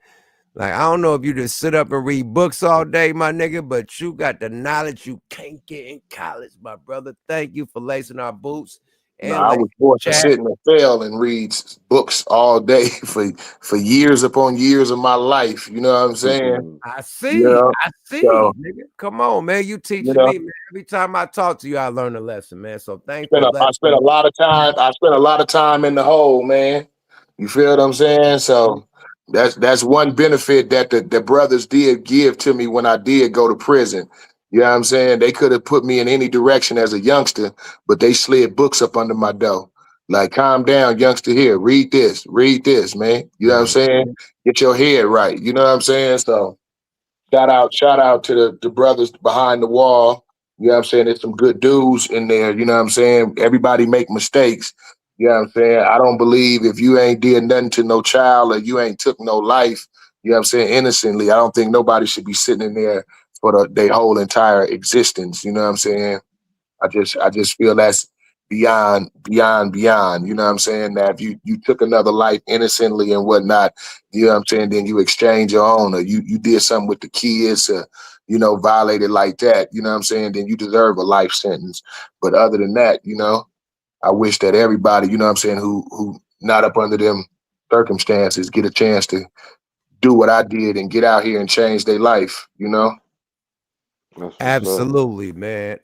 Like, I don't know if you just sit up and read books all day, my nigga, but you got the knowledge you can't get in college, my brother. Thank you for lacing our boots. No, I was forced to sit in a cell and read books all day for years upon years of my life. You know what I'm saying? I see. So, nigga. Come on, man. You teaching me, man. Every time I talk to you, I learn a lesson, man. So thanks for I spent a lot of time. I spent a lot of time in the hole, man. You feel what I'm saying? So that's one benefit that the brothers did give to me when I did go to prison. You know what I'm saying? They could have put me in any direction as a youngster, but they slid books up under my door. Like, calm down, youngster, here. Read this, man. You know what I'm saying? Get your head right. You know what I'm saying? So shout out to the brothers behind the wall. You know what I'm saying? There's some good dudes in there. You know what I'm saying? Everybody make mistakes. You know what I'm saying? I don't believe if you ain't did nothing to no child or you ain't took no life, you know what I'm saying, innocently, I don't think nobody should be sitting in there for their whole entire existence. You know what I'm saying? I just feel that's beyond. You know what I'm saying? That if you took another life innocently and whatnot, you know what I'm saying, then you exchange your own, or you did something with the kids, violated like that, you know what I'm saying, then you deserve a life sentence. But other than that, I wish that everybody, you know what I'm saying, who not up under them circumstances get a chance to do what I did and get out here and change their life, Absolutely, man.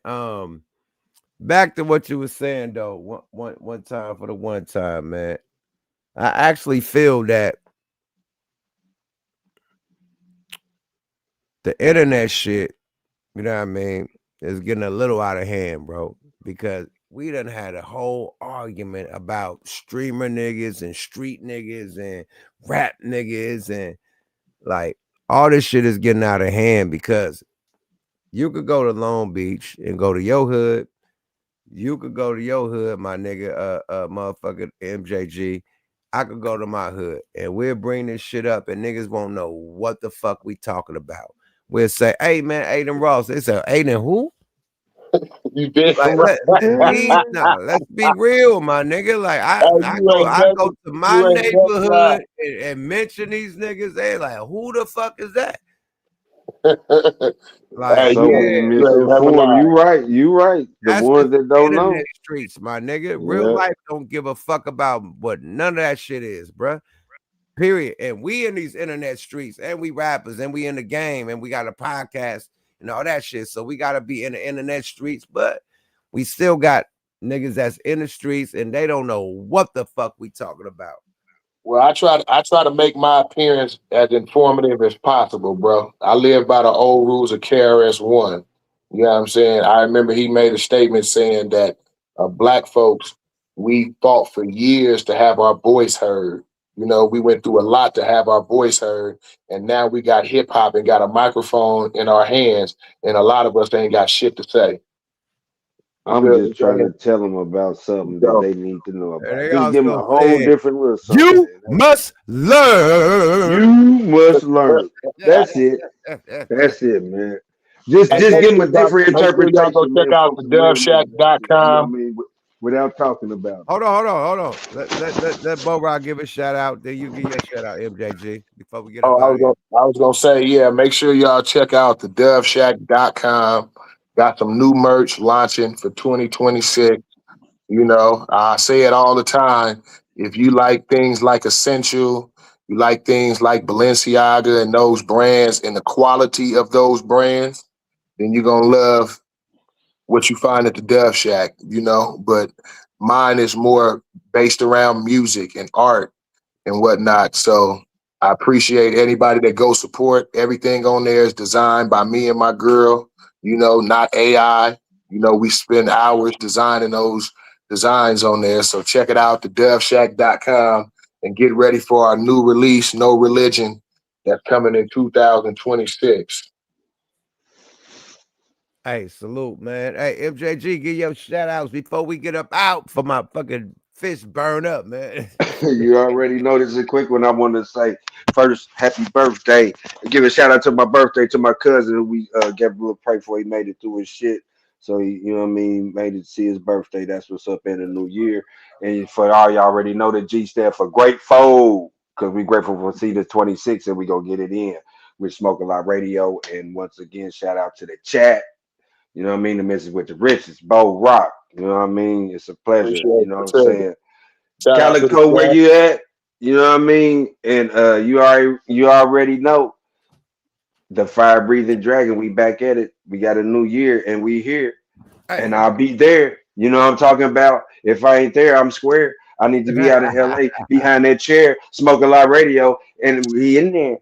Back to what you were saying though, one time for the one time, man. I actually feel that the internet shit, you know what I mean, is getting a little out of hand, bro. Because we done had a whole argument about streamer niggas and street niggas and rap niggas, and like all this shit is getting out of hand because you could go to Long Beach and go to your hood. You could go to your hood, my nigga, motherfucker MJG. I could go to my hood and we'll bring this shit up and niggas won't know what the fuck we talking about. We'll say, hey man, Aiden Ross. They say, Aiden who? You did like, let's be real, my nigga. Like I go to my neighborhood and mention these niggas. They like, who the fuck is that? Like, so many misinformed. You right. The ones that don't know. Streets, my nigga. Real life don't give a fuck about what none of that shit is, bruh. Period. And we in these internet streets, and we rappers, and we in the game, and we got a podcast and all that shit. So we gotta be in the internet streets, but we still got niggas that's in the streets and they don't know what the fuck we talking about. Well, I try to make my appearance as informative as possible, bro. I live by the old rules of KRS-One. You know what I'm saying? I remember he made a statement saying that black folks, we fought for years to have our voice heard. You know, we went through a lot to have our voice heard, and now we got hip hop and got a microphone in our hands, and a lot of us ain't got shit to say. I'm just trying to tell them about something that they need to know about. They Just give them a also whole said, different little something. you must learn. You must learn. That's it. That's it, man. Just give them a different interpretation. Y'all go check out the DoveShack.com. I mean, without talking about it. Hold on. Let Bo Rock give a shout out. Then you give your shout out, MJG, before we get I was gonna say, yeah, make sure y'all check out the DoveShack.com. Got some new merch launching for 2026. You know, I say it all the time. If you like things like Essential, you like things like Balenciaga and those brands and the quality of those brands, then you're gonna love what you find at the Dove Shack, you know. But mine is more based around music and art and whatnot. So I appreciate anybody that goes support. Everything on there is designed by me and my girl, you know, not AI. You know, we spend hours designing those designs on there. So check it out, thedoveshack.com, and get ready for our new release, No Religion, that's coming in 2026. Hey, salute, man. Hey, MJG, give your shout outs before we get up out for my fucking fist burn up, man. You already know this is a quick one. I want to say first, happy birthday. Give a shout out to my birthday to my cousin who we gave a little pray for. He made it through his shit. So, you know what I mean? Made it to see his birthday. That's what's up in the new year. And for all y'all already know that G stand for grateful, because we grateful for see the 26th and we gonna get it in with Smoke a Lot Radio. And once again, shout out to the chat. You know what I mean? The message with the riches, Bo Rock. You know what I mean? It's a pleasure. You know what I'm saying? Calico, where you at? You know what I mean? And you already know the fire breathing dragon. We back at it. We got a new year and we here. Hey. And I'll be there. You know what I'm talking about? If I ain't there, I'm square. I need to be out in LA behind that chair, Smoke a Lot Radio, and we in there.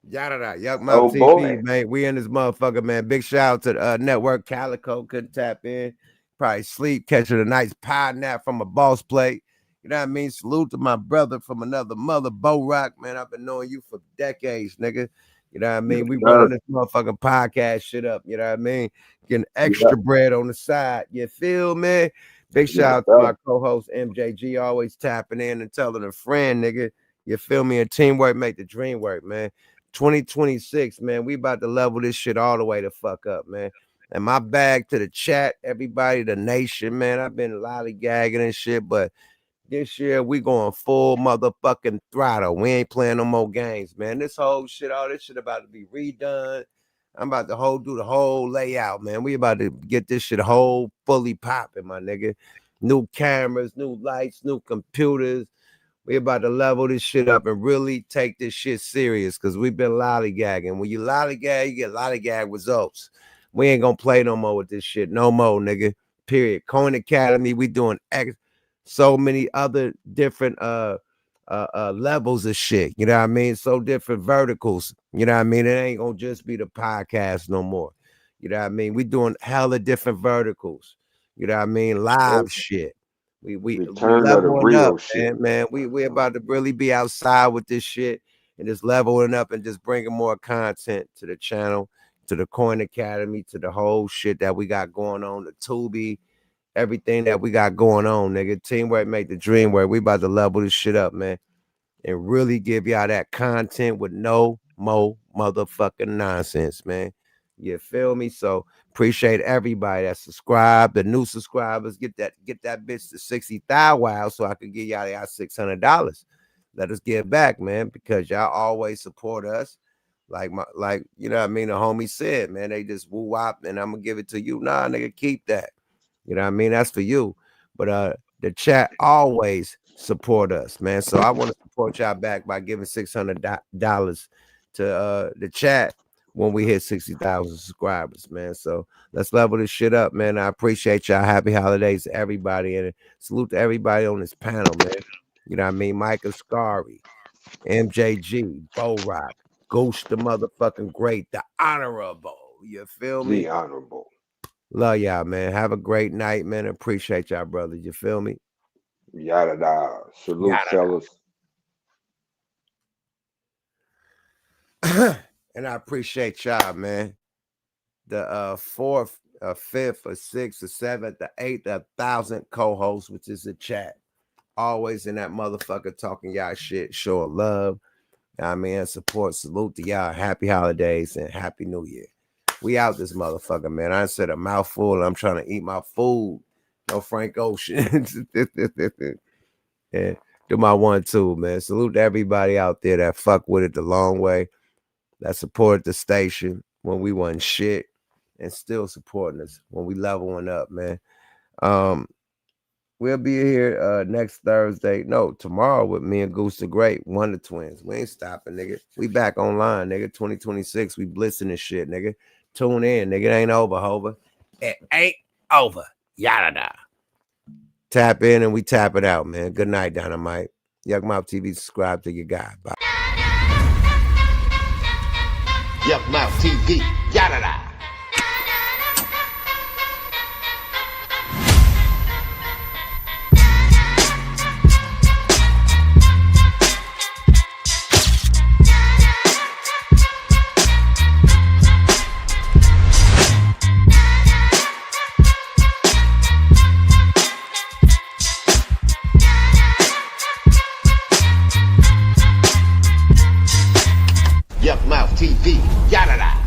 Yada Yuck Mouth TV, man. We in this motherfucker, man. Big shout out to the network. Calico couldn't tap in. Probably sleep, catching a nice pie nap from a boss plate. You know what I mean? Salute to my brother from another mother, Bo Rock, man. I've been knowing you for decades, nigga. You know what I mean? We running this motherfucking podcast shit up. You know what I mean? Getting extra bread on the side. You feel me? Big shout out to my co-host MJG, always tapping in and telling a friend, nigga. You feel me? And teamwork make the dream work, man. 2026, man. We about to level this shit all the way the fuck up, man. And my bag to the chat, everybody, the nation, man. I've been lollygagging and shit, but this year we going full motherfucking throttle. We ain't playing no more games, man. This whole shit, all this shit about to be redone. I'm about to do the whole layout, man. We about to get this shit whole fully popping, my nigga. New cameras, new lights, new computers. We about to level this shit up and really take this shit serious because we've been lollygagging. When you lollygag, you get lollygag results. We ain't gonna play no more with this shit. No more, nigga. Period. Coin Academy, we doing so many other different levels of shit. You know what I mean? So different verticals. You know what I mean? It ain't gonna just be the podcast no more. You know what I mean? We doing hella different verticals. You know what I mean? Live shit. We leveling up, man. We about to really be outside with this shit and just leveling up and just bringing more content to the channel, to the Coin Academy, to the whole shit that we got going on, the Tubi, everything that we got going on, nigga. Teamwork make the dream work. We about to level this shit up, man, and really give y'all that content with no more motherfucking nonsense, man. You feel me? So appreciate everybody that subscribed. The new subscribers, get that bitch to 60,000 wow, so I can give y'all $600. Let us give back, man, because y'all always support us. Like you know what I mean? The homie said, man, they just woo wop and I'm gonna give it to you. Nah, nigga, keep that. You know what I mean? That's for you. But the chat always support us, man. So I want to support y'all back by giving $600 to the chat. when we hit 60,000 subscribers, man. So let's level this shit up, man. I appreciate y'all. Happy holidays to everybody, and salute to everybody on this panel, man. You know what I mean? Micah Scary, MJG, Bo Rock, Goose the motherfucking great, the honorable. You feel me? The honorable. Love y'all, man. Have a great night, man. Appreciate y'all, brother. You feel me? Yada da. Salute, Yada fellas. And I appreciate y'all, man. The fourth, fifth, or sixth, or seventh, the eighth, 1,000 co-hosts, which is the chat. Always in that motherfucker talking y'all shit, show of love. I mean, support, salute to y'all. Happy holidays and happy new year. We out this motherfucker, man. I said a mouthful and I'm trying to eat my food. No Frank Ocean. Yeah, do my 1-2, man. Salute to everybody out there that fuck with it the long way, that supported the station when we wasn't shit, and still supporting us when we leveling up, man. We'll be here next Thursday. No, tomorrow with me and Goose the Great, Wonder Twins. We ain't stopping, nigga. We back online, nigga. 2026. We blitzing this shit, nigga. Tune in, nigga. It ain't over, Hover. It ain't over. Yada da. Tap in and we tap it out, man. Good night, Dynamite. Yuck Mouth TV, subscribe to your guy. Bye. Yuck Mouth TV. Yada da. Yuck Mouth TV. Yada da.